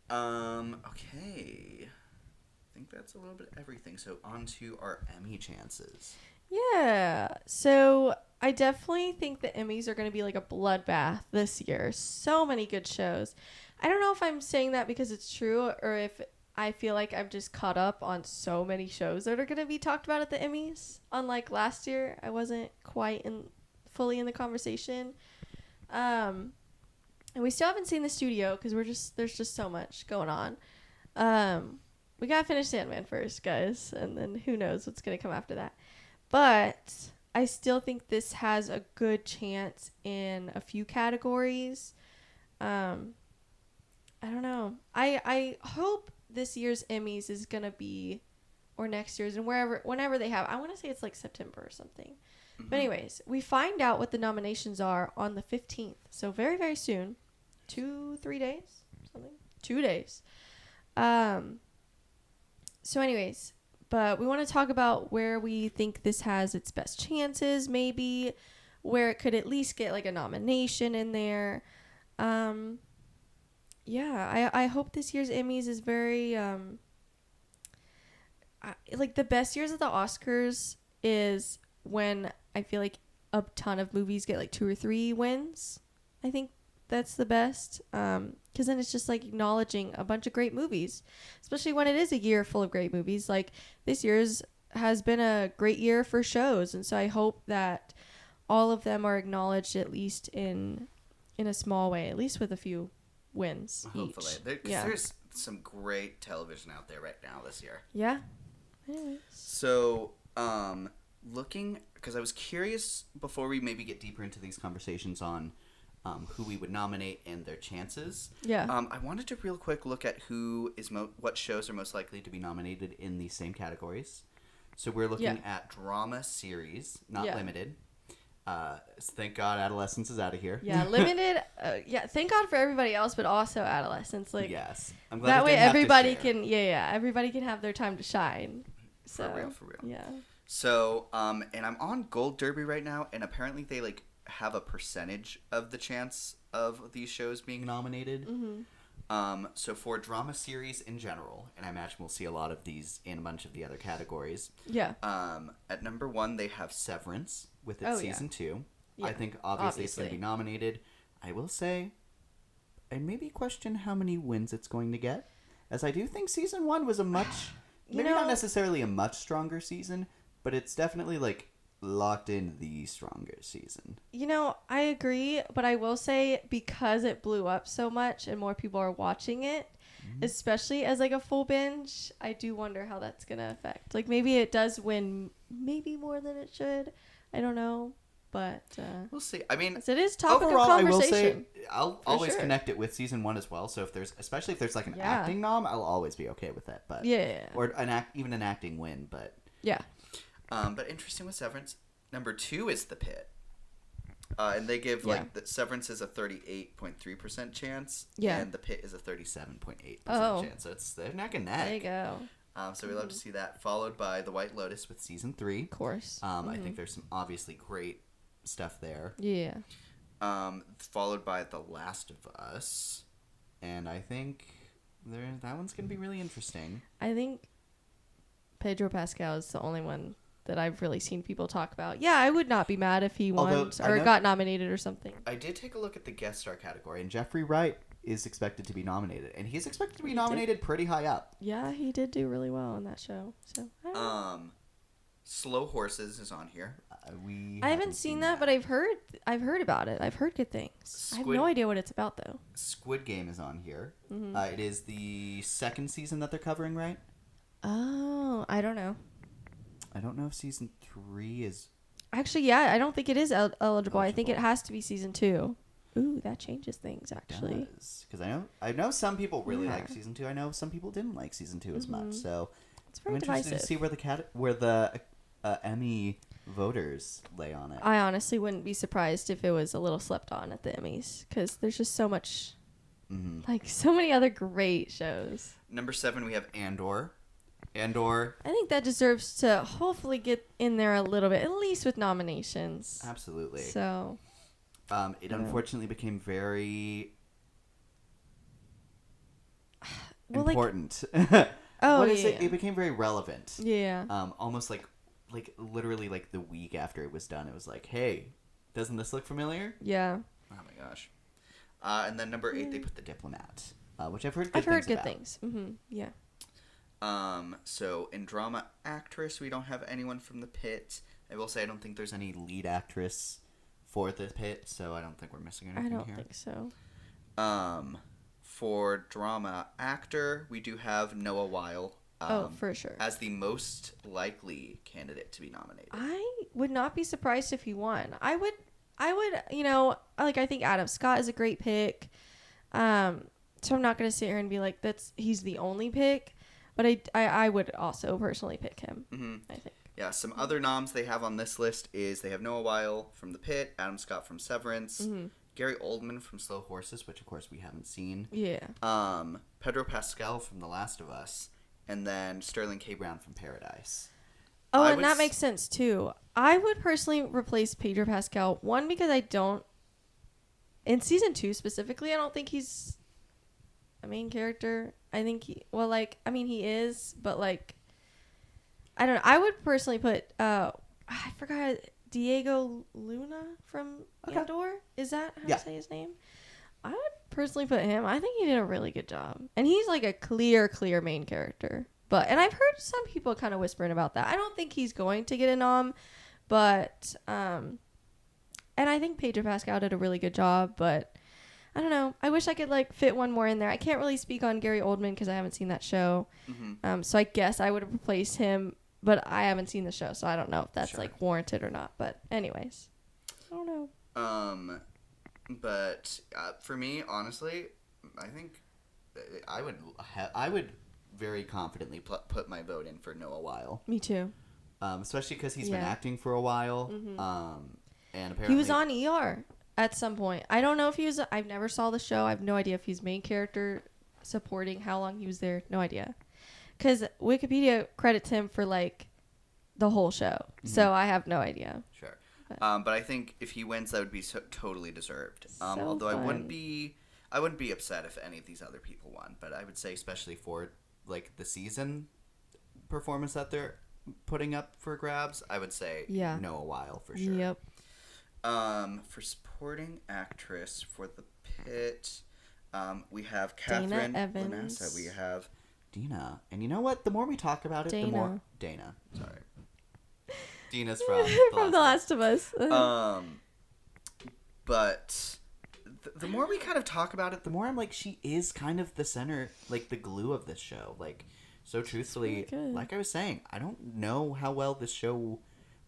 Okay. I think that's a little bit of everything. So on to our Emmy chances. Yeah. So I definitely think the Emmys are going to be like a bloodbath this year. So many good shows. I don't know if I'm saying that because it's true or if I feel like I've just caught up on so many shows that are going to be talked about at the Emmys. Unlike last year, I wasn't quite fully in the conversation. And we still haven't seen The Studio because there's just so much going on. We got to finish Sandman first, guys, and then who knows what's going to come after that. But I still think this has a good chance in a few categories. I don't know. I hope this year's Emmys is going to be, or next year's, and whenever they have. I want to say it's like September or something. But anyways, we find out what the nominations are on the 15th. So very, very soon. 2-3 days? Something. 2 days. So anyways, but we want to talk about where we think this has its best chances, maybe where it could at least get like a nomination in there. Yeah, I hope this year's Emmys is very like the best years of the Oscars is when I feel like a ton of movies get like 2 or 3 wins. I think that's the best, because then it's just like acknowledging a bunch of great movies, especially when it is a year full of great movies. Like this year's has been a great year for shows, and so I hope that all of them are acknowledged at least in a small way, at least with a few wins. Hopefully, there's some great television out there right now this year. Yeah. Anyways. So, looking, because I was curious before we maybe get deeper into these conversations on who we would nominate and their chances. Yeah. I wanted to real quick look at what shows are most likely to be nominated in these same categories. So we're looking at drama series, not limited. So thank God Adolescence is out of here. Yeah, limited. Thank God for everybody else, but also Adolescence. Like, yes, I'm glad that way everybody can. Everybody can have their time to shine. So, for real. Yeah. So, and I'm on Gold Derby right now, and apparently they like have a percentage of the chance of these shows being nominated. Mm-hmm. So for drama series in general, and I imagine we'll see a lot of these in a bunch of the other categories. Yeah. At number 1, they have Severance with its season 2. Yeah. I think obviously it's going to be nominated. I will say, I maybe question how many wins it's going to get, as I do think season 1 was a much, not necessarily a much stronger season, but it's definitely like locked in the stronger season. I agree, but I will say because it blew up so much and more people are watching it, especially as like a full binge, I do wonder how that's going to affect. Like maybe it does win maybe more than it should. I don't know, but we'll see. I mean, it is topic overall, of conversation. I will say I'll always connect it with season 1 as well. So especially if there's like an acting nom, I'll always be okay with that. But or even an acting win, but yeah. But interesting with Severance. Number 2 is The Pitt. And they give the Severance is a 38.3% chance. Yeah. And The Pitt is a 37.8% chance. So they're neck and neck. There you go. So we love to see that. Followed by The White Lotus with season 3. Of course. I think there's some obviously great stuff there. Yeah. Followed by The Last of Us. And I think that one's going to be really interesting. I think Pedro Pascal is the only one that I've really seen people talk about. Yeah, I would not be mad if he won or got nominated or something. I did take a look at the guest star category, and Jeffrey Wright is expected to be nominated, and he's expected to be nominated pretty high up. Yeah, he did do really well in that show. So Slow Horses is on here. I haven't seen that, but I've heard about it. I've heard good things. I have no idea what it's about though. Squid Game is on here. Mm-hmm. It is the 2nd season that they're covering, right? Oh, I don't know. I don't know if season 3 is... Actually, yeah, I don't think it is eligible. I think it has to be season 2. Ooh, that changes things, actually. Because I know some people really like season 2. I know some people didn't like season 2 as much. So it's very interested to see where the Emmy voters lay on it. I honestly wouldn't be surprised if it was a little slept on at the Emmys, because there's just so much, like so many other great shows. Number 7, we have Andor. I think that deserves to hopefully get in there a little bit, at least with nominations. Absolutely. So, it unfortunately became very important. It became very relevant. Yeah. Almost like literally like the week after it was done, it was like, hey, doesn't this look familiar? Yeah. Oh my gosh. And then number 8, they put The Diplomat, which I've heard good things. Mm-hmm. Yeah. So in drama actress, we don't have anyone from The Pitt. I will say I don't think there's any lead actress for The Pitt, so I don't think we're missing anything here. I don't think so. For drama actor, we do have Noah Weil. For sure. As the most likely candidate to be nominated. I would not be surprised if he won. I would, I think Adam Scott is a great pick. So I'm not going to sit here and be like, he's the only pick. But I would also personally pick him. Mm-hmm. I think. Yeah, some other noms they have on this list is they have Noah Weil from The Pitt, Adam Scott from Severance, Gary Oldman from Slow Horses, which of course we haven't seen. Yeah. Pedro Pascal from The Last of Us, and then Sterling K. Brown from Paradise. Oh, and that makes sense too. I would personally replace Pedro Pascal. One, because I don't. In season 2 specifically, I don't think he's a main character. I think he is, but like, I don't know. I would personally put I forgot Diego Luna from Andor. Is that how to say his name? I would personally put him. I think he did a really good job, and he's like a clear main character. And I've heard some people kind of whispering about that. I don't think he's going to get a nom, but and I think Pedro Pascal did a really good job, but I don't know. I wish I could like fit one more in there. I can't really speak on Gary Oldman because I haven't seen that show. Mm-hmm. So I guess I would have replaced him, but I haven't seen the show, so I don't know if that's like warranted or not. But anyways, I don't know. But for me, honestly, I think I would very confidently put my vote in for Noah Weil. Me too. Especially because he's been acting for a while. Mm-hmm. And apparently he was on ER at some point. I don't know if he was. I've never saw the show. I have no idea if he's main character, supporting, how long he was there. No idea. Because Wikipedia credits him for like the whole show. Mm-hmm. So I have no idea. Sure. But I think if he wins, that would be totally deserved. Although fun. I wouldn't be upset if any of these other people won. But I would say, especially for like the season performance that they're putting up for grabs, I would say Noah Weil for sure. Yep. For supporting actress for The Pitt, we have Catherine Lanassa. We have Dina. And you know what? The more we talk about it, the more Dana. Sorry. Dina's from The Last of Us. But the more we kind of talk about it, the more I'm like, she is kind of the center, like the glue of this show. Like, so truthfully, like I was saying, I don't know how well this show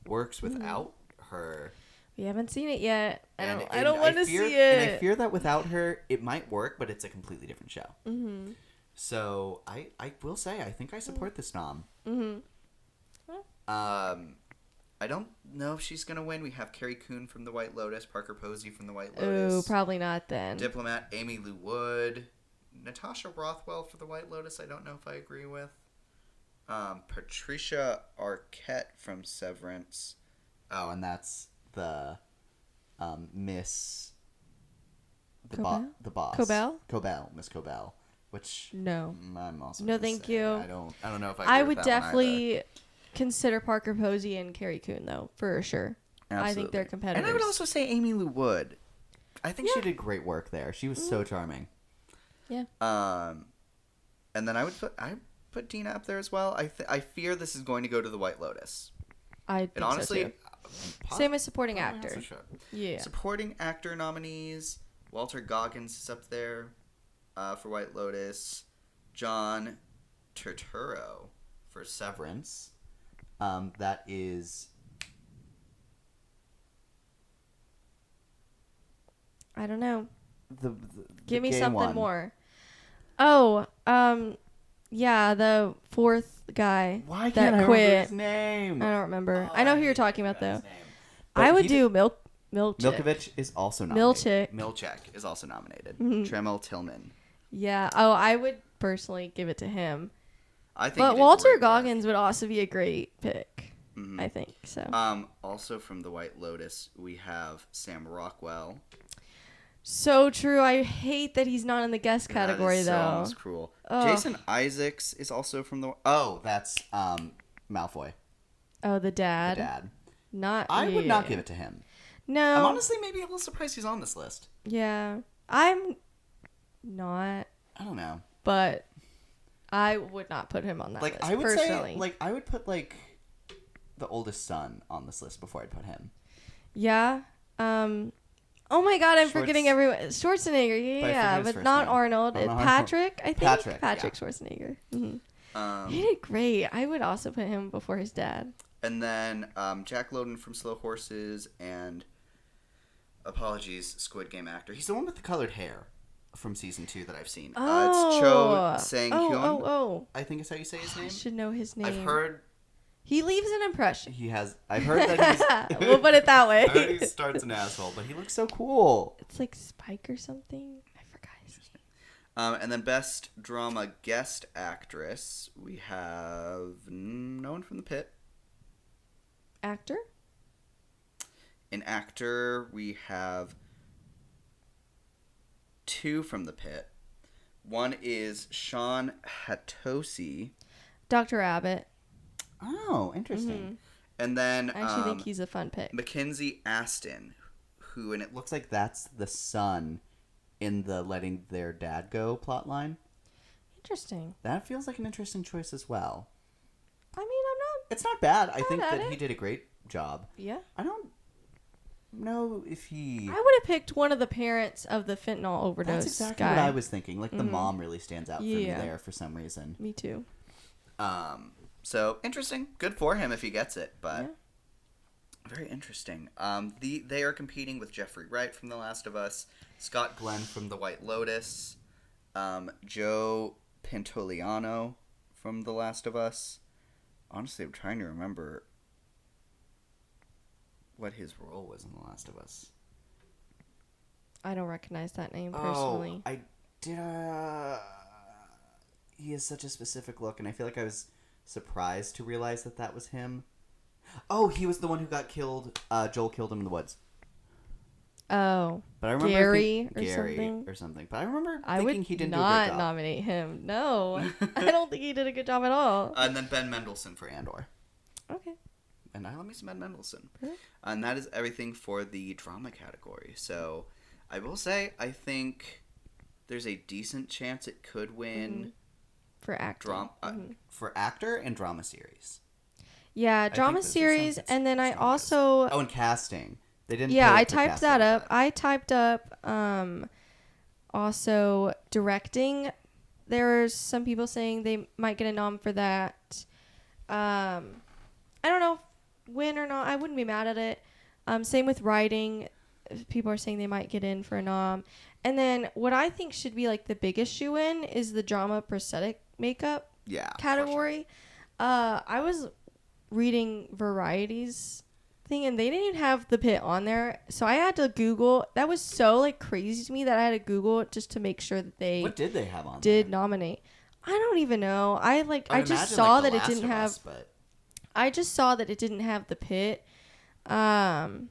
works without her. We haven't seen it yet. I don't want to see it. And I fear that without her, it might work, but it's a completely different show. Mm-hmm. So I will say, I think I support this nom. Mm-hmm. I don't know if she's going to win. We have Carrie Coon from The White Lotus, Parker Posey from The White Lotus. Oh, probably not then. Diplomat, Amy Lou Wood. Natasha Rothwell for The White Lotus, I don't know if I agree with. Patricia Arquette from Severance. Oh, and that's the Miss... The boss. Cobell? Miss Cobell. Which... No. I'm also no, thank you. I don't know if I agree I with would that definitely consider Parker Posey and Carrie Coon, though, for sure. Absolutely. I think they're competitors. And I would also say Amy Lou Wood. I think she did great work there. She was so charming. Yeah. And then I put Dina up there as well. I fear this is going to go to The White Lotus. I think honestly, so too. Same as supporting actor. Yeah. Supporting actor nominees. Walter Goggins is up there for White Lotus. John Turturro for Severance. That is... I don't know. The Give me something more. Oh, yeah, the fourth guy Why that can't I quit. remember his name? I don't remember. I know who you're talking about, though. But I would do Milchik. Milkovich is also nominated. Milchik is also nominated. Tremel Tillman. Yeah. Oh, I would personally give it to him. I think. But Walter Goggins would also be a great pick. Mm-hmm. I think so. Also from The White Lotus, we have Sam Rockwell. So true. I hate that he's not in the guest category, though. So almost cruel. Ugh. Jason Isaacs is also from the... Oh, that's Malfoy. Oh, the dad. The dad. I would not give it to him. No. I'm honestly maybe a little surprised he's on this list. Yeah. I'm not. I don't know. But I would not put him on that list, I would personally. say, I would put, the oldest son on this list before I'd put him. Yeah. Oh my God, I'm forgetting everyone. Schwarzenegger, yeah, but not Arnold. Patrick, I think. Patrick Schwarzenegger. Mm-hmm. He did great. I would also put him before his dad. And then Jack Lowden from Slow Horses and, apologies, Squid Game actor. He's the one with the colored hair. from season 2 that I've seen. Oh. It's Cho Sang-hyun. Oh. I think is how you say his name. I should know his name. I've heard he leaves an impression. he has. I've heard that he's. We'll put it that way. I heard he starts an asshole, but he looks so cool. It's like Spike or something. I forgot his name. And then best drama guest actress, we have no one from the Pitt. Actor? In actor, we have 2 from the Pitt. One is Sean Hatosi. Dr. Abbott. Oh, interesting. Mm-hmm. And then I actually think he's a fun pick. Mackenzie Aston, who, and it looks like that's the son in the letting their dad go plotline. Interesting. That feels like an interesting choice as well. I mean, I'm not... It's not bad. I think that it. he did a great job. Yeah. I don't know if he... I would have picked one of the parents of the fentanyl overdose. That's exactly guy. what I was thinking. Like, the mom really stands out for me Yeah. there for some reason. Me too. So, interesting. Good for him if he gets it, but... Yeah. Very interesting. They are competing with Jeffrey Wright from The Last of Us, Scott Glenn from The White Lotus, Joe Pantoliano from The Last of Us. Honestly, I'm trying to remember what his role was in The Last of Us. I don't recognize that name personally. Oh, I did. He has such a specific look, and I feel like I was surprised to realize that was him. Oh, he was the one who got killed. Joel killed him in the woods. Oh, but I remember Gary or something. But I remember I thinking would he didn't not do a good job. nominate him. No, I don't think he did a good job at all. And then Ben Mendelsohn for Andor. Okay. And I love me some Ben Mendelsohn. Really? And that is everything for the drama category. So I will say, I think there's a decent chance it could win for actor. For actor and drama series. Yeah, drama series, and then I also... Oh, and casting. They didn't. Yeah, I typed that up. I typed up also directing. There's some people saying they might get a nom for that. I don't know if win or not. I wouldn't be mad at it. Same with writing. People are saying they might get in for a nom. And then what I think should be like the biggest shoe-in is the drama prosthetic makeup category. Sure. I was reading Variety's thing, and they didn't even have the Pitt on there, so I had to Google. That was so like crazy to me that I had to Google it just to make sure that they... What did they have on there? Did nominate. I don't even know. I just saw that it didn't have... I just saw that it didn't have the Pitt. And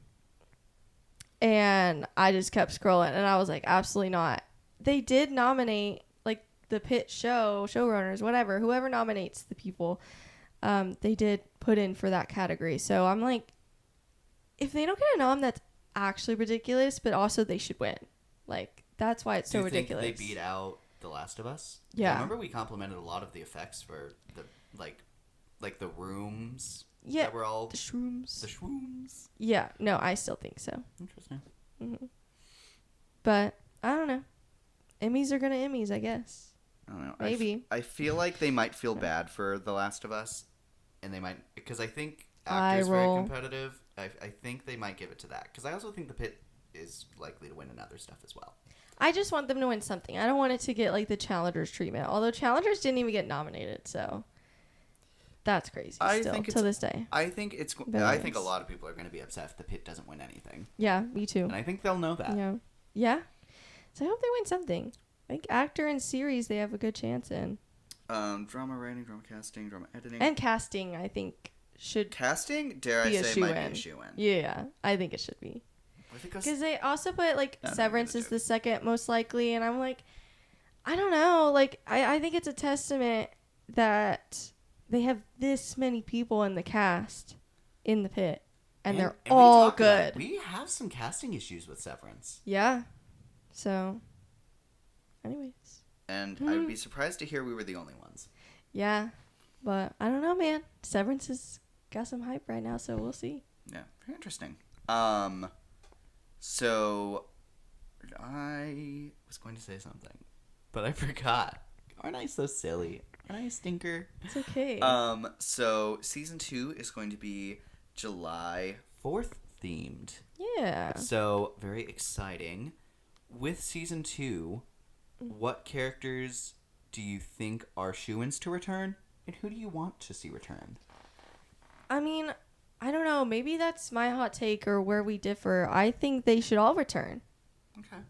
I just kept scrolling, and I was like, absolutely not. They did nominate, like, the Pitt showrunners, whatever, whoever nominates the people, they did put in for that category. So I'm like, if they don't get a nom, that's actually ridiculous, but also they should win. Like, that's why it's so ridiculous. Do you think they beat out The Last of Us? Yeah. I remember we complimented a lot of the effects for the, like the rooms. Yeah, that were all the shrooms. The shrooms. Yeah, no, I still think so. Interesting. Mm-hmm. But I don't know. Emmys are gonna Emmys, I guess. I don't know. Maybe. I feel like they might feel bad for The Last of Us, and they might, because I think actors very competitive. I think they might give it to that, because I also think the Pitt is likely to win in other stuff as well. I just want them to win something. I don't want it to get like the Challengers treatment. Although Challengers didn't even get nominated, so. That's crazy. To this day. I think a lot of people are going to be upset if the Pitt doesn't win anything. Yeah, me too. And I think they'll know that. Yeah. So I hope they win something. Like actor and series, they have a good chance in. Drama writing, drama casting, drama editing, and casting. I think should casting. Dare I say, might be a shoe-in. Yeah, I think it should be. Because they also put like Severance is the second most likely, and I'm like, I don't know. Like I think it's a testament that they have this many people in the cast in the Pitt, and they're all good. We have some casting issues with Severance. Yeah. So, anyways. And I would be surprised to hear we were the only ones. Yeah. But I don't know, man. Severance has got some hype right now, so we'll see. Yeah. Very interesting. So, I was going to say something, but I forgot. Aren't I so silly? Aren't I a stinker? It's okay. So season 2 is going to be July 4th themed. Yeah. So very exciting. With season 2, what characters do you think are shoo-ins to return, and who do you want to see return? I mean, I don't know. Maybe that's my hot take or where we differ. I think they should all return. Okay.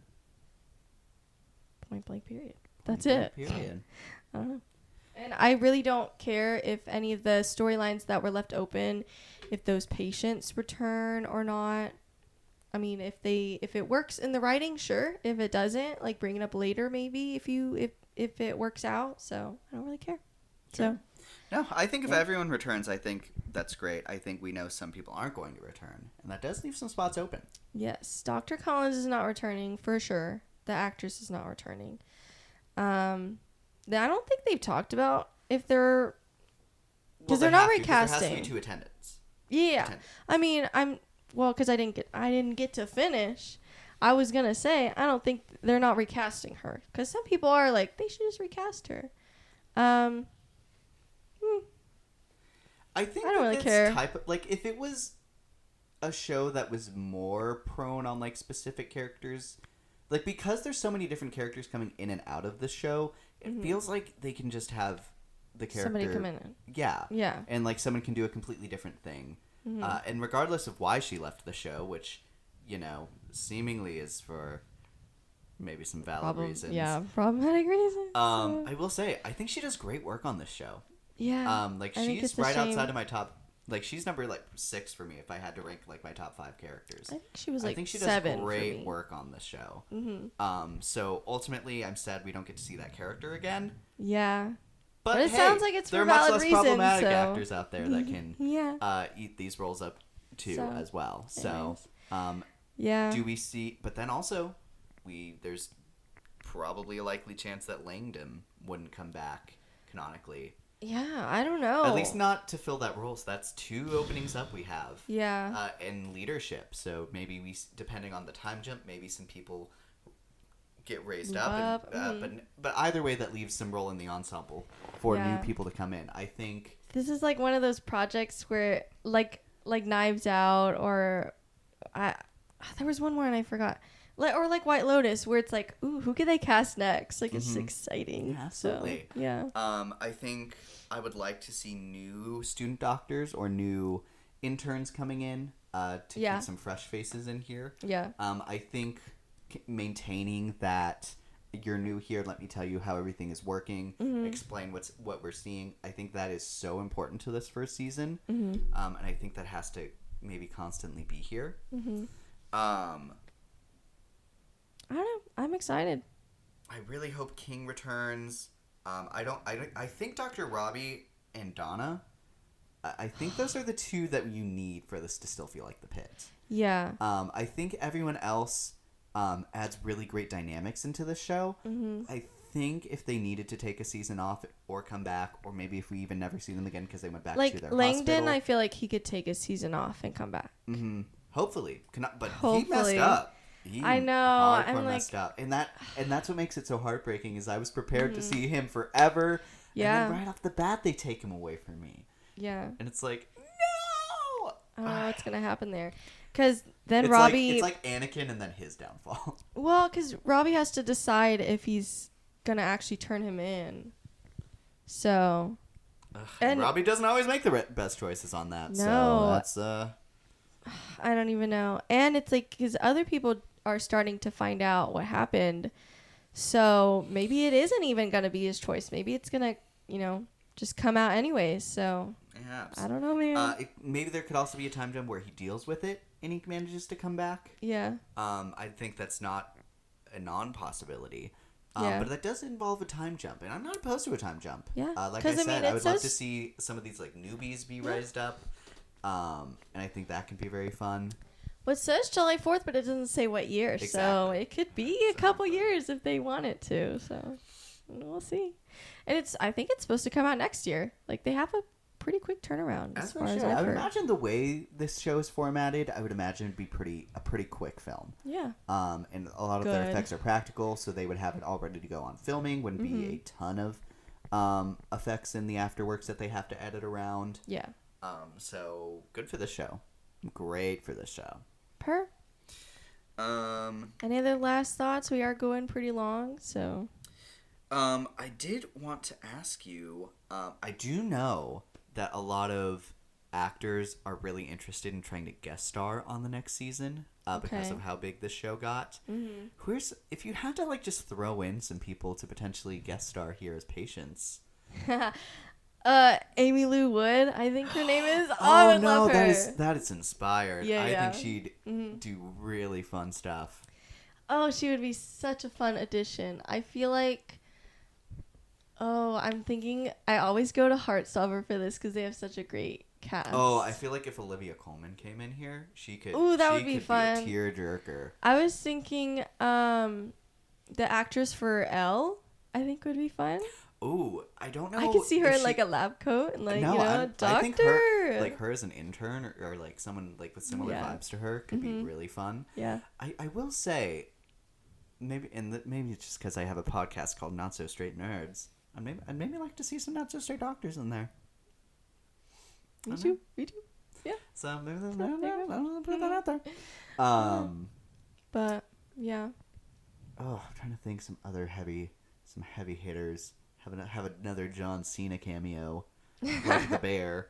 Point blank period. That's it. Period. I don't know. And I really don't care if any of the storylines that were left open, if those patients return or not. I mean, if it works in the writing, sure. If it doesn't, like bring it up later, maybe if it works out. So I don't really care. Sure. So. No, I think if everyone returns, I think that's great. I think we know some people aren't going to return, and that does leave some spots open. Yes, Dr. Collins is not returning for sure. The actress is not returning. I don't think they've talked about if they're because they're not recasting. There has to be 2 attendants. Yeah, I mean, because I didn't get to finish. I was gonna say I don't think they're not recasting her because some people are like they should just recast her. I think I don't really care. If it was a show that was more prone on like specific characters, like because there's so many different characters coming in and out of the show, it feels like they can just have the character somebody come in. Yeah, and like someone can do a completely different thing, and regardless of why she left the show, which seemingly is for maybe some valid reasons. Yeah, problematic reasons. I will say I think she does great work on this show. Yeah. She's right outside of my top. Like she's number 6 for me if I had to rank like my top 5 characters. I think she was I think she does 7 great work on this show. So ultimately, I'm sad we don't get to see that character again. Yeah. But it hey, sounds like it's there for are much valid less reasons, problematic so. actors out there that can eat these roles up too as well. So yeah. do we see? But then also, there's probably a likely chance that Langdon wouldn't come back canonically. Yeah, I don't know. At least not to fill that role. So that's 2 openings up we have. Yeah. In leadership. So maybe depending on the time jump, maybe some people get raised up. But either way, that leaves some role in the ensemble for new people to come in. I think this is like one of those projects where like Knives Out or there was one more and I forgot. Or like White Lotus, where it's like, ooh, who could they cast next? Like, it's exciting. Yeah, absolutely. So, yeah. I think I would like to see new student doctors or new interns coming in to get some fresh faces in here. Yeah. I think maintaining that you're new here, let me tell you how everything is working, explain what we're seeing. I think that is so important to this first season. And I think that has to maybe constantly be here. I don't know. I'm excited. I really hope King returns. I think Dr. Robbie and Donna, I think those are the 2 that you need for this to still feel like the Pitt. Yeah. I think everyone else adds really great dynamics into the show. I think if they needed to take a season off or come back, or maybe if we even never see them again because they went back to their Langdon, hospital. I feel like he could take a season off and come back. Hopefully. He messed up. I know. I'm messed up, and that's what makes it so heartbreaking. Is I was prepared to see him forever, and then right off the bat they take him away from me. Yeah, and it's like no. I don't know what's gonna happen there, because then it's Robbie. It's like Anakin, and then his downfall. Well, because Robbie has to decide if he's gonna actually turn him in. So. And Robbie doesn't always make the best choices on that. No, so that's I don't even know, and it's like because other people are starting to find out what happened, so maybe it isn't even gonna be his choice. Maybe it's gonna, just come out anyways. So yeah, I don't know, man. Maybe there could also be a time jump where he deals with it and he manages to come back. Yeah. I think that's not a non-possibility. But that does involve a time jump, and I'm not opposed to a time jump. Yeah. Like I said, I would love to see some of these like newbies be raised up, and I think that can be very fun. Well, it says July 4th, but it doesn't say what year, so it could be a couple years if they want it to. So we'll see. And I think it's supposed to come out next year. Like they have a pretty quick turnaround as far as I would imagine the way this show is formatted, I would imagine it'd be a pretty quick film. Yeah. And a lot of their effects are practical, so they would have it all ready to go on filming. Wouldn't be a ton of effects in the afterworks that they have to edit around. Yeah. So good for this show. Great for this show. Any other last thoughts? We are going pretty long, so. I did want to ask you, I do know that a lot of actors are really interested in trying to guest star on the next season because of how big this show got. Mm-hmm. If you had to like just throw in some people to potentially guest star here as patients? Amy Lou Wood, I think her name is. Oh no, that is inspired. Yeah, I think she'd do really fun stuff. Oh, she would be such a fun addition. I feel like. Oh, I'm thinking. I always go to Heartstopper for this because they have such a great cast. Oh, I feel like if Olivia Colman came in here, she could. Ooh, that would be fun. Be a tearjerker. I was thinking, the actress for Elle, I think would be fun. Ooh, I don't know. I could see her in like a lab coat and like doctor. I think her as an intern or like someone like with similar vibes to her could be really fun. Yeah. I will say, maybe it's just because I have a podcast called Not So Straight Nerds. I'd maybe like to see some not so straight doctors in there. Me too. Yeah. So maybe I'll put that out there. But yeah. Oh, I'm trying to think some heavy hitters. Have another John Cena cameo, like the bear.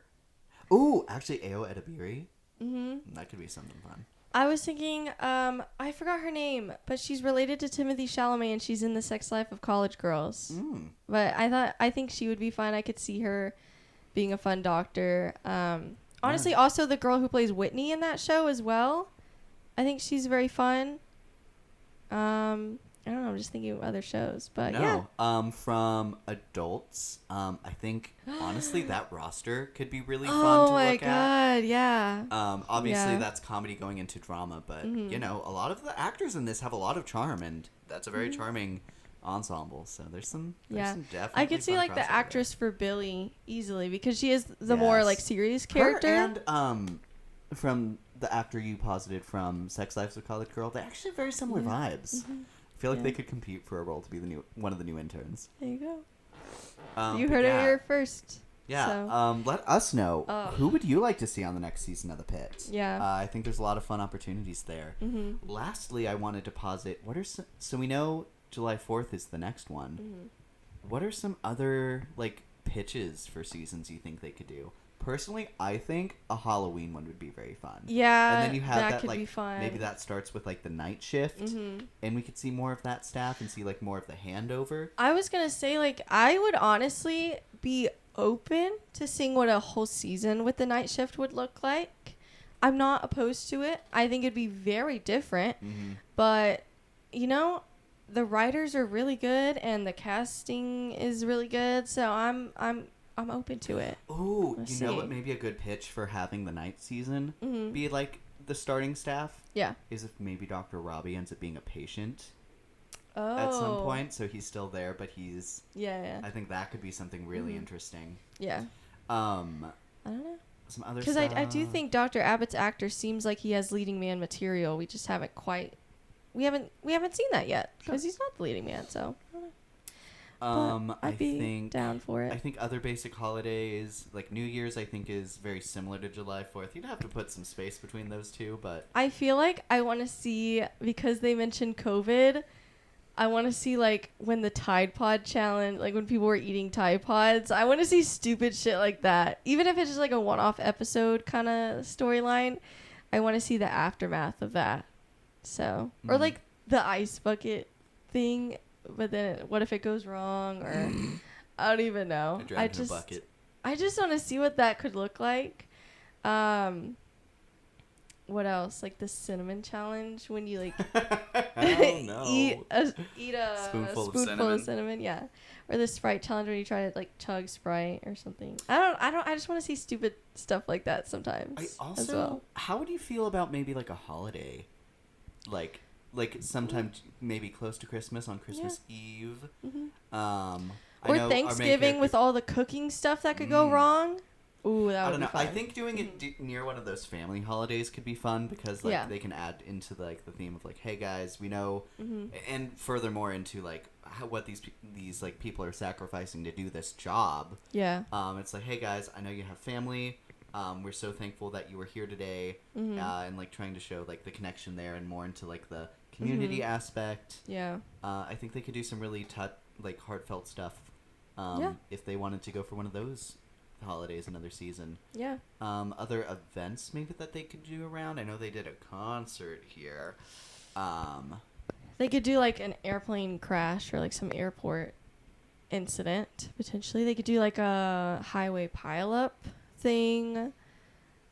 Ooh, actually, Ayo Edebiri. Mm-hmm. That could be something fun. I was thinking, I forgot her name, but she's related to Timothée Chalamet, and she's in The Sex Life of College Girls. But I think she would be fun. I could see her being a fun doctor. Honestly, also the girl who plays Whitney in that show as well. I think she's very fun. I don't know. I'm just thinking of other shows, but yeah. From adults, I think honestly that roster could be really fun to look at. Oh my god, yeah. Obviously that's comedy going into drama, but you know, a lot of the actors in this have a lot of charm, and that's a very charming ensemble. So there's some definitely. I could see like the actress for Billy easily because she is the more like serious character. Her and from the actor you posited from Sex Lives of College Girl, they actually have very similar vibes. I feel like they could compete for a role to be one of the new interns. There you go. You heard it here first. Yeah. So. Let us know who would you like to see on the next season of The Pitt. Yeah. I think there's a lot of fun opportunities there. Mm-hmm. Lastly, I wanted to posit so we know July 4th is the next one. Mm-hmm. What are some other like pitches for seasons you think they could do? Personally, I think a Halloween one would be very fun. Yeah, and then you have that could like be fun. Maybe that starts with like the night shift, and we could see more of that staff and see like more of the handover. I was gonna say like I would honestly be open to seeing what a whole season with the night shift would look like. I'm not opposed to it. I think it'd be very different, but you know, the writers are really good and the casting is really good, so I'm open to it. Ooh, you know what? Maybe a good pitch for having the night season be like the starting staff. Yeah. Is if maybe Dr. Robbie ends up being a patient at some point, so he's still there, but he's. Yeah. I think that could be something really interesting. Yeah. I don't know. Some other because I do think Dr. Abbott's actor seems like he has leading man material. We just haven't quite. We haven't seen that yet because he's not the leading man. So. I don't know. I'd be down for it. I think other basic holidays, like New Year's, I think is very similar to July 4th. You'd have to put some space between those two, but... I feel like I want to see, because they mentioned COVID, I want to see, like, when the Tide Pod challenge, like, when people were eating Tide Pods, I want to see stupid shit like that. Even if it's just, like, a one-off episode kind of storyline, I want to see the aftermath of that. So, or, like, the ice bucket thing... But then, what if it goes wrong? Or I don't even know. I just want to see what that could look like. What else? Like the cinnamon challenge when you like eat a spoonful of cinnamon. Yeah, or the Sprite challenge when you try to like chug Sprite or something. I just want to see stupid stuff like that sometimes. As well. How would you feel about maybe like a holiday, like sometime maybe close to Christmas on Christmas Eve. Or Thanksgiving with all the cooking stuff that could go wrong. Ooh, that would be fun. I think doing it near one of those family holidays could be fun because like they can add into like the theme of like, hey guys, we know, and furthermore into like what these like people are sacrificing to do this job. Yeah. It's like, hey guys, I know you have family. We're so thankful that you were here today, and like trying to show like the connection there and more into like the community aspect. Yeah. I think they could do some really like heartfelt stuff. If they wanted to go for one of those holidays, another season. Yeah. Other events maybe that they could do around. I know they did a concert here. They could do like an airplane crash or like some airport incident potentially. They could do like a highway pileup thing.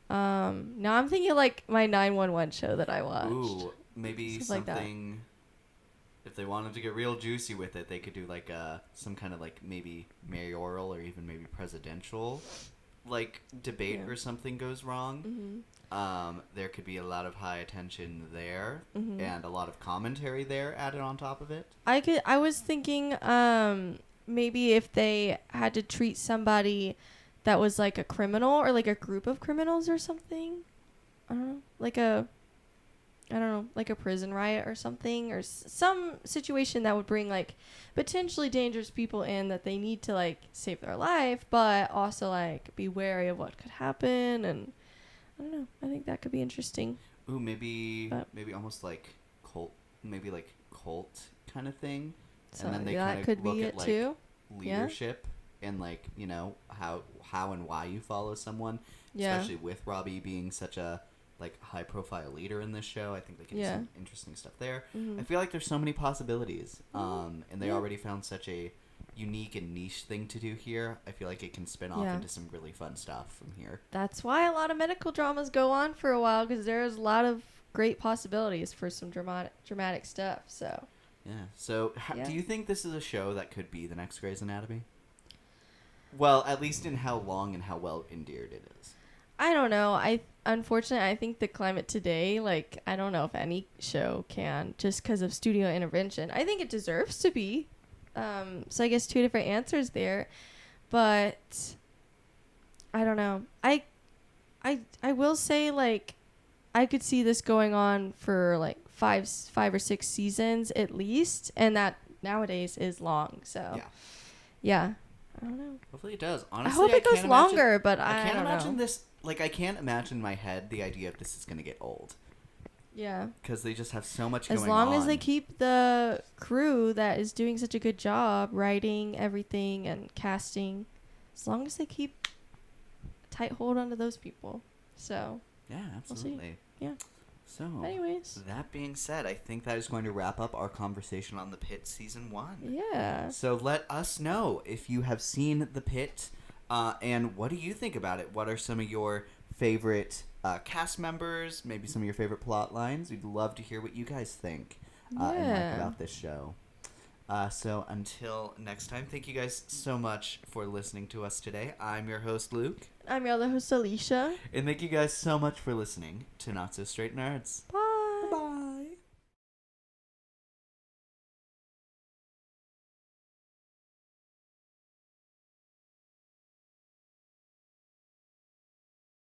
Now I'm thinking like my 911 show that I watched. Ooh, maybe something. Like if they wanted to get real juicy with it, they could do like some kind of like maybe mayoral or even maybe presidential like debate or something goes wrong. There could be a lot of high attention there and a lot of commentary there added on top of it. I was thinking maybe if they had to treat somebody that was like a criminal or like a group of criminals or something. I don't know, like a prison riot or something, or some situation that would bring like potentially dangerous people in that they need to like save their life, but also like be wary of what could happen. And I don't know. I think that could be interesting. Ooh, maybe almost like cult kind of thing. So and then they that kind could of look be at it like too. leadership and like, you know, how and why you follow someone. Especially with Robbie being such a like high profile leader in this show. I think they can do some interesting stuff there. I feel like there's so many possibilities. And they already found such a unique and niche thing to do here. I feel like it can spin off into some really fun stuff from here. That's why a lot of medical dramas go on for a while, because there's a lot of great possibilities for some dramatic stuff. So yeah. So do you think this is a show that could be the next Grey's Anatomy? Well, at least in how long and how well endeared it is. I don't know. Unfortunately, I think the climate today, like, I don't know if any show can, just because of studio intervention. I think it deserves to be. So I guess two different answers there, but I don't know. I will say, like, I could see this going on for like five or six seasons at least, and that nowadays is long. So yeah. I don't know. Hopefully it does. Honestly, I hope it goes longer, but I can't don't imagine know. this. Like, I can't imagine in my head the idea of this is going to get old. Yeah. Because they just have so much going on. As long as they keep the crew that is doing such a good job writing everything and casting, as long as they keep a tight hold onto those people. So. Yeah, absolutely. We'll see. Yeah. So, anyways, that being said, I think that is going to wrap up our conversation on The Pitt Season 1. Yeah. So let us know if you have seen The Pitt, and what do you think about it? What are some of your favorite cast members, maybe some of your favorite plot lines? We'd love to hear what you guys think and like about this show. So until next time, thank you guys so much for listening to us today. I'm your host, Luke. I'm your other host, Alicia. And thank you guys so much for listening to Not So Straight Nerds. Bye.